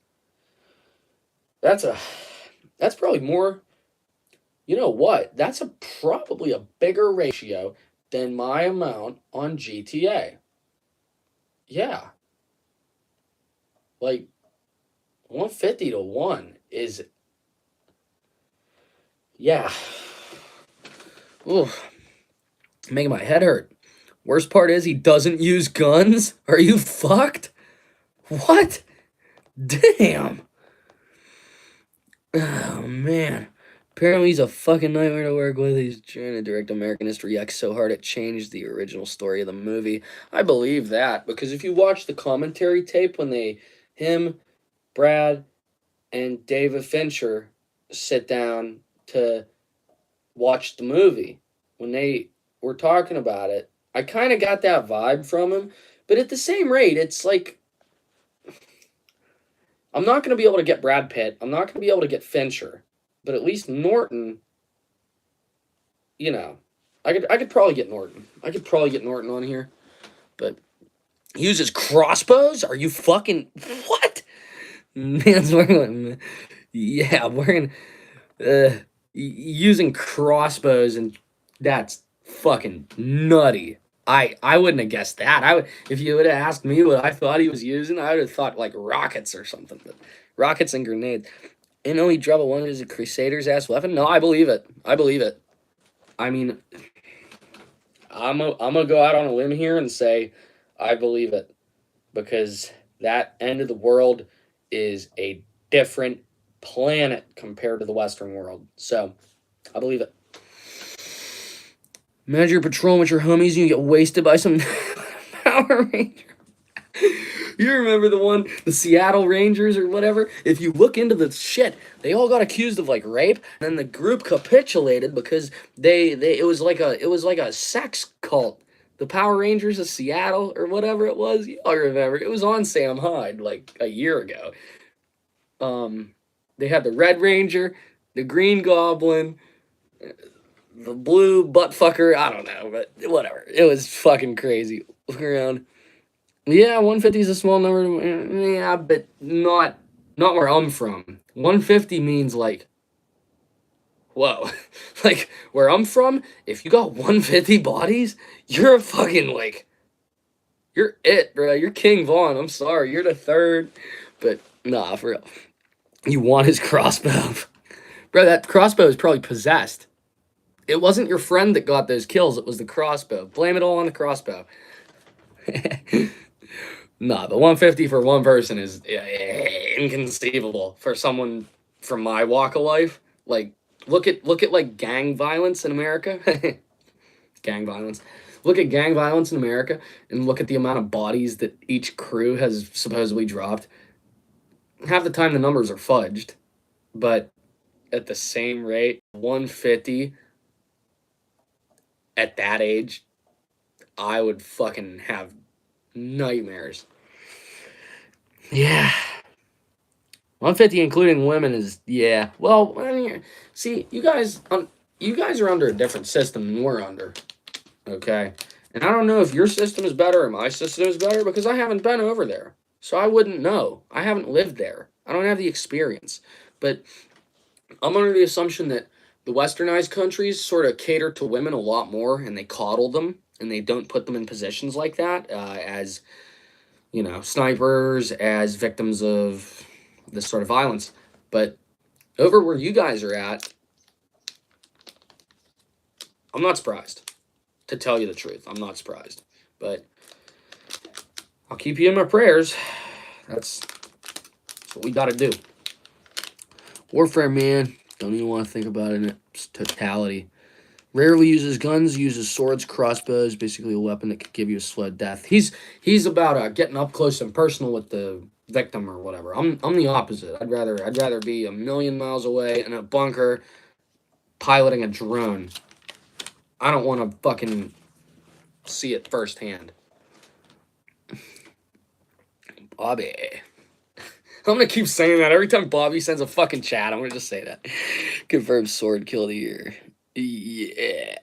[SPEAKER 1] That's probably more... You know what? That's probably a bigger ratio than my amount on GTA. Yeah. Like, 150 to 1 is... Yeah. Ooh. Making my head hurt. Worst part is he doesn't use guns? Are you fucked? What? Damn. Oh, man. Apparently he's a fucking nightmare to work with. He's trying to direct American History X so hard it changed the original story of the movie. I believe that, because if you watch the commentary tape when him, Brad, and David Fincher sit down to watch the movie, when they were talking about it, I kind of got that vibe from him, but at the same rate, it's like, I'm not going to be able to get Brad Pitt, I'm not going to be able to get Fincher, but at least Norton, I could probably get Norton. I could probably get Norton on here, but he uses crossbows? Are you fucking... What? Man's wearing... Yeah, wearing... using crossbows, and that's fucking nutty. I wouldn't have guessed that. If you would have asked me what I thought he was using, I would have thought like rockets or something. But rockets and grenades. And only drop one is a Crusader's ass weapon? No, I believe it. I mean, I'm gonna go out on a limb here and say I believe it, because that end of the world is a different planet compared to the Western world. So, I believe it. Imagine you're patrolling with your homies and you get wasted by some Power Ranger. You remember the one, the Seattle Rangers or whatever? If you look into the shit, they all got accused of like rape, and then the group capitulated because it was like a sex cult. The Power Rangers of Seattle or whatever it was. You all remember. It was on Sam Hyde like a year ago. They had the Red Ranger, the Green Goblin, the blue butt fucker. I don't know, but whatever. It was fucking crazy. Look around. Yeah, 150 is a small number. Yeah, but not where I'm from. 150 means like, whoa. Like where I'm from, if you got 150 bodies, you're a fucking like, you're it, bro. You're King Vaughn. I'm sorry, you're the third, but nah, for real. You want his crossbow, bro? That crossbow is probably possessed. It wasn't your friend that got those kills. It was the crossbow. Blame it all on the crossbow. Nah, but 150 for one person is inconceivable for someone from my walk of life. Like, look at like gang violence in America. Gang violence. Look at gang violence in America and look at the amount of bodies that each crew has supposedly dropped. Half the time the numbers are fudged, but at the same rate, 150 at that age, I would fucking have nightmares. Yeah. 150 including women is, yeah. Well, I mean, see, you guys are under a different system than we're under. Okay? And I don't know if your system is better or my system is better because I haven't been over there. So I wouldn't know. I haven't lived there. I don't have the experience. But I'm under the assumption that the westernized countries sort of cater to women a lot more and they coddle them and they don't put them in positions like that as, you know, snipers, as victims of this sort of violence. But over where you guys are at, I'm not surprised. To tell you the truth, I'm not surprised. But I'll keep you in my prayers. That's what we got to do. Warfare, man. Don't even want to think about it in its totality. Rarely uses guns, uses swords, crossbows, basically a weapon that could give you a slow death. He's about getting up close and personal with the victim or whatever. I'm the opposite. I'd rather be a million miles away in a bunker piloting a drone. I don't want to fucking see it firsthand. Bobby. I'm gonna keep saying that every time Bobby sends a fucking chat. I'm gonna just say that. Confirmed sword kill of the year. Yeah.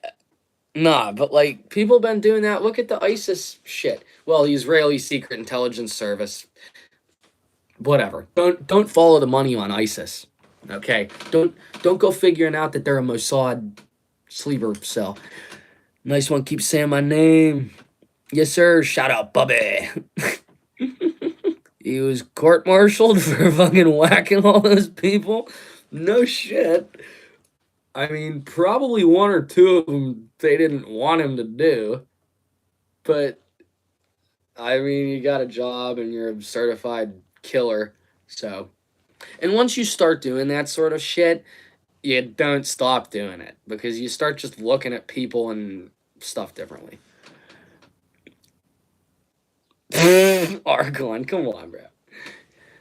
[SPEAKER 1] Nah, but like people been doing that. Look at the ISIS shit. Well, the Israeli Secret Intelligence Service. Whatever. Don't follow the money on ISIS. Okay. Don't go figuring out that they're a Mossad sleeper cell. Nice one. Keep saying my name. Yes, sir. Shout out, Bubby. He was court-martialed for fucking whacking all those people. No shit. I mean, probably one or two of them they didn't want him to do. But, I mean, you got a job and you're a certified killer. So, and once you start doing that sort of shit, you don't stop doing it. Because you start just looking at people and stuff differently. Argon, come on,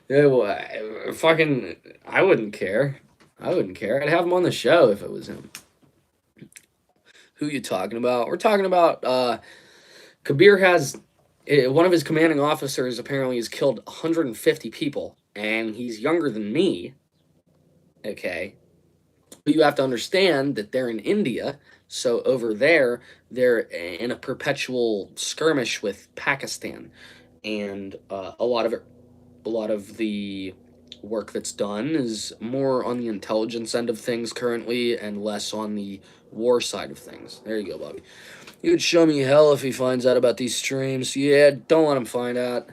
[SPEAKER 1] bro. Fucking, I wouldn't care. I'd have him on the show if it was him. Who you talking about? We're talking about Kabir has one of his commanding officers apparently has killed 150 people, and he's younger than me. Okay, but you have to understand that they're in India, so over there they're in a perpetual skirmish with Pakistan, and a lot of the work that's done is more on the intelligence end of things currently and less on the war side of things. There you go, Bobby. You would show me hell if he finds out about these streams. Yeah, don't let him find out.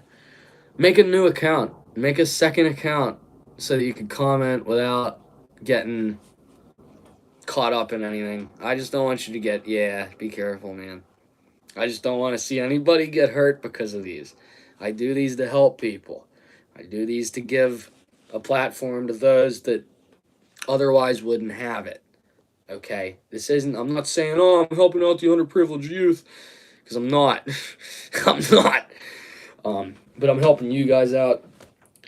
[SPEAKER 1] Make a new account. Make a second account so that you can comment without getting caught up in anything. I just don't want you to get, be careful, man. I just don't want to see anybody get hurt because of these. I do these to help people. I do these to give a platform to those that otherwise wouldn't have it. Okay? I'm not saying, I'm helping out the underprivileged youth, because I'm not. I'm not. But I'm helping you guys out,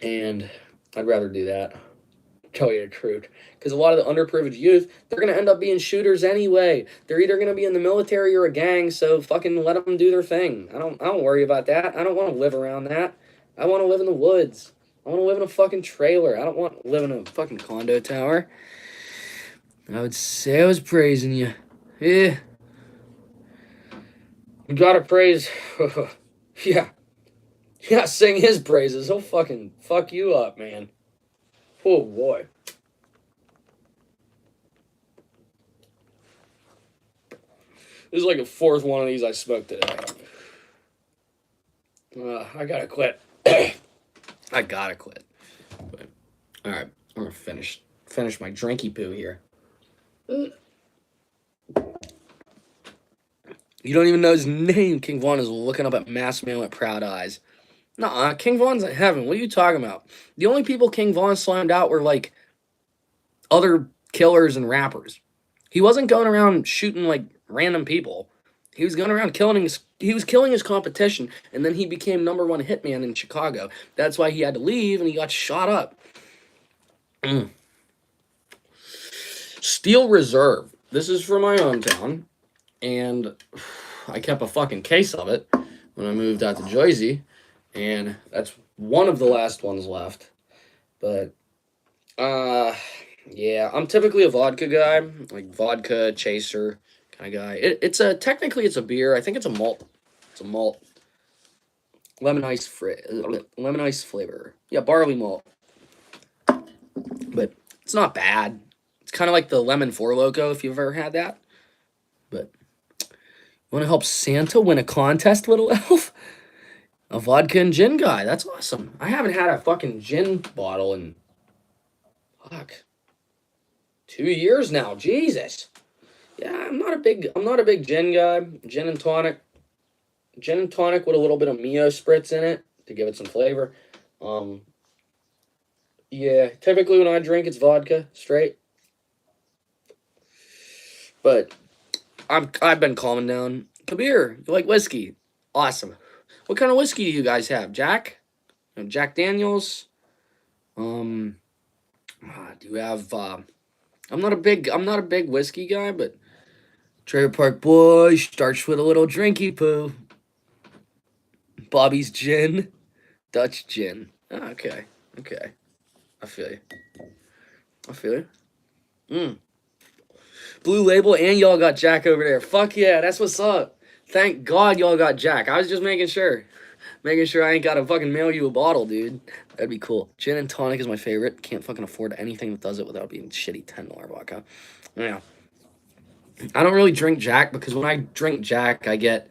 [SPEAKER 1] and I'd rather do that. Tell you the truth. Because a lot of the underprivileged youth, they're going to end up being shooters anyway. They're either going to be in the military or a gang, so fucking let them do their thing. I don't worry about that. I don't want to live around that. I want to live in the woods. I want to live in a fucking trailer. I don't want to live in a fucking condo tower. I would say I was praising you. Yeah. You gotta praise. Yeah. Yeah, sing his praises. He'll fucking fuck you up, man. Oh, boy. This is like the fourth one of these I smoked today. I gotta quit. I gotta quit. But, all right, I'm gonna finish my drinky poo here. You don't even know his name. King Von is looking up at Mass Man with proud eyes. Nuh-uh, King Von's in heaven. What are you talking about? The only people King Von slammed out were like other killers and rappers. He wasn't going around shooting like random people. He was going around killing his competition, and then he became #1 hitman in Chicago. That's why he had to leave, and he got shot up. Steel Reserve. This is from my hometown, and I kept a fucking case of it when I moved out to Jersey, and that's one of the last ones left. But, yeah, I'm typically a vodka guy, like vodka chaser kind of guy. Technically it's a beer. I think it's a malt. It's a malt. Lemon ice flavor. Yeah, barley malt. But it's not bad. It's kind of like the lemon Four Loko if you've ever had that. But you want to help Santa win a contest, little elf? A vodka and gin guy. That's awesome. I haven't had a fucking gin bottle in 2 years now. Jesus. Yeah, I'm not a big gin guy. Gin and tonic with a little bit of Mio spritz in it to give it some flavor. Yeah, typically when I drink it's vodka straight. But I've been calming down. Kabir, you like whiskey? Awesome. What kind of whiskey do you guys have? Jack? Jack Daniels? Do you have I'm not a big whiskey guy, but Trailer Park Boy starts with a little drinky poo. Bobby's gin. Dutch gin. Oh, okay. I feel you. Blue Label and y'all got Jack over there. Fuck yeah, that's what's up. Thank God y'all got Jack. I was just making sure. Making sure I ain't gotta fucking mail you a bottle, dude. That'd be cool. Gin and tonic is my favorite. Can't fucking afford anything that does it without being shitty $10 vodka. Yeah. I don't really drink Jack because when I drink Jack, I get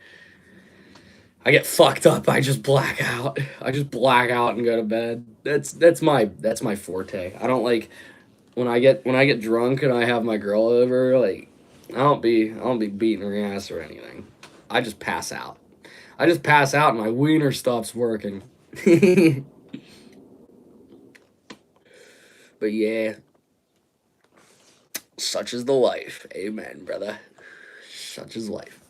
[SPEAKER 1] fucked up. I just black out. And go to bed. That's my forte. I don't like when I get drunk and I have my girl over, like I don't be beating her ass or anything. I just pass out. And my wiener stops working. But yeah. Such is the life. Amen, brother. Such is life.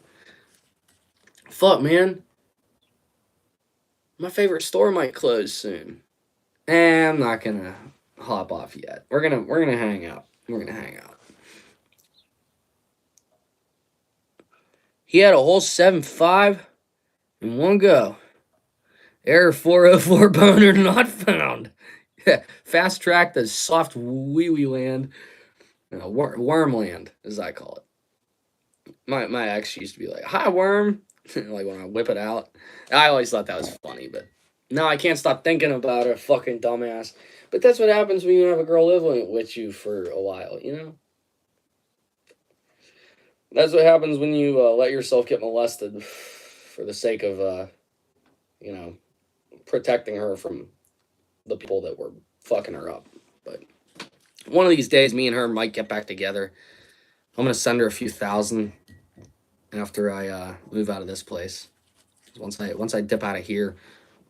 [SPEAKER 1] Fuck, man. My favorite store might close soon. I'm not gonna hop off yet. We're gonna hang out. He had a whole 7.5 in one go. Error 404 boner not found. Fast track the soft wee wee land. Worm land, as I call it. My ex used to be like, "Hi, worm," like when I whip it out. I always thought that was funny, but now I can't stop thinking about her, fucking dumbass. But that's what happens when you have a girl living with you for a while, you know? That's what happens when you let yourself get molested for the sake of, protecting her from the people that were fucking her up. But one of these days, me and her might get back together. I'm going to send her a few thousand after I move out of this place. Once I dip out of here,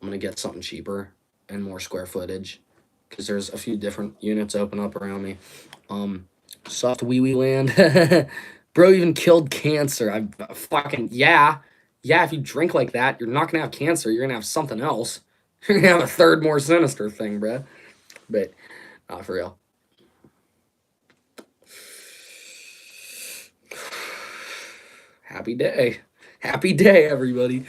[SPEAKER 1] I'm going to get something cheaper and more square footage because there's a few different units open up around me. Soft wee wee land. Bro even killed cancer. Yeah. Yeah, if you drink like that, you're not gonna have cancer. You're gonna have something else. You're gonna have a third, more sinister thing, bruh. But not for real. Happy day, everybody.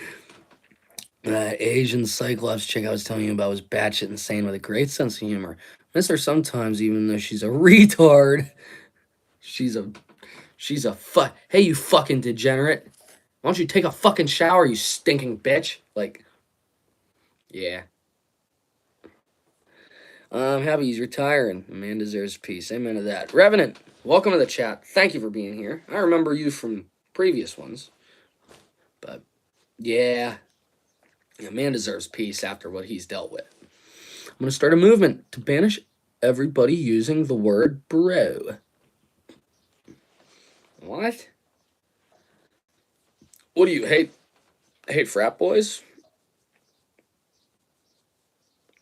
[SPEAKER 1] That Asian Cyclops chick I was telling you about was batshit insane with a great sense of humor. Miss her sometimes, even though she's a retard. She's a Hey, you fucking degenerate! Why don't you take a fucking shower, you stinking bitch? Like, yeah. I'm happy he's retiring. A man deserves peace. Amen to that. Revenant, welcome to the chat. Thank you for being here. I remember you from previous ones, but yeah, a man deserves peace after what he's dealt with. I'm gonna start a movement to banish everybody using the word bro. What? What do you hate? Hate frat boys?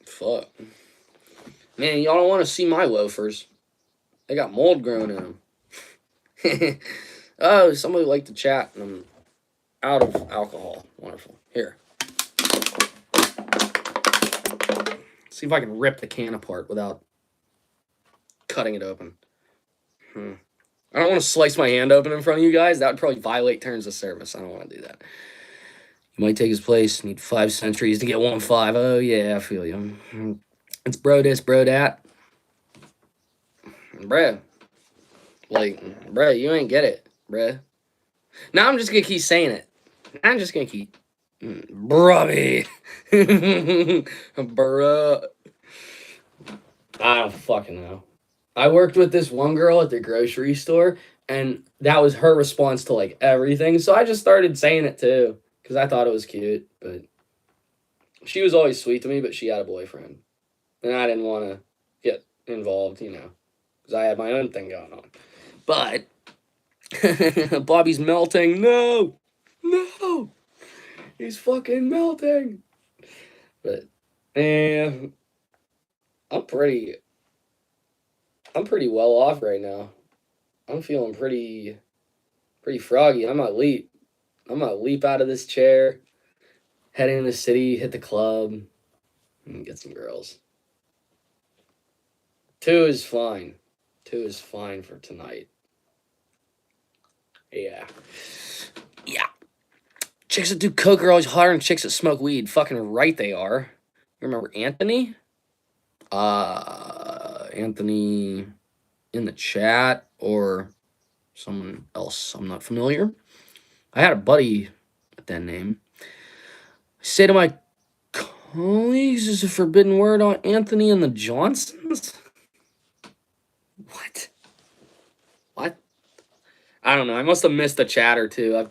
[SPEAKER 1] Fuck. Man, y'all don't want to see my loafers. They got mold growing in them. Oh, somebody liked to chat, and I'm out of alcohol. Wonderful. Here. See if I can rip the can apart without cutting it open. I don't want to slice my hand open in front of you guys. That would probably violate terms of service. I don't want to do that. You might take his place. Need 5 centuries to get 1-5. Oh, yeah, I feel you. It's bro this, bro that. Bruh. Like, bruh, you ain't get it, bruh. Now I'm just going to keep saying it. I'm just going to keep. Brubby. Bruh. I don't fucking know. I worked with this one girl at the grocery store, and that was her response to like everything. So I just started saying it too because I thought it was cute. But she was always sweet to me, but she had a boyfriend, and I didn't want to get involved, because I had my own thing going on. But Bobby's melting. No, he's fucking melting. But I'm pretty well off right now. I'm feeling pretty froggy. I might leap out of this chair, head into the city, hit the club, and get some girls. 2 is fine. 2 is fine for tonight. Yeah. Chicks that do coke are always hotter than chicks that smoke weed. Fucking right they are. You remember Anthony? Anthony in the chat or someone else I'm not familiar. I had a buddy with that name. I say to my colleagues, is a forbidden word on Anthony and the Johnsons? What? I don't know. I must have missed a chat or two.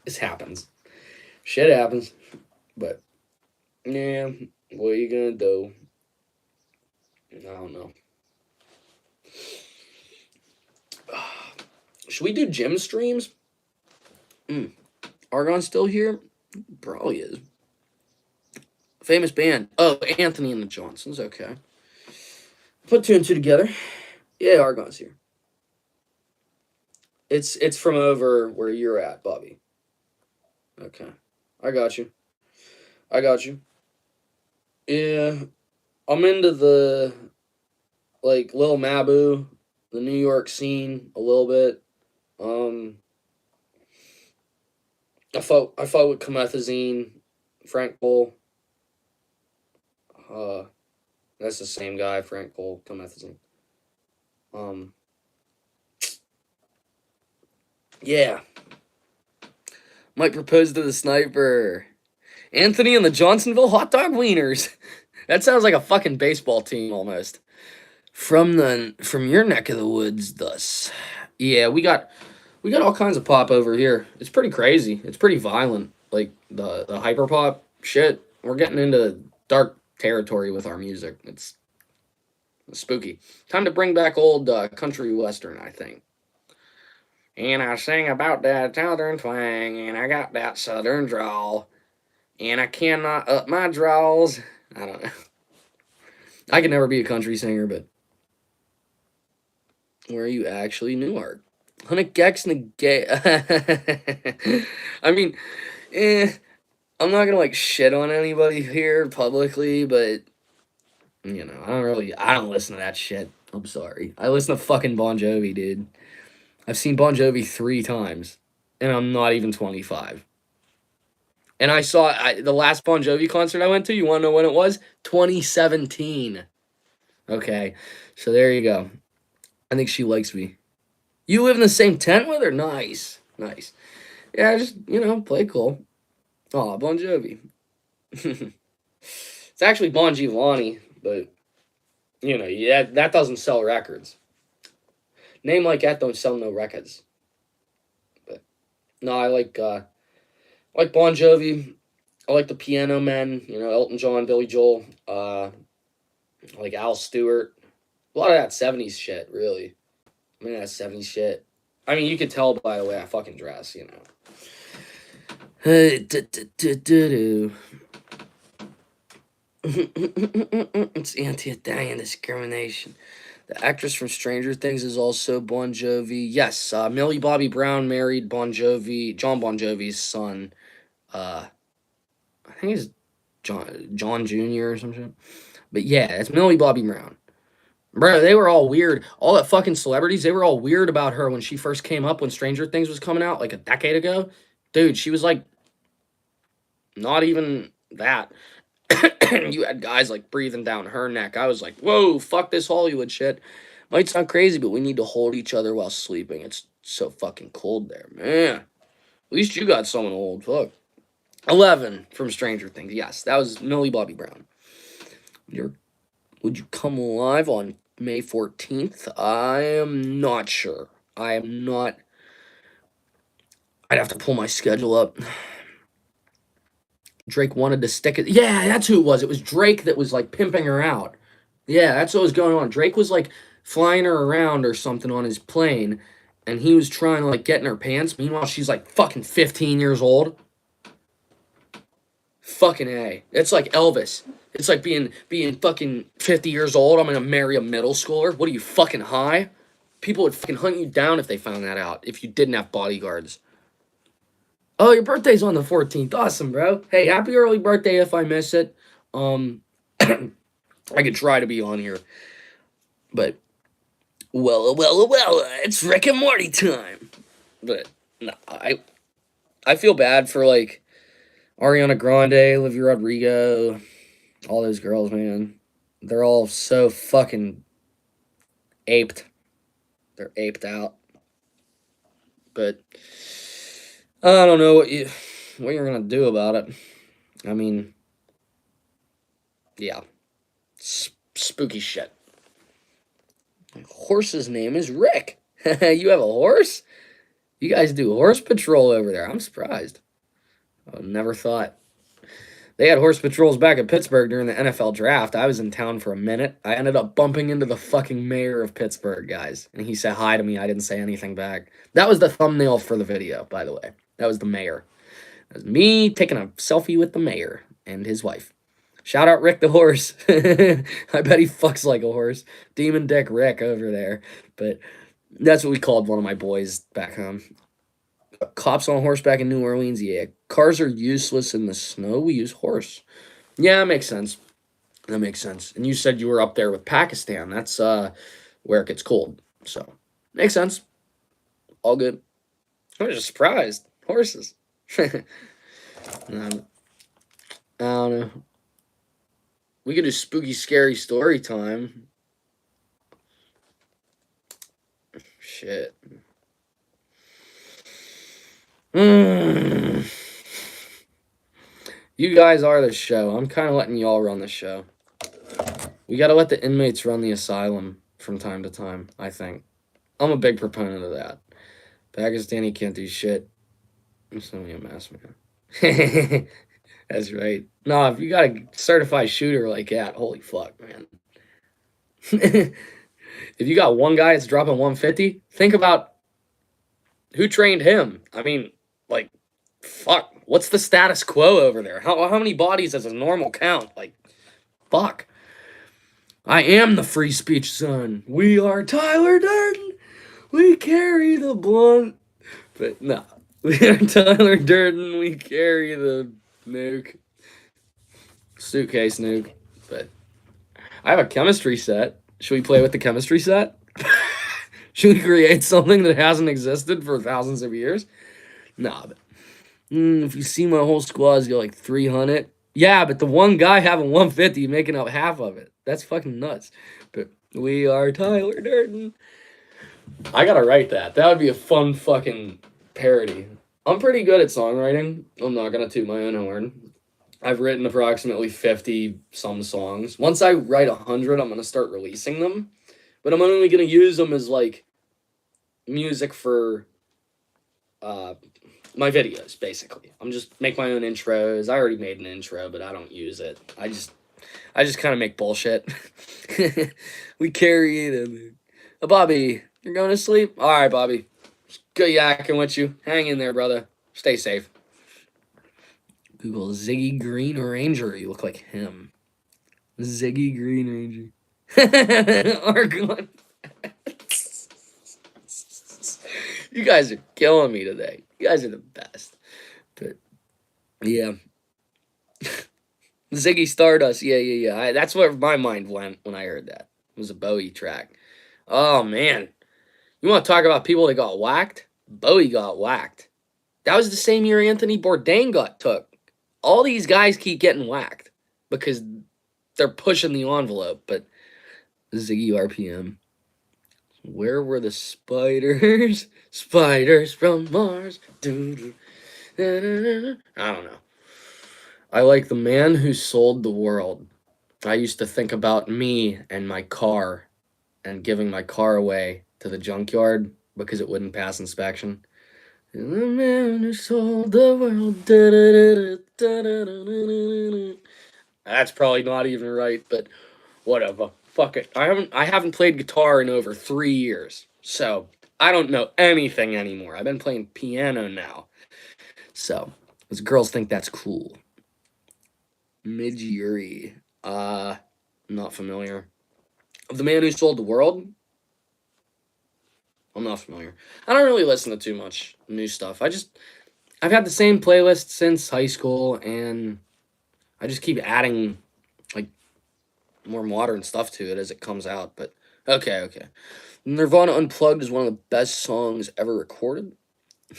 [SPEAKER 1] This happens. Shit happens. But, yeah, what are you gonna do? I don't know. Should we do gym streams? Argon's still here? Probably is. Famous band. Oh, Anthony and the Johnsons. Okay. Put 2 and 2 together. Yeah, Argon's here. It's from over where you're at, Bobby. Okay. I got you. Yeah. I'm into the, like, Lil Mabu, the New York scene a little bit. I fought with Comethazine, Frank Cole. That's the same guy, Frank Cole, Comethazine. Yeah. Might propose to the sniper. Anthony and the Johnsonville Hot Dog Wieners. That sounds like a fucking baseball team almost. From your neck of the woods, thus. Yeah, we got all kinds of pop over here. It's pretty crazy. It's pretty violent. Like the hyper pop shit. We're getting into dark territory with our music. It's spooky. Time to bring back old country western, I think. And I sing about that southern twang, and I got that southern drawl, and I cannot up my draws. I don't know. I could never be a country singer, but where are you actually, Newark? Hunnick Gex negate. I mean, I'm not gonna like shit on anybody here publicly, but I don't listen to that shit. I'm sorry. I listen to fucking Bon Jovi, dude. I've seen Bon Jovi 3 times, and I'm not even 25. And the last Bon Jovi concert I went to. You want to know when it was? 2017. Okay, so there you go. I think she likes me. You live in the same tent with her? Nice, nice. Yeah, just play cool. Oh, Bon Jovi. It's actually Bon Giovanni, but yeah, that doesn't sell records. Name like that don't sell no records. But no, I like Bon Jovi. I like the Piano Men. Elton John, Billy Joel. I like Al Stewart. A lot of that '70s shit, really. I mean, that '70s shit. I mean, you could tell by the way I fucking dress, It's anti-Italian discrimination. The actress from Stranger Things is also Bon Jovi. Yes, Millie Bobby Brown married John Bon Jovi's son. Uh, I think he's John Jr. or some shit. But yeah, it's Millie Bobby Brown. Bro, they were all weird. All that fucking celebrities, they were all weird about her when she first came up when Stranger Things was coming out, like a decade ago. Dude, she was like not even that. You had guys like breathing down her neck. I was like, whoa, fuck this Hollywood shit. Might sound crazy, but we need to hold each other while sleeping. It's so fucking cold there, man. At least you got someone old. Fuck. 11 from Stranger Things. Yes, that was Millie Bobby Brown. Would you come live on May 14th? I am not sure. I am not. I'd have to pull my schedule up. Drake wanted to stick it. Yeah, that's who it was. It was Drake that was like pimping her out. Yeah, that's what was going on. Drake was like flying her around or something on his plane, and he was trying to like get in her pants. Meanwhile, she's like fucking 15 years old. Fucking A. It's like Elvis. It's like being fucking 50 years old. I'm gonna marry a middle schooler. What are you, fucking high? People would fucking hunt you down if they found that out. If you didn't have bodyguards. Oh, your birthday's on the 14th. Awesome, bro. Hey, happy early birthday if I miss it. I could try to be on here. But, well, it's Rick and Morty time. But, no, I feel bad for, like, Ariana Grande, Olivia Rodrigo, all those girls, man. They're all so fucking aped. They're aped out. But I don't know what you're gonna do about it. I mean, yeah, spooky shit. My horse's name is Rick. You have a horse? You guys do horse patrol over there. I'm surprised. I never thought. They had horse patrols back in Pittsburgh during the NFL draft. I was in town for a minute. I ended up bumping into the fucking mayor of Pittsburgh, guys. And he said hi to me. I didn't say anything back. That was the thumbnail for the video, by the way. That was the mayor. That was me taking a selfie with the mayor and his wife. Shout out Rick the horse. I bet he fucks like a horse. Demon Dick Rick over there. But that's what we called one of my boys back home. Cops on horseback in New Orleans, yeah. Cars are useless in the snow. We use horse. Yeah, that makes sense. That makes sense. And you said you were up there with Pakistan. That's where it gets cold. So, makes sense. All good. I was just surprised. Horses. I don't know. We could do spooky, scary story time. Shit. You guys are the show. I'm kind of letting y'all run the show. We got to let the inmates run the asylum from time to time, I think. I'm a big proponent of that. Pakistani can't do shit. I'm suddenly a mess, man. That's right. No, if you got a certified shooter like that, holy fuck, man. If you got one guy that's dropping 150, think about who trained him. I mean, like, fuck. What's the status quo over there? How many bodies does a normal count? Like, fuck. I am the free speech son. We are Tyler Durden. We carry the blunt. But no. We are Tyler Durden. We carry the nuke. Suitcase nuke. But I have a chemistry set. Should we play with the chemistry set? Should we create something that hasn't existed for thousands of years? Nah, but if you see my whole squad's got like 300. Yeah, but the one guy having 150 making up half of it. That's fucking nuts. But we are Tyler Durden. I gotta write that. That would be a fun fucking parody. I'm pretty good at songwriting. I'm not gonna toot my own horn. I've written approximately 50 some songs. Once I write 100, I'm gonna start releasing them. But I'm only gonna use them as like music for uh, my videos, basically. I'm just make my own intros. I already made an intro, but I don't use it. I just kind of make bullshit. We carry it. Bobby, you're going to sleep? All right, Bobby. Good yakking with you. Hang in there, brother. Stay safe. Google Ziggy Green Ranger. You look like him. Ziggy Green Ranger. Argon. You guys are killing me today. You guys are the best. But yeah. Ziggy Stardust. Yeah. That's where my mind went when I heard that. It was a Bowie track. Oh, man. You want to talk about people that got whacked? Bowie got whacked. That was the same year Anthony Bourdain got took. All these guys keep getting whacked because they're pushing the envelope. But Ziggy RPM. Where were the spiders? Spiders from Mars. I don't know. I like the man who sold the world. I used to think about me and my car and giving my car away to the junkyard because it wouldn't pass inspection. The man who sold the world. That's probably not even right, but whatever. Fuck it. I haven't played guitar in over 3 years. So I don't know anything anymore. I've been playing piano now. So those girls think that's cool. Midge not familiar. Of the man who sold the world? I'm not familiar. I don't really listen to too much new stuff. I've had the same playlist since high school, and I just keep adding like more modern stuff to it as it comes out. But okay. Nirvana Unplugged is one of the best songs ever recorded.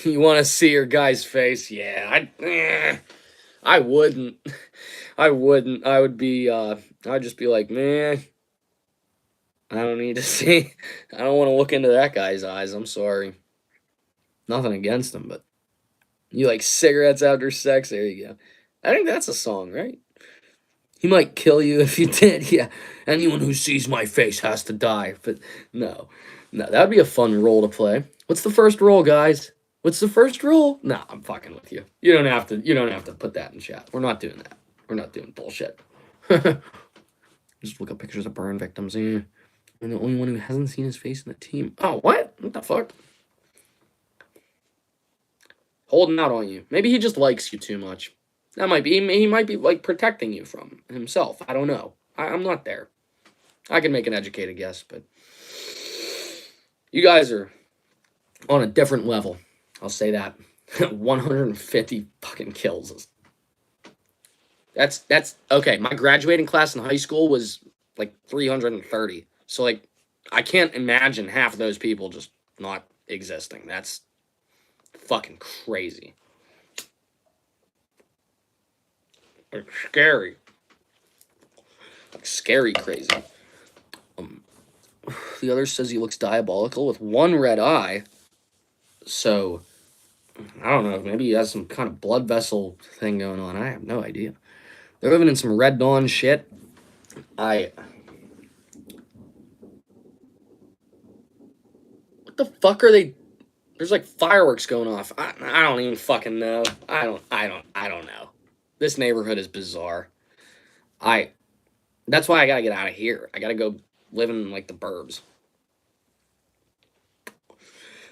[SPEAKER 1] You want to see your guy's face? Yeah, I wouldn't. I wouldn't. I'd just be like, man, I don't need to see. I don't want to look into that guy's eyes. I'm sorry. Nothing against him, but you like cigarettes after sex? There you go. I think that's a song, right? He might kill you if you did. Yeah. Anyone who sees my face has to die. But no. That'd be a fun role to play. What's the first role, guys? What's the first rule? No, I'm fucking with you. You don't have to put that in chat. We're not doing that. We're not doing bullshit. Just look up pictures of burn victims. Yeah. I'm the only one who hasn't seen his face in the team. Oh, what? What the fuck? Holding out on you. Maybe he just likes you too much. That might be. He might be like protecting you from himself. I don't know. I'm not there. I can make an educated guess, but you guys are on a different level. I'll say that. 150 fucking kills. That's okay. My graduating class in high school was like 330. So like I can't imagine half of those people just not existing. That's fucking crazy. It's scary. Like scary crazy. The other says he looks diabolical with one red eye. So I don't know. Maybe he has some kind of blood vessel thing going on. I have no idea. They're living in some Red Dawn shit. What the fuck are they? There's like fireworks going off. I don't even fucking know. I don't know. This neighborhood is bizarre. That's why I gotta get out of here. I gotta go live in like the burbs.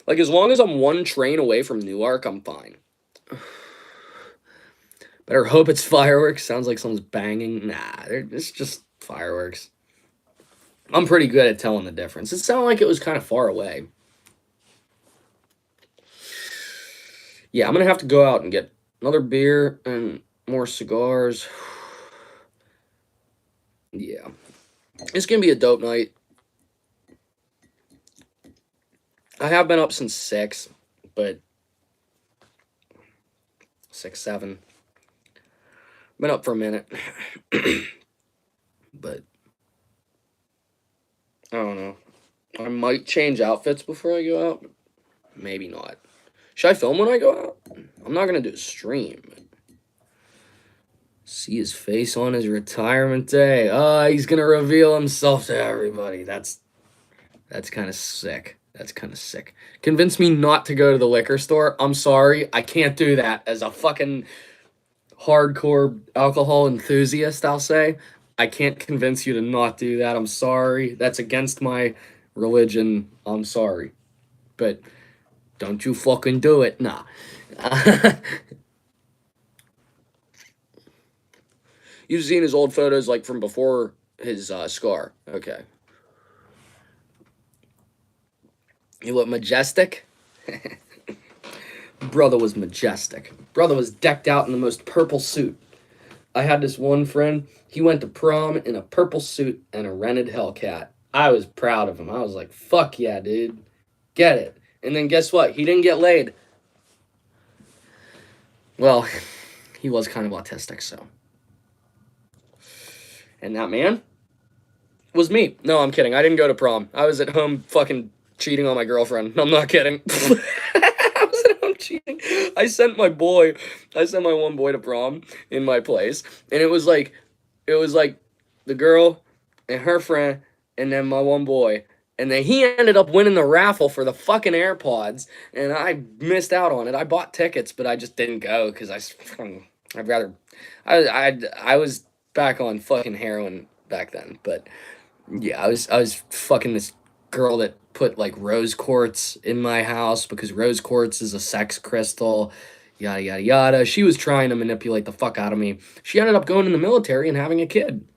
[SPEAKER 1] Like as long as I'm one train away from Newark, I'm fine. Better hope it's fireworks. Sounds like someone's banging. Nah, it's just fireworks. I'm pretty good at telling the difference. It sounded like it was kind of far away. Yeah, I'm gonna have to go out and get another beer and more cigars. Yeah, it's gonna be a dope night. I have been up since 6, but 6, 7. Been up for a minute, but I don't know. I might change outfits before I go out. Maybe not. Should I film when I go out? I'm not gonna do a stream. See his face on his retirement day. He's gonna reveal himself to everybody. That's kind of sick. That's kind of sick. Convince me not to go to the liquor store. I'm sorry, I can't do that. As a fucking hardcore alcohol enthusiast, I'll say, I can't convince you to not do that. I'm sorry. That's against my religion. I'm sorry. But don't you fucking do it. Nah. You've seen his old photos like from before his scar. Okay. You look majestic? Brother was majestic. Brother was decked out in the most purple suit. I had this one friend, he went to prom in a purple suit and a rented Hellcat. I was proud of him. I was like, fuck yeah, dude. Get it. And then guess what? He didn't get laid. Well, he was kind of autistic, so. And that man was me. No, I'm kidding. I didn't go to prom. I was at home fucking cheating on my girlfriend. I'm not kidding. I was at home cheating. I sent my one boy to prom in my place, and it was like the girl and her friend, and then my one boy. And then he ended up winning the raffle for the fucking AirPods, and I missed out on it. I bought tickets, but I just didn't go because I'd rather, I was back on fucking heroin back then. But yeah, I was fucking this girl that put like rose quartz in my house because rose quartz is a sex crystal. Yada yada yada. She was trying to manipulate the fuck out of me. She ended up going in the military and having a kid.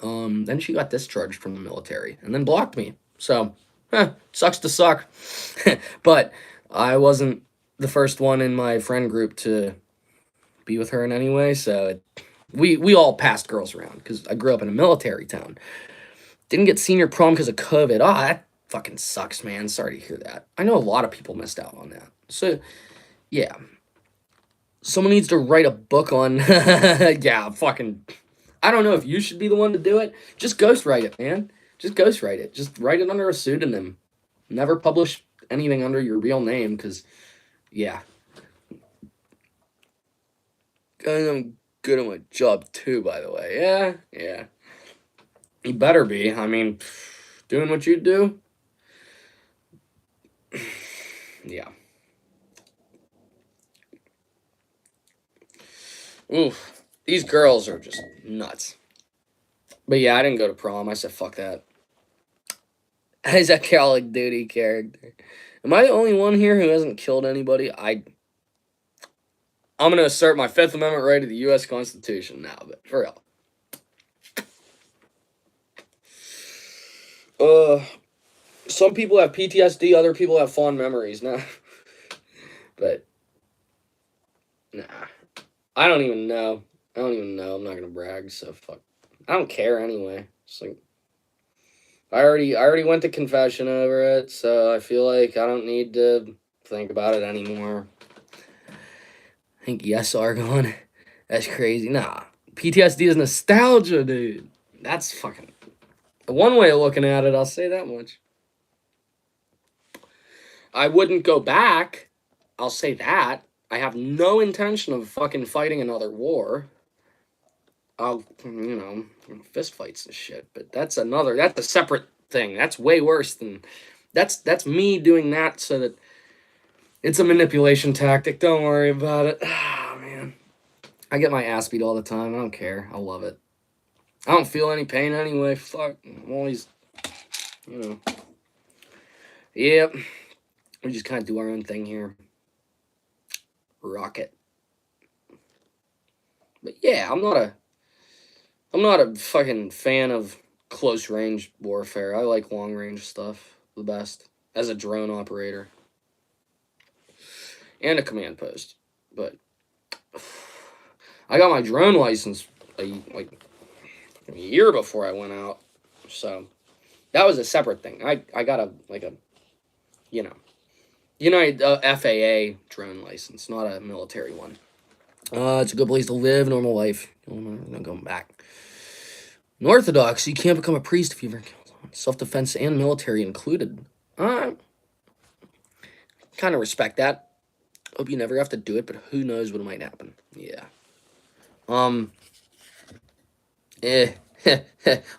[SPEAKER 1] Then she got discharged from the military and then blocked me. So, sucks to suck. But I wasn't the first one in my friend group to be with her in any way. So we all passed girls around because I grew up in a military town. Didn't get senior prom because of COVID. Oh, that fucking sucks, man. Sorry to hear that. I know a lot of people missed out on that. So, yeah. Someone needs to write a book on, yeah, fucking, I don't know if you should be the one to do it. Just ghostwrite it, man. Just ghostwrite it. Just write it under a pseudonym. Never publish anything under your real name, because, yeah. I'm good at my job, too, by the way. Yeah, yeah. You better be. I mean, doing what you do. Yeah. Oof. These girls are just nuts. But yeah, I didn't go to prom. I said, fuck that. He's a Call of Duty character. Am I the only one here who hasn't killed anybody? I'm gonna assert my Fifth Amendment right to the U.S. Constitution now, but for real. Some people have PTSD, other people have fond memories. Nah, but nah, I don't even know. I'm not gonna brag. So fuck. I don't care anyway. It's like I already went to confession over it, so I feel like I don't need to think about it anymore. I think yes, Argon. That's crazy. Nah, PTSD is nostalgia, dude. That's fucking one way of looking at it. I'll say that much. I wouldn't go back. I'll say that. I have no intention of fucking fighting another war. I'll, fist fights and shit. But that's a separate thing. That's way worse than, that's me doing that so that it's a manipulation tactic. Don't worry about it. Ah, man. I get my ass beat all the time. I don't care. I love it. I don't feel any pain anyway. Fuck. I'm always, Yep. We just kind of do our own thing here. Rocket. But yeah, I'm not a fucking fan of close range warfare. I like long range stuff the best as a drone operator. and a command post. But I got my drone license like a year before I went out, so that was a separate thing. I got a you know United FAA drone license, not a military one. It's a good place to live, normal life. No going back. In Orthodox, you can't become a priest if you've ever killed someone. Self-defense and military included. Kind of respect that. Hope you never have to do it, but who knows what might happen. Yeah. I'm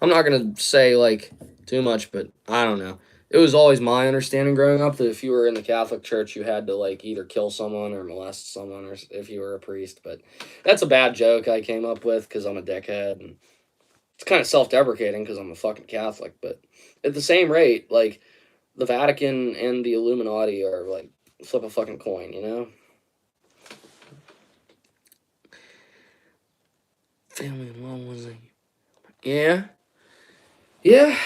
[SPEAKER 1] not gonna say like too much, but I don't know. It was always my understanding growing up that if you were in the Catholic Church, you had to like either kill someone or molest someone, or if you were a priest. But that's a bad joke I came up with because I'm a dickhead, and it's kind of self-deprecating because I'm a fucking Catholic. But at the same rate, like the Vatican and the Illuminati are like flip a fucking coin, you know? Family and what was it? Yeah. Yeah.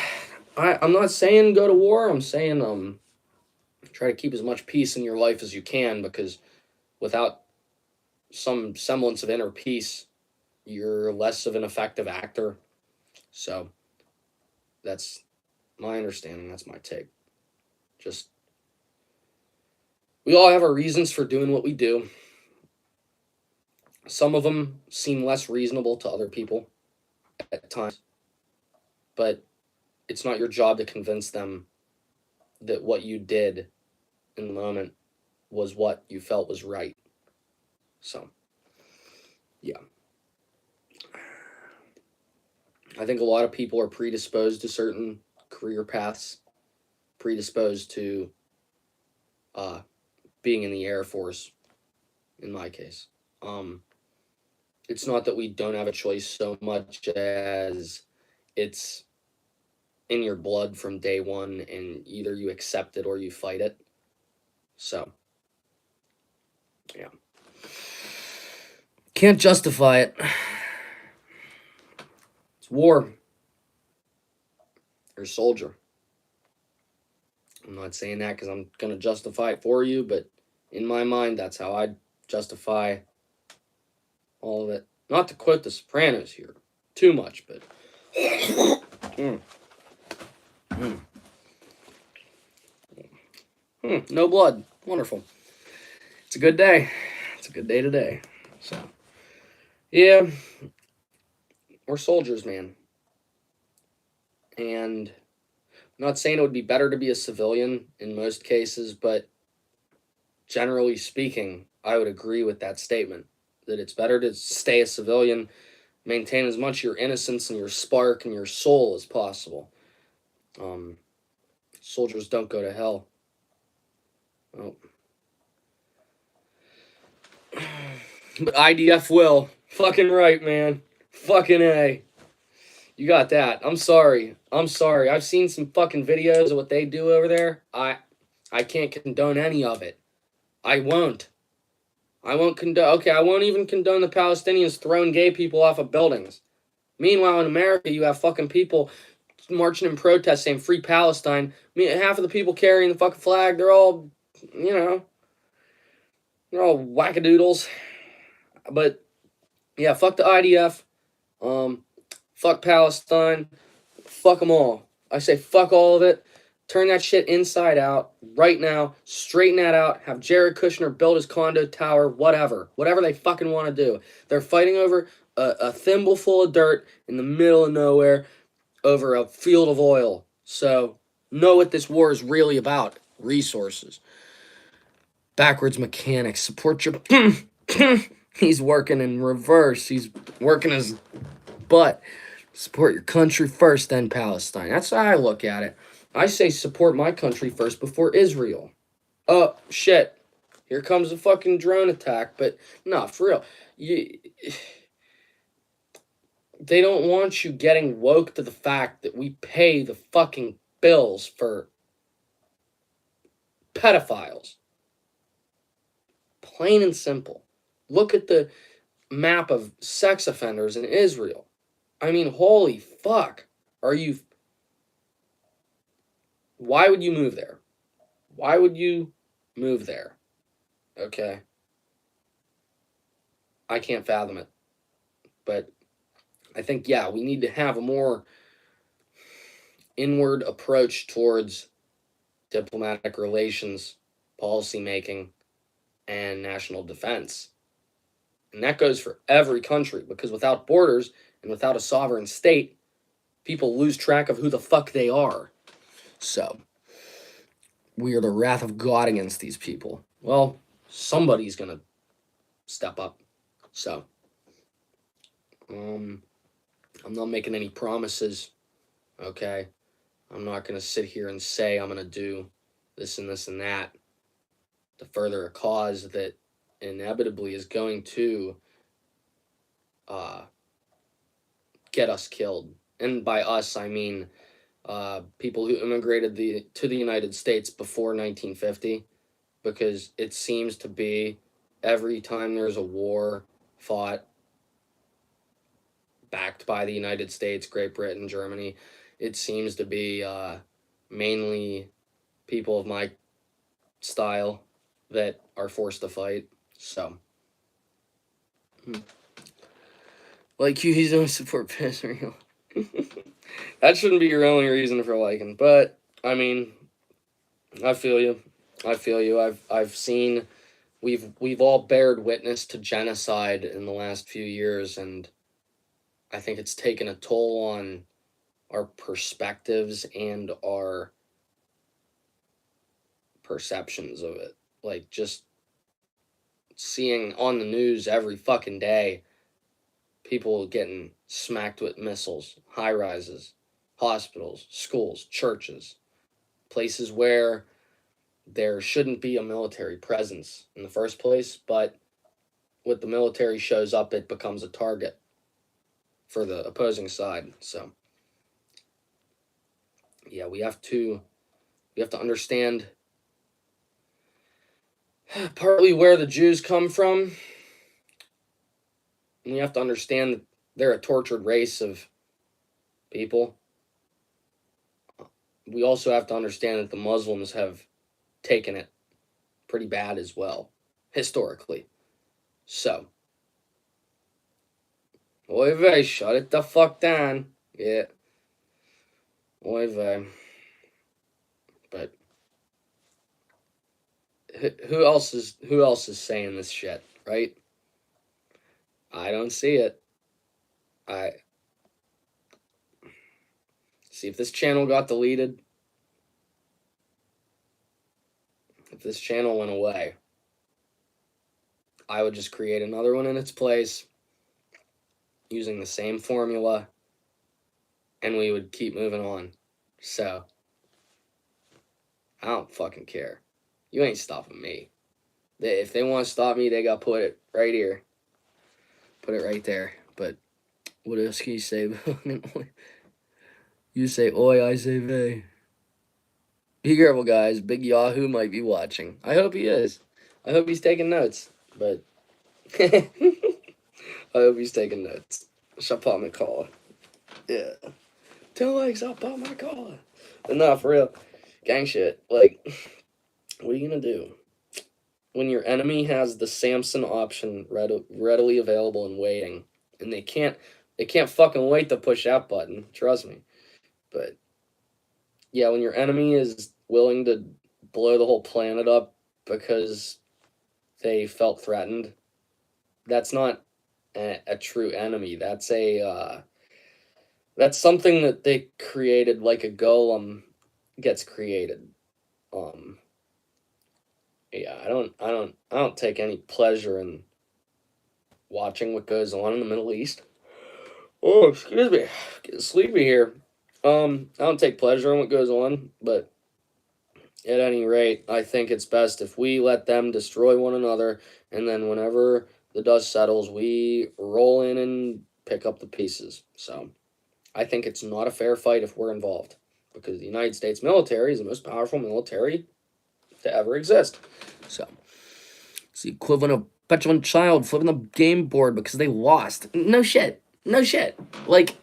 [SPEAKER 1] I'm not saying go to war. I'm saying try to keep as much peace in your life as you can, because without some semblance of inner peace, you're less of an effective actor. So that's my understanding. That's my take. Just we all have our reasons for doing what we do. Some of them seem less reasonable to other people at times, but it's not your job to convince them that what you did in the moment was what you felt was right. So, yeah. I think a lot of people are predisposed to certain career paths, predisposed to being in the Air Force, in my case. It's not that we don't have a choice so much as it's in your blood from day one, and either you accept it or you fight it. So, yeah. Can't justify it. It's war. You're a soldier. I'm not saying that because I'm going to justify it for you, but in my mind, that's how I justify all of it. Not to quote The Sopranos here too much, but no blood. Wonderful. It's a good day. It's a good day today. So, yeah, we're soldiers, man. And I'm not saying it would be better to be a civilian in most cases, but generally speaking, I would agree with that statement, that it's better to stay a civilian, maintain as much your innocence and your spark and your soul as possible. Soldiers don't go to hell. Oh. But IDF will. Fucking right, man. Fucking A. You got that. I'm sorry. I've seen some fucking videos of what they do over there. I can't condone any of it. I won't. I won't condone. Okay, I won't even condone the Palestinians throwing gay people off of buildings. Meanwhile, in America, you have fucking people marching in protest saying "Free Palestine." I mean, half of the people carrying the fucking flag, they're all, they're all wackadoodles. But yeah, fuck the IDF. Fuck Palestine. Fuck them all. I say fuck all of it. Turn that shit inside out right now. Straighten that out. Have Jared Kushner build his condo tower. Whatever they fucking want to do. They're fighting over a thimble full of dirt in the middle of nowhere over a field of oil. So know what this war is really about. Resources. Backwards mechanics. Support your... He's working in reverse. He's working his butt. Support your country first, then Palestine. That's how I look at it. I say support my country first before Israel. Oh, shit. Here comes a fucking drone attack. But, no, for real. They don't want you getting woke to the fact that we pay the fucking bills for pedophiles. Plain and simple. Look at the map of sex offenders in Israel. I mean, holy fuck. Why would you move there? Why would you move there? Okay? I can't fathom it. But I think, yeah, we need to have a more inward approach towards diplomatic relations, policy making, and national defense. And that goes for every country, because without borders and without a sovereign state, people lose track of who the fuck they are. So, we are the wrath of God against these people. Well, somebody's gonna step up. So, I'm not making any promises, okay? I'm not gonna sit here and say I'm gonna do this and this and that to further a cause that inevitably is going to uh, get us killed. And by us, I mean people who immigrated to the United States before 1950, because it seems to be every time there's a war fought backed by the United States, Great Britain, Germany, it seems to be mainly people of my style that are forced to fight. So, like you, he's don't support Israel. That shouldn't be your only reason for liking, but I mean, I feel you. I feel you. I've seen we've all bared witness to genocide in the last few years, and I think it's taken a toll on our perspectives and our perceptions of it. Like, just seeing on the news every fucking day people getting smacked with missiles, high rises, hospitals, schools, churches, places where there shouldn't be a military presence in the first place, but when the military shows up, it becomes a target for the opposing side. So, yeah, we have to understand partly where the Jews come from, and we have to understand that they're a tortured race of people. We also have to understand that the Muslims have taken it pretty bad as well, historically. So, oy vey, shut it the fuck down. Yeah, oy vey. But who else is saying this shit, right? I don't see it. I see if this channel got deleted, if this channel went away, I would just create another one in its place using the same formula, and we would keep moving on. So, I don't fucking care. You ain't stopping me. If they want to stop me, they got to put it right here. Put it right there. But what else can you say? You say oi, I say vey. Be careful, guys. Big Yahoo might be watching. I hope he is. I hope he's taking notes. But I hope he's taking notes. Shapa my collar. Yeah. 2 legs up on my collar. But no, for real. Gang shit. Like, what are you gonna do? When your enemy has the Samson option readily available and waiting, and they can't fucking wait to push that button, trust me. But yeah, when your enemy is willing to blow the whole planet up because they felt threatened, that's not a true enemy. That's that's something that they created, like a golem gets created. Um, yeah, I don't take any pleasure in watching what goes on in the Middle East. Oh, excuse me, getting sleepy here. I don't take pleasure in what goes on, but at any rate, I think it's best if we let them destroy one another, and then whenever the dust settles, we roll in and pick up the pieces. So, I think it's not a fair fight if we're involved, because the United States military is the most powerful military to ever exist. So, it's the equivalent of petulant child flipping the game board because they lost. No shit. No shit. Like,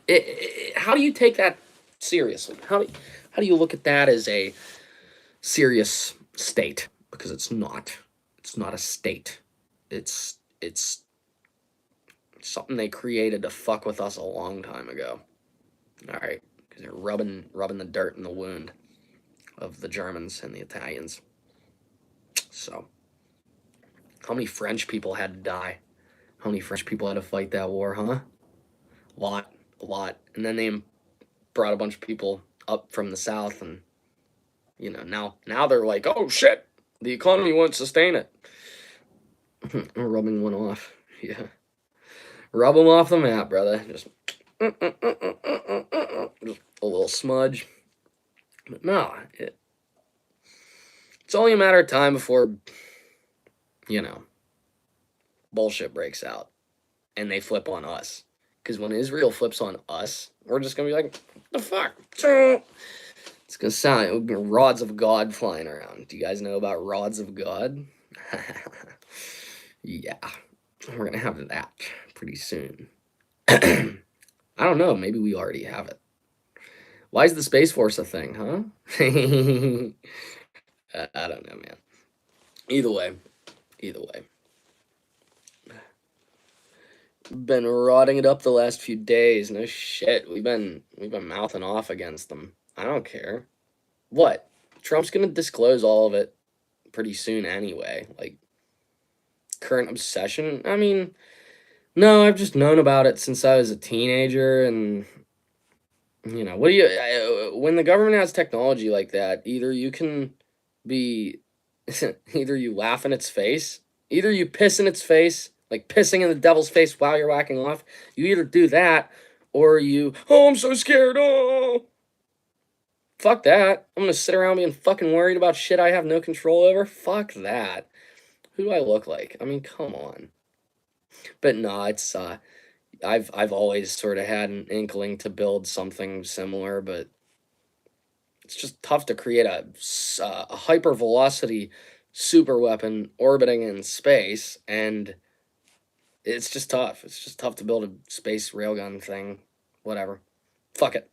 [SPEAKER 1] how do you take that seriously? How do you look at that as a serious state? Because it's not. It's not a state. It's something they created to fuck with us a long time ago. All right, because they're rubbing the dirt in the wound of the Germans and the Italians. So, how many French people had to die? How many French people had to fight that war, huh? A lot. And then they brought a bunch of people up from the south, and now they're like, oh shit, the economy won't sustain it. Rubbing one off, yeah. Rub them off the map, brother. Just a little smudge. But no, it's only a matter of time before, bullshit breaks out and they flip on us. Because when Israel flips on us, we're just going to be like, the fuck? It's going to sound like rods of God flying around. Do you guys know about rods of God? Yeah, we're going to have that pretty soon. I don't know. Maybe we already have it. Why is the Space Force a thing, huh? I don't know, man. Either way. Been rotting it up the last few days. No shit. We've been mouthing off against them. I don't care. What? Trump's gonna disclose all of it pretty soon anyway. Like, current obsession? I mean, no, I've just known about it since I was a teenager, and what do you when the government has technology like that, either you can be either you laugh in its face, either you piss in its face, like pissing in the devil's face while you're whacking off. You either do that, or oh, I'm so scared, oh, fuck that. I'm gonna sit around being fucking worried about shit I have no control over. Fuck that. Who do I look like? I mean, come on. But no, it's I've always sort of had an inkling to build something similar, but it's just tough to create a hypervelocity super weapon orbiting in space, and it's just tough. It's just tough to build a space railgun thing. Whatever. Fuck it.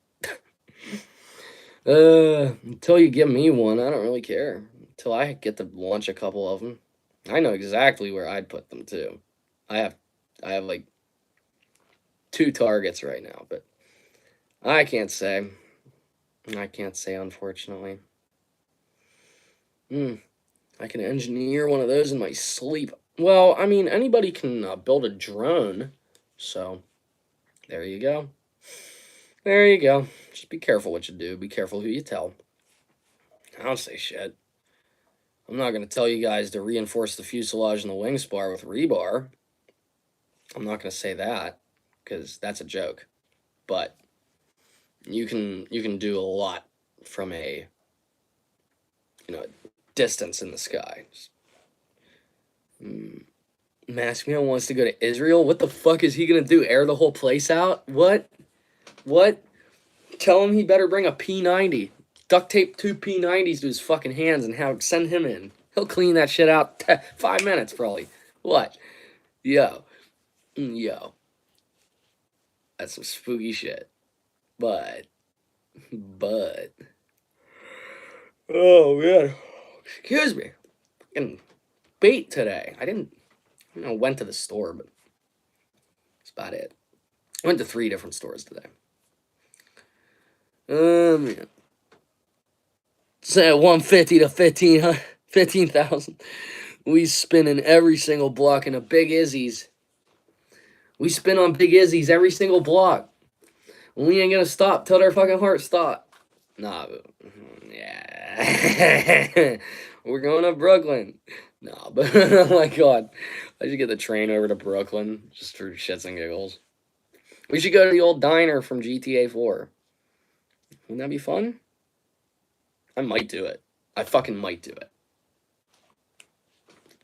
[SPEAKER 1] Until you give me one, I don't really care. Until I get to launch a couple of them. I know exactly where I'd put them too. I have like 2 targets right now, but I can't say. Unfortunately. I can engineer one of those in my sleep. Well, I mean, anybody can build a drone, so there you go. There you go. Just be careful what you do. Be careful who you tell. I don't say shit. I'm not going to tell you guys to reinforce the fuselage and the wing spar with rebar. I'm not going to say that, because that's a joke. But you can do a lot from a distance in the sky. Maskman wants to go to Israel. What the fuck is he gonna do? Air the whole place out? What? Tell him he better bring a P90. Duct tape 2 P90s to his fucking hands and send him in. He'll clean that shit out 5 minutes probably. What? Yo. That's some spooky shit. But. Oh man. Excuse me. Fucking bait today. I went to the store, but that's about it. I went to 3 different stores today. Man. Say 150 to 15,000. We spin in every single block in a Big Izzy's. We spin on Big Izzy's every single block. We ain't gonna stop till their fucking hearts stop. Nah, yeah. We're going to Brooklyn. Nah, but oh my god. I should get the train over to Brooklyn just for shits and giggles. We should go to the old diner from GTA 4. Wouldn't that be fun? I might do it. I fucking might do it.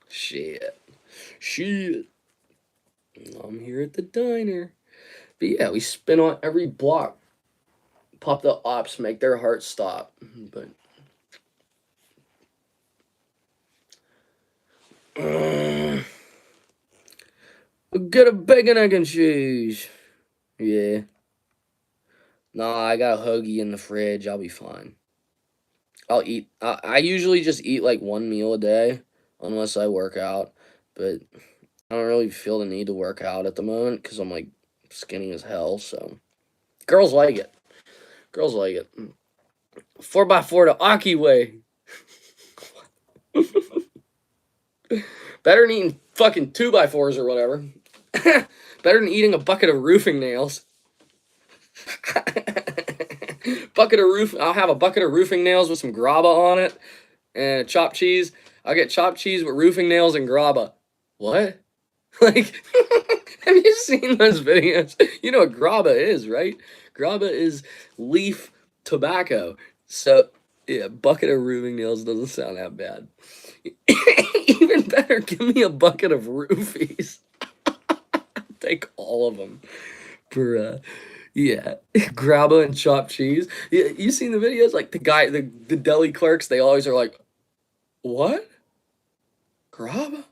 [SPEAKER 1] Shit. I'm here at the diner. But yeah, we spin on every block. Pop the ops, make their hearts stop. But get a bacon, egg, and cheese. Yeah. Nah, I got a hoagie in the fridge. I'll be fine. I'll eat. I usually just eat like 1 meal a day. unless I work out. But I don't really feel the need to work out at the moment because I'm like skinny as hell. So girls like it. Girls like it. 4x4 the Aki way. Better than eating fucking 2x4s or whatever. Better than eating a bucket of roofing nails. I'll have a bucket of roofing nails with some graba on it and chopped cheese. I'll get chopped cheese with roofing nails and graba. What? Like, have you seen those videos? You know what graba is, right? Graba is leaf tobacco. So, yeah, bucket of roofing nails doesn't sound that bad. Even better, give me a bucket of roofies. Take all of them for yeah, grabba and chopped cheese. You seen the videos? Like the deli clerks, they always are like, "What? Grabba?"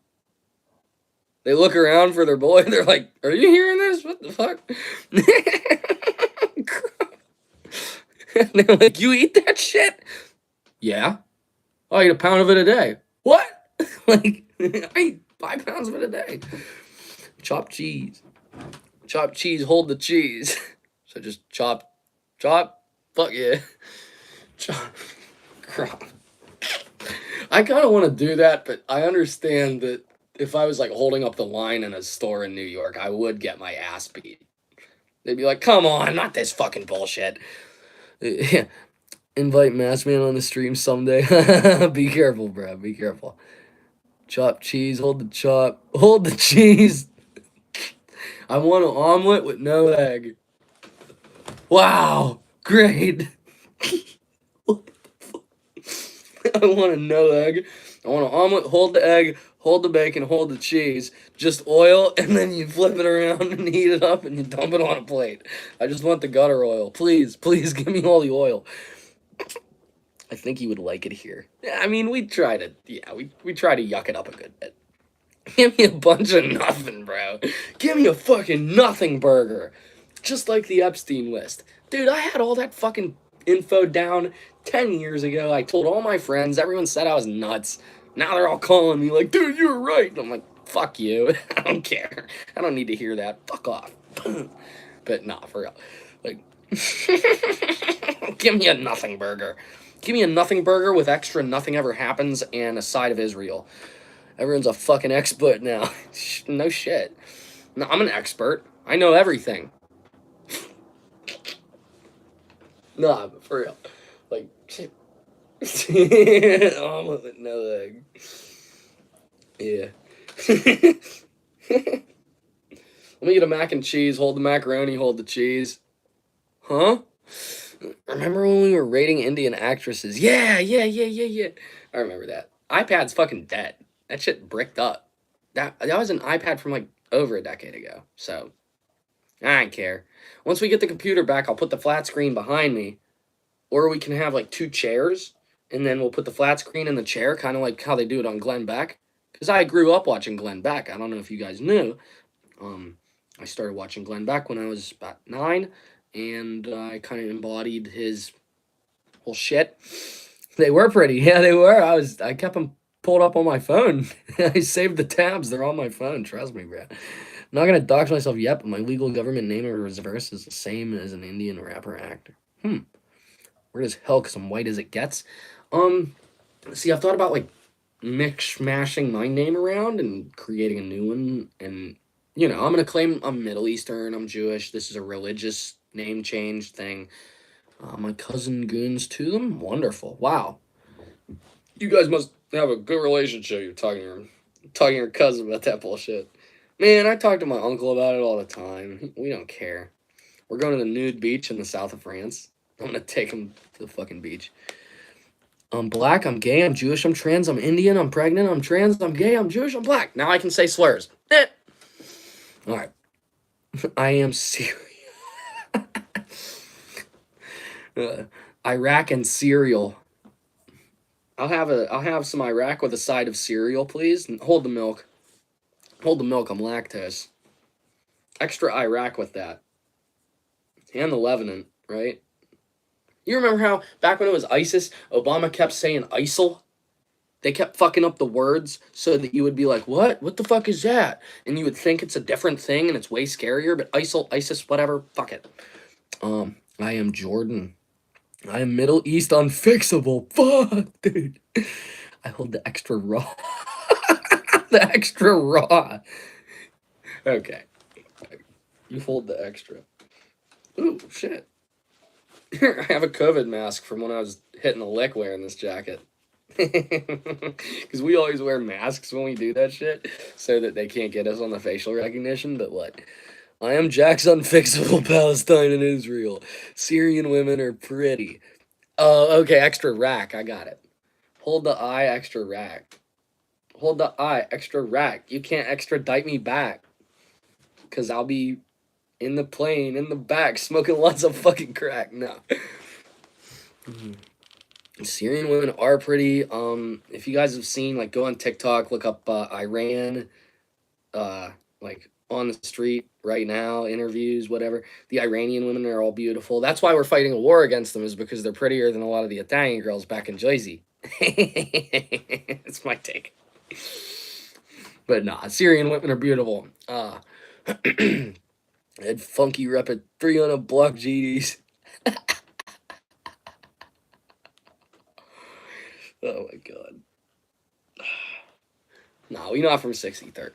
[SPEAKER 1] They look around for their boy. They're like, "Are you hearing this? What the fuck?" And they're like, "You eat that shit?" Yeah, I eat a pound of it a day. What? Like, I eat 5 pounds of it a day. Chopped cheese. Chopped cheese. Hold the cheese. So just chop. Fuck yeah. Chop. Crap. I kind of want to do that, but I understand that if I was like holding up the line in a store in New York, I would get my ass beat. They'd be like, "Come on, not this fucking bullshit." Invite Massman on the stream someday. Be careful, bro. Be careful. Chop cheese. Hold the chop. Hold the cheese. I want an omelet with no egg. Wow. Great. I want a no egg. I want an omelet, hold the egg, hold the bacon, hold the cheese. Just oil, and then you flip it around and heat it up and you dump it on a plate. I just want the gutter oil. Please, please give me all the oil. I think you would like it here. Yeah, I mean, we try to yuck it up a good bit. Give me a bunch of nothing, bro. Give me a fucking nothing burger. Just like the Epstein list. Dude, I had all that fucking info down 10 years ago. I told all my friends. Everyone said I was nuts. Now they're all calling me like, "Dude, you were right." And I'm like, "Fuck you." I don't care. I don't need to hear that. Fuck off. But nah, for real. Like, give me a nothing burger. Give me a nothing burger with extra nothing ever happens and a side of Israel. Everyone's a fucking expert now. No shit. No, I'm an expert. I know everything. Nah, but for real. Like, shit. Omelet with no egg. Yeah. Let me get a mac and cheese. Hold the macaroni, hold the cheese. Huh? Remember when we were rating Indian actresses? Yeah. I remember that. iPad's fucking dead. That shit bricked up. That was an iPad from like over a decade ago. So I don't care. Once we get the computer back, I'll put the flat screen behind me, or we can have like two chairs, and then we'll put the flat screen in the chair, kind of like how they do it on Glenn Beck. Because I grew up watching Glenn Beck. I don't know if you guys knew. I started watching Glenn Beck when I was about 9, and I kind of embodied his whole shit. They were pretty. Yeah, they were. I kept them pulled up on my phone. I saved the tabs. They're on my phone. Trust me, bro. I'm not gonna dox myself yet, but my legal government name or reverse is the same as an Indian rapper actor. Weird as hell because I'm white as it gets. See, I've thought about like mashing my name around and creating a new one. And, I'm going to claim I'm Middle Eastern, I'm Jewish. This is a religious name change thing. My cousin goons to them. Wonderful. Wow. You guys must have a good relationship. You're talking to your cousin about that bullshit. Man, I talk to my uncle about it all the time. We don't care. We're going to the nude beach in the south of France. I'm going to take him to the fucking beach. I'm black, I'm gay, I'm Jewish, I'm trans, I'm Indian, I'm pregnant, I'm trans, I'm gay, I'm Jewish, I'm black. Now I can say slurs. Alright. I am Syria. Iraq and cereal. I'll have some Iraq with a side of cereal, please. And hold the milk. Hold the milk, I'm lactose. Extra Iraq with that. And the Lebanon, right? You remember how back when it was ISIS, Obama kept saying ISIL? They kept fucking up the words so that you would be like, what? What the fuck is that? And you would think it's a different thing and it's way scarier, but ISIL, ISIS, whatever, fuck it. I am Jordan. I am Middle East unfixable. Fuck, dude. I hold the extra raw. The extra raw. Okay. You hold the extra. Ooh, shit. Here, I have a COVID mask from when I was hitting the lick wearing this jacket. Because we always wear masks when we do that shit so that they can't get us on the facial recognition. But what? I am Jack's unfixable Palestine and Israel. Syrian women are pretty. Oh, okay, extra rack. I got it. Hold the I, extra rack. Hold the I, extra rack. You can't extradite me back. Because I'll be in the plane, in the back, smoking lots of fucking crack. No. Syrian women are pretty. If you guys have seen, like, go on TikTok, look up Iran, like, on the street right now, interviews, whatever. The Iranian women are all beautiful. That's why we're fighting a war against them, is because they're prettier than a lot of the Italian girls back in Jersey. That's my take. But nah, Syrian women are beautiful. I had funky rep at 300 block GDs. Oh my god. Nah, we not from 63rd.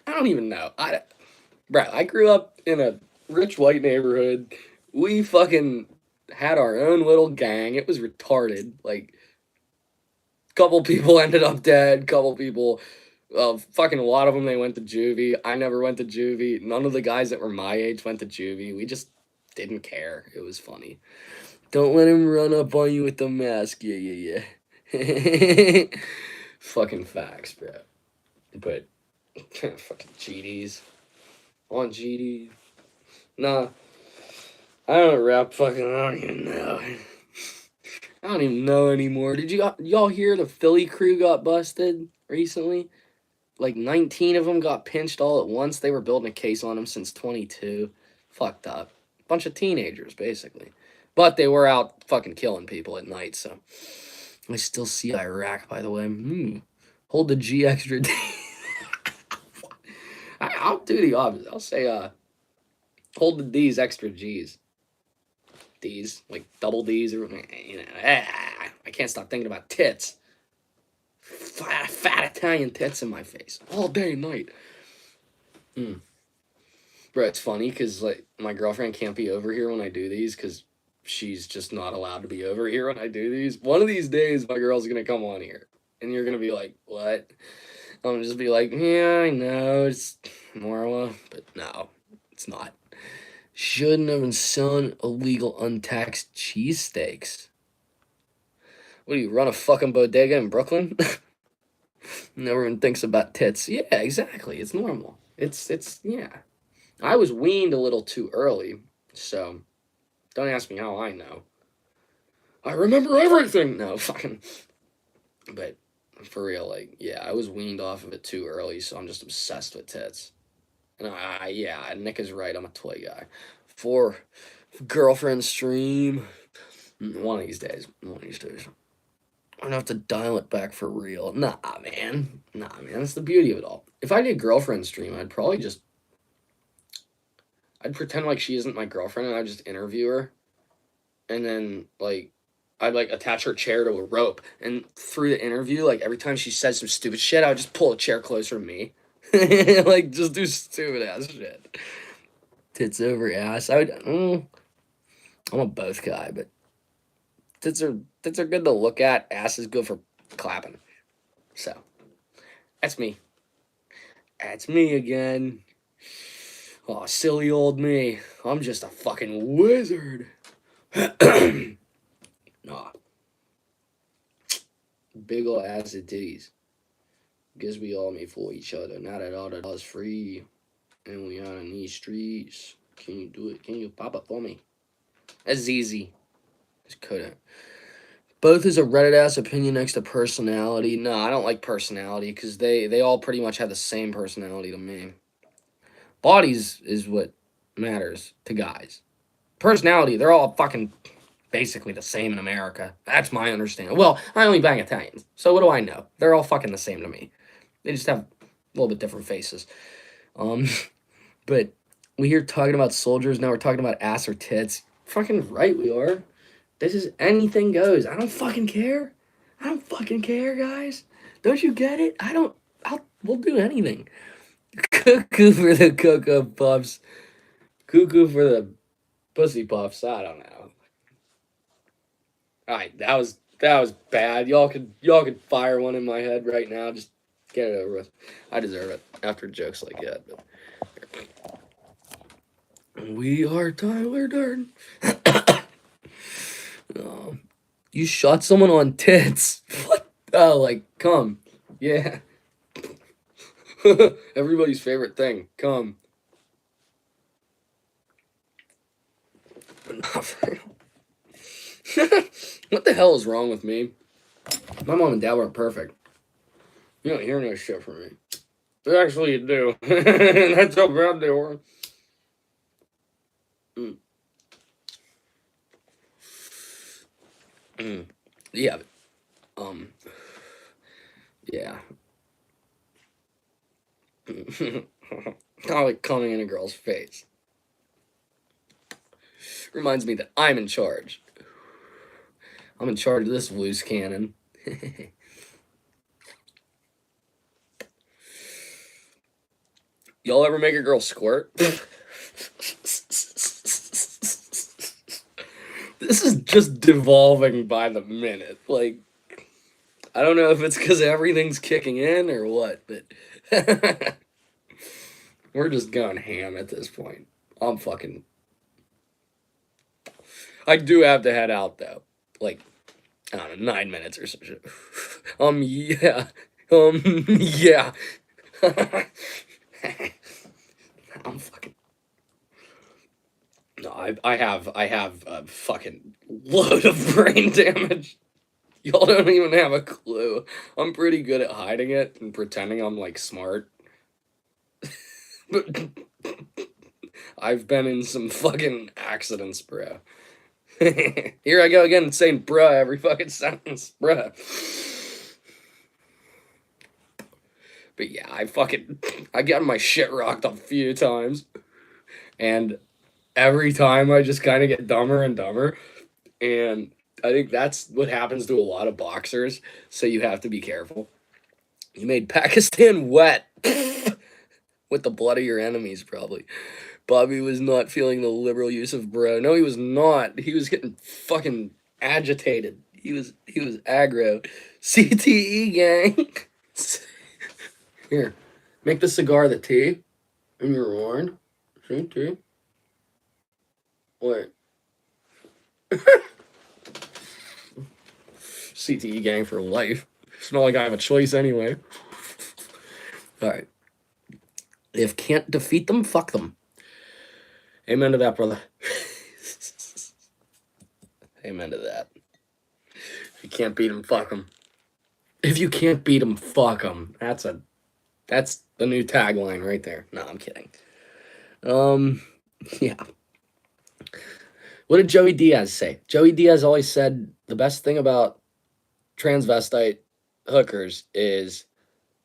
[SPEAKER 1] I don't even know. I grew up in a rich white neighborhood. We fucking had our own little gang. It was retarded. Like, couple people ended up dead. Couple people, fucking a lot of them, they went to juvie. I never went to juvie. None of the guys that were my age went to juvie. We just didn't care. It was funny. Don't let him run up on you with the mask. Yeah. Fucking facts, bro. But fucking GDs. On GD. Nah. I don't rap fucking, I don't even know. I don't even know anymore. Did y'all hear the Philly crew got busted recently? Like 19 of them got pinched all at once. They were building a case on them since 22. Fucked up. Bunch of teenagers, basically. But they were out fucking killing people at night, so. I still see Iraq, by the way. Hold the G extra D. I'll do the opposite. I'll say, hold the D's extra G's. D's, like double D's, or, you know, I can't stop thinking about tits. Fat Italian tits in my face all day and night. Bro, it's funny because, like, my girlfriend can't be over here when I do these because she's just not allowed to be over here when I do these. One of these days, my girl's gonna come on here, and you're gonna be like, what? I'm gonna just be like, yeah, I know, it's Marla, but no, it's not. Shouldn't have been selling illegal untaxed cheesesteaks. What do you, run a fucking bodega in Brooklyn? Never even thinks about tits. Yeah, exactly. It's normal. It's yeah. I was weaned a little too early, so don't ask me how I know. I remember everything. No, fucking. But for real, like, yeah, I was weaned off of it too early, so I'm just obsessed with tits. And yeah, Nick is right. I'm a toy guy. For girlfriend stream, one of these days. I'm gonna have to dial it back for real. Nah, man. That's the beauty of it all. If I did girlfriend stream, I'd probably just, I'd pretend like she isn't my girlfriend, and I'd just interview her, and then, like, I'd, like, attach her chair to a rope, and through the interview, like, every time she says some stupid shit, I would just pull a chair closer to me. Like, just do stupid ass shit. Tits over ass. I'm a both guy, but tits are good to look at. Ass is good for clapping. So, that's me. That's me again. Oh, silly old me. I'm just a fucking wizard. Nah. Big ol' ass and titties. Guess we all made for each other. Now that all the dollars free and we out in these streets. Can you do it? Can you pop up for me? That's easy. Just couldn't. Both is a Reddit ass opinion next to personality. No, I don't like personality because they all pretty much have the same personality to me. Bodies is what matters to guys. Personality, they're all fucking basically the same in America. That's my understanding. Well, I only bang Italians, so what do I know? They're all fucking the same to me. They just have a little bit different faces. Um, but we here talking about soldiers, now we're talking about ass or tits. Fucking right we are. This is anything goes. I don't fucking care. I don't fucking care, guys. Don't you get it? We'll do anything. Cuckoo for the Cocoa Puffs. Cuckoo for the Pussy Puffs. I don't know. Alright, that was bad. Y'all could fire one in my head right now. Just get it over with. I deserve it after jokes like that. But we are Tyler Durden. You shot someone on tits. What? Oh, like, come. Yeah. Everybody's favorite thing. Come. What the hell is wrong with me? My mom and dad weren't perfect. You don't hear no shit from me. Actually, you do. That's how bad they were. Yeah. Yeah. I like coming in a girl's face. Reminds me that I'm in charge. I'm in charge of this loose cannon. Y'all ever make a girl squirt? This is just devolving by the minute. Like, I don't know if it's because everything's kicking in or what, but we're just going ham at this point. I do have to head out though. Like, I don't know, 9 minutes or some shit. Yeah. Yeah. I'm fucking. No, I have a fucking load of brain damage. Y'all don't even have a clue. I'm pretty good at hiding it and pretending I'm like smart. But I've been in some fucking accidents, bro. Here I go again saying bruh every fucking sentence, bruh. But yeah, I got my shit rocked a few times. And every time I just kind of get dumber and dumber. And I think that's what happens to a lot of boxers. So you have to be careful. You made Pakistan wet with the blood of your enemies, probably. Bobby was not feeling the liberal use of bro. No, he was not. He was getting fucking agitated. He was aggro. CTE gang. Here, make the cigar the T in your horn. CT. Wait. CTE gang for life. It's not like I have a choice anyway. All right. If can't defeat them, fuck them. Amen to that, brother. Amen to that. If you can't beat them, fuck them. If you can't beat them, fuck them. That's the new tagline right there. No, I'm kidding. Yeah. What did Joey Diaz say? Joey Diaz always said the best thing about transvestite hookers is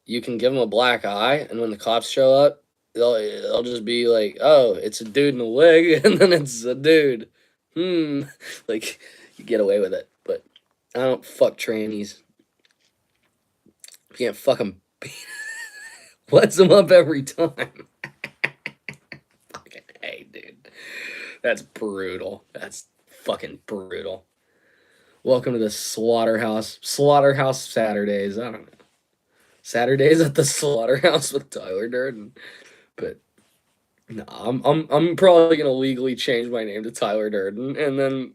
[SPEAKER 1] you can give them a black eye, and when the cops show up, they'll just be like, "Oh, it's a dude in a wig," and then it's a dude. Like you get away with it, but I don't fuck trannies. You can't fuck them. What's them up every time? Fucking hey, dude, that's brutal. That's fucking brutal. Welcome to the slaughterhouse. Slaughterhouse Saturdays. I don't know. Saturdays at the slaughterhouse with Tyler Durden. But no, I'm probably gonna legally change my name to Tyler Durden and then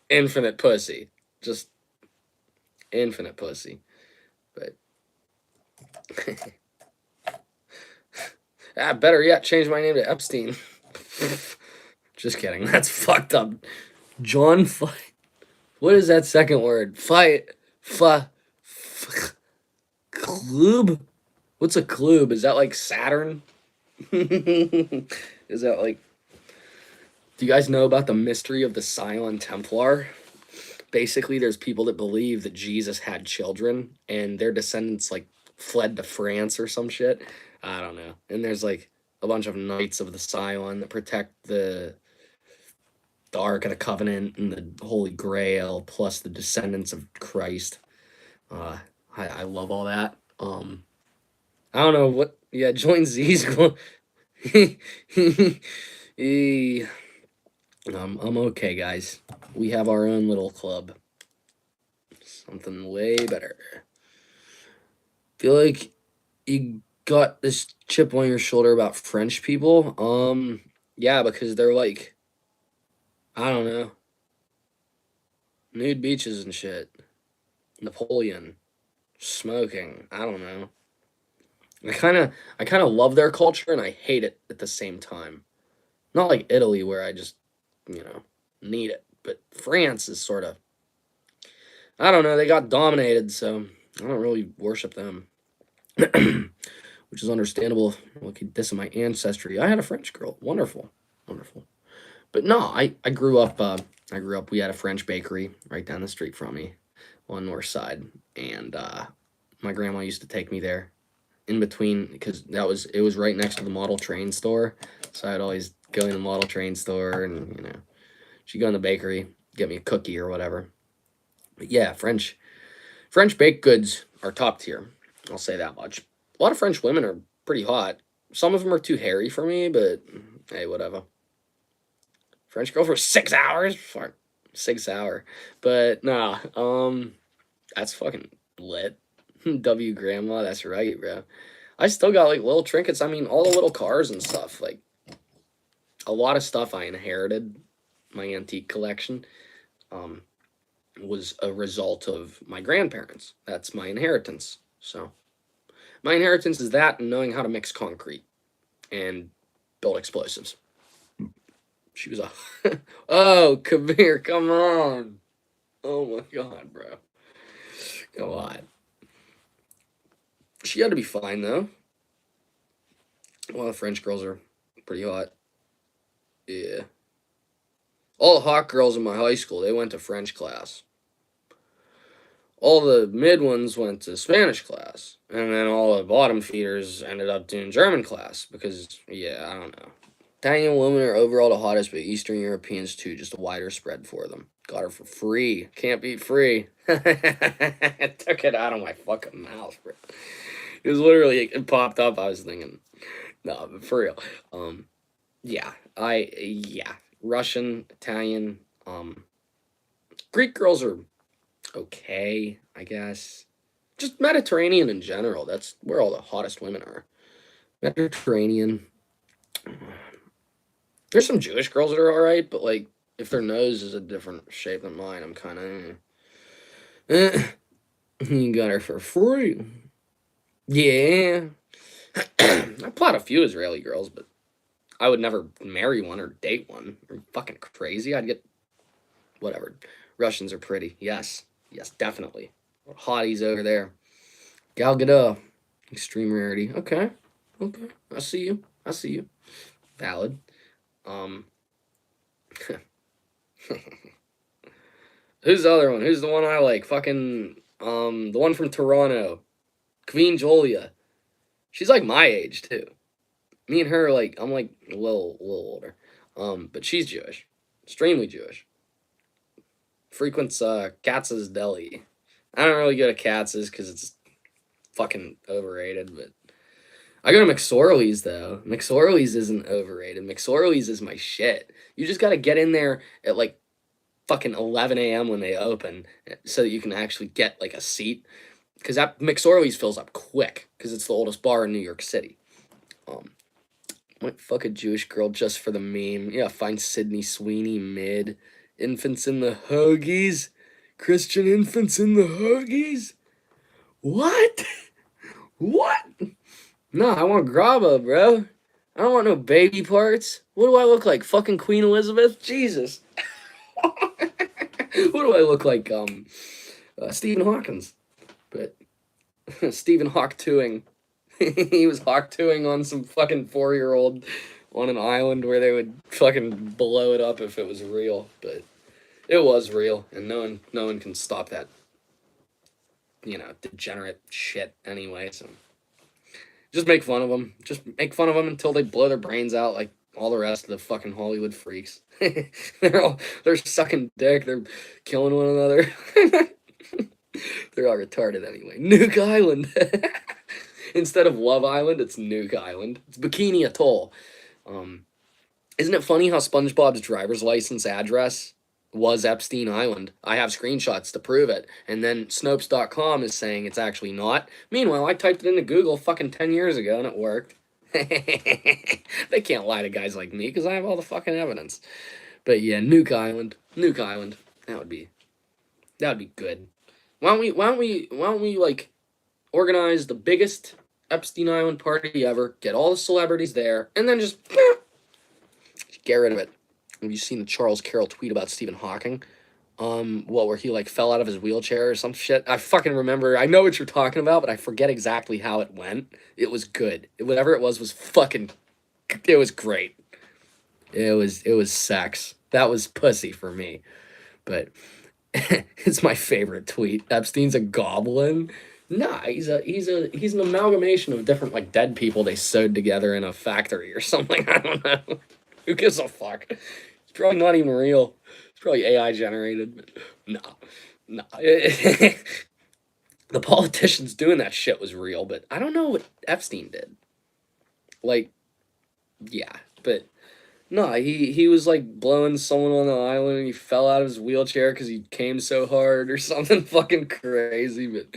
[SPEAKER 1] Infinite Pussy. Just Infinite Pussy. But better yet, change my name to Epstein. Just kidding. That's fucked up. John Fight. What is that second word? Fight. Club? What's a club? Is that like Saturn? Is that like Do you guys know about the mystery of the Silent Templar? Basically, there's people that believe that Jesus had children and their descendants like fled to France or some shit. I don't know. And there's like a bunch of knights of the Scion that protect the Ark of the Covenant and the Holy Grail, plus the descendants of Christ. Uh, I love all that. I don't know what. Yeah, join Z's. Eh, I'm okay, guys. We have our own little club. Something way better. Feel like you got this chip on your shoulder about French people. Yeah, because they're like, I don't know, nude beaches and shit. Napoleon, smoking. I don't know. I kind of love their culture and I hate it at the same time. Not like Italy where I just, you know, need it, but France is sort of, I don't know, they got dominated, so I don't really worship them. Which is understandable. Look, this is my ancestry. I had a French girl. Wonderful. Wonderful. But no, I grew up we had a French bakery right down the street from me on North Side. And my grandma used to take me there in between because it was right next to the model train store. So I'd always go in the model train store and, you know, she'd go in the bakery, get me a cookie or whatever. But yeah, French baked goods are top tier. I'll say that much. A lot of French women are pretty hot. Some of them are too hairy for me, but hey, whatever. French girl for 6 hours? Fuck. 6 hour. But nah, that's fucking lit. W grandma, that's right, bro. I still got like little trinkets. I mean, all the little cars and stuff. Like a lot of stuff I inherited, my antique collection, was a result of my grandparents. That's my inheritance. So my inheritance is that and knowing how to mix concrete and build explosives. She was a oh, Kabir, come on. Oh my god, bro. Come on. She had to be fine though. A lot of French girls are pretty hot. Yeah. All the hot girls in my high school, they went to French class. All the mid ones went to Spanish class. And then all the bottom feeders ended up doing German class because, yeah, I don't know. Italian women are overall the hottest, but Eastern Europeans too, just a wider spread for them. Got her for free. Can't beat free. I took it out of my fucking mouth, bro. It was literally, it popped up. I was thinking, no, but for real. Yeah, yeah. Russian, Italian, Greek girls are okay, I guess. Just Mediterranean in general. That's where all the hottest women are. Mediterranean. There's some Jewish girls that are alright, but like if their nose is a different shape than mine, I'm kind of. You got her for free. Yeah. I plot a few Israeli girls, but I would never marry one or date one. Are you fucking crazy? I'd get whatever. Russians are pretty. Yes. Yes, definitely. Hotties over there. Gal Gadot. Extreme rarity. Okay. Okay. I see you. I see you. Valid. Who's the other one? Who's the one I like? Fucking the one from Toronto. Queen Julia. She's like my age too. Me and her like I'm like a little older. But she's Jewish. Extremely Jewish. Frequents Katz's Deli. I don't really go to Katz's because it's fucking overrated, but I go to McSorley's though. McSorley's isn't overrated. McSorley's is my shit. You just gotta get in there at like fucking 11 a.m. when they open so that you can actually get like a seat. Because that McSorley's fills up quick because it's the oldest bar in New York City. Might fuck a Jewish girl just for the meme. Yeah, find Sydney Sweeney mid. Infants in the hoagies. Christian infants in the hoagies. What? What? No, I want grabba, bro. I don't want no baby parts. What do I look like? Fucking Queen Elizabeth? Jesus. What do I look like? Stephen Hawkins. But Stephen Hawk 2ing. He was Hawk 2ing on some fucking 4-year-old on an island where they would fucking blow it up if it was real, but it was real, and no one can stop that, degenerate shit anyway. So just make fun of them. Just make fun of them until they blow their brains out, like all the rest of the fucking Hollywood freaks. They're sucking dick. They're killing one another. They're all retarded anyway. Nuke Island. Instead of Love Island, it's Nuke Island. It's Bikini Atoll. Um, isn't it funny how SpongeBob's driver's license address was Epstein Island? I have screenshots to prove it. And then Snopes.com is saying it's actually not. Meanwhile, I typed it into Google fucking 10 years ago and it worked. They can't lie to guys like me because I have all the fucking evidence. But yeah, Nuke Island. Nuke Island. That would be good. Why don't we like organize the biggest Epstein Island party ever, get all the celebrities there, and then just get rid of it. Have you seen the Charles Carroll tweet about Stephen Hawking? Where he like fell out of his wheelchair or some shit. I fucking remember. I know what you're talking about, but I forget exactly how it went. It was good. Whatever it was fucking. It was great. It was sex. That was pussy for me, but it's my favorite tweet. Epstein's a goblin. Nah, he's an amalgamation of different like dead people they sewed together in a factory or something. I don't know. Who gives a fuck? It's probably not even real. It's probably AI generated. But no. The politicians doing that shit was real, but I don't know what Epstein did. Like, yeah, but no, he was like blowing someone on the island and he fell out of his wheelchair because he came so hard or something fucking crazy. But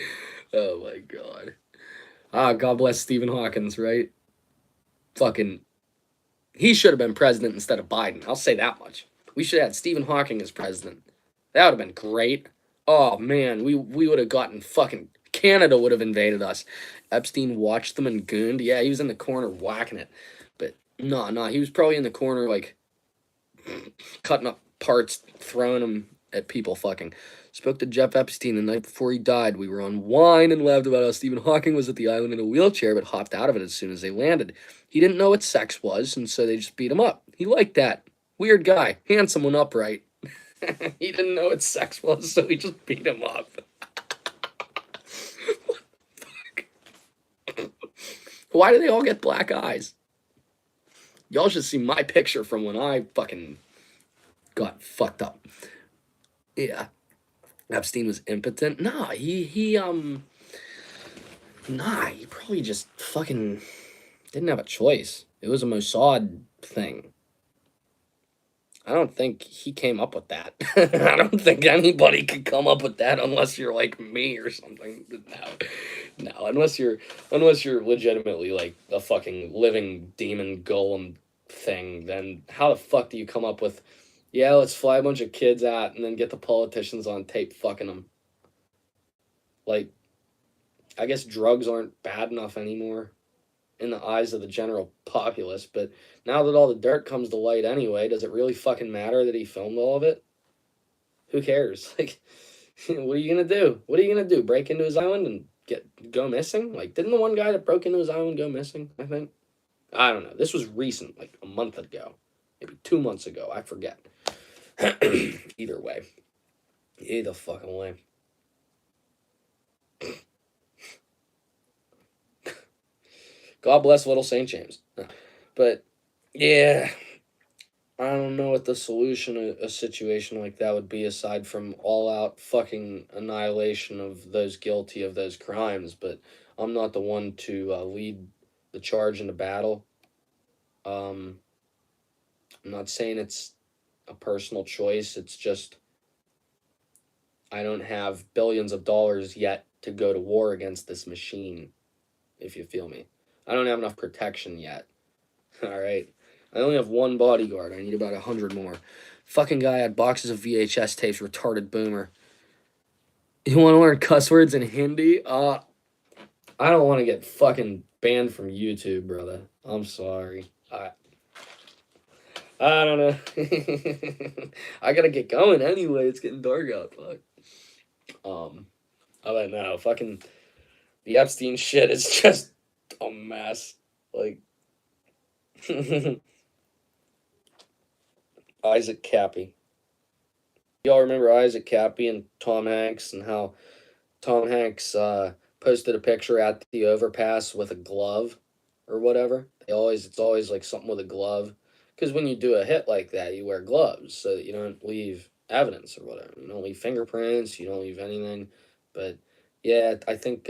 [SPEAKER 1] oh my god, God bless Stephen Hawkins, right? Fucking, he should have been president instead of Biden. I'll say that much. We should have had Stephen Hawking as president. That would have been great. Oh man, we would have gotten fucking Canada would have invaded us. Epstein watched them and gooned. Yeah, he was in the corner whacking it. But no, he was probably in the corner like cutting up parts, throwing them at people fucking. Spoke to Jeff Epstein the night before he died. We were on wine and laughed about how Stephen Hawking was at the island in a wheelchair but hopped out of it as soon as they landed. He didn't know what sex was, and so they just beat him up. He liked that. Weird guy. Handsome and upright. He didn't know what sex was, so he just beat him up. What the fuck? Why do they all get black eyes? Y'all should see my picture from when I fucking got fucked up. Yeah. Epstein was impotent. Nah, he probably just fucking didn't have a choice. It was a Mossad thing. I don't think he came up with that. I don't think anybody could come up with that unless you're like me or something. No, unless you're legitimately like a fucking living demon golem thing, then how the fuck do you come up with, yeah, let's fly a bunch of kids out and then get the politicians on tape fucking them? Like, I guess drugs aren't bad enough anymore in the eyes of the general populace, but now that all the dirt comes to light anyway, does it really fucking matter that he filmed all of it? Who cares? Like, what are you gonna do? What are you gonna do? Break into his island and go missing? Like, didn't the one guy that broke into his island go missing, I think? I don't know. This was recent, like a month ago. Maybe 2 months ago. I forget. Either way. Either fucking way. God bless little St. James. But, yeah, I don't know what the solution to a situation like that would be aside from all-out fucking annihilation of those guilty of those crimes, but I'm not the one to lead the charge into battle. I'm not saying it's a personal choice, it's just I don't have billions of dollars yet to go to war against this machine, if you feel me. I don't have enough protection yet. Alright? I only have one bodyguard. I need about 100 more. Fucking guy had boxes of VHS tapes, retarded boomer. You want to learn cuss words in Hindi? I don't want to get fucking banned from YouTube, brother. I'm sorry. I don't know. I gotta get going anyway. It's getting dark out. Fuck. I don't know. Fucking the Epstein shit is just a mess. Like, Isaac Cappy. Y'all remember Isaac Cappy and Tom Hanks, and how Tom Hanks posted a picture at the overpass with a glove or whatever? It's always like something with a glove, because when you do a hit like that, you wear gloves so that you don't leave evidence or whatever. You don't leave fingerprints. You don't leave anything. But yeah, I think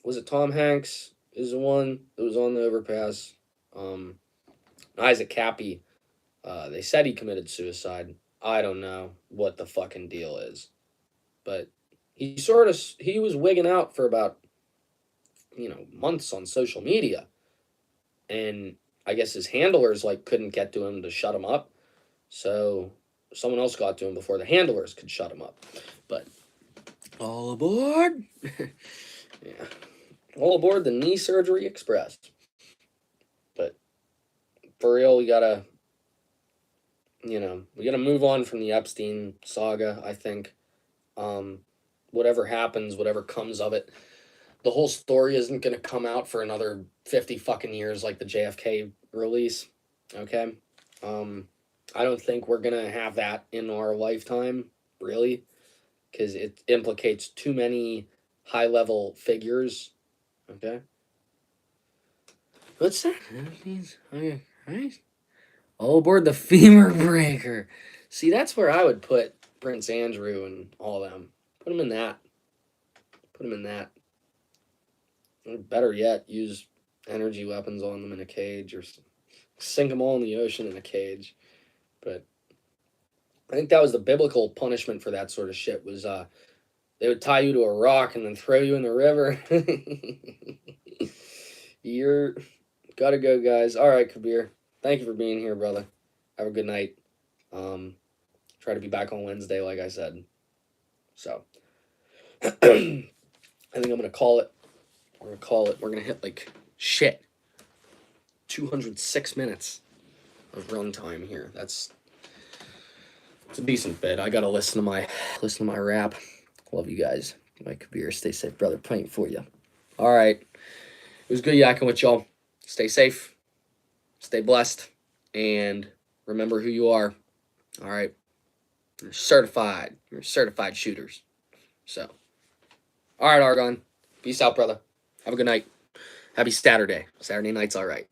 [SPEAKER 1] was it Tom Hanks is the one that was on the overpass. Um, Isaac Cappy. They said he committed suicide. I don't know what the fucking deal is, but he was wigging out for about months on social media, and I guess his handlers like couldn't get to him to shut him up, so someone else got to him before the handlers could shut him up. But all aboard! Yeah, all aboard the Knee Surgery Express. But for real, we gotta move on from the Epstein saga. I think, um, whatever happens, whatever comes of it, the whole story isn't gonna come out for another 50 fucking years like the JFK release. Okay, um, I don't think we're gonna have that in our lifetime, really, because it implicates too many high level figures. Okay, what's that? Okay, right. All aboard the femur breaker. See, that's where I would put Prince Andrew and all them. Put him in that. Put him in that. Or better yet, use energy weapons on them in a cage, or sink them all in the ocean in a cage. But I think that was the biblical punishment for that sort of shit. Was they would tie you to a rock and then throw you in the river. You're gotta go, guys. All right, Kabir. Thank you for being here, brother. Have a good night. Um, Try to be back on Wednesday, like I said. So, I think I'm gonna call it. We're gonna call it. We're gonna hit like shit. 206 minutes of runtime here. It's a decent bit. I gotta listen to my rap. Love you guys. My Kabir. Stay safe, brother. Praying for you. All right. It was good yakking with y'all. Stay safe. Stay blessed. And remember who you are. All right. You're certified. You're certified shooters. So, all right, Argon. Peace out, brother. Have a good night. Happy Saturday. Saturday night's all right.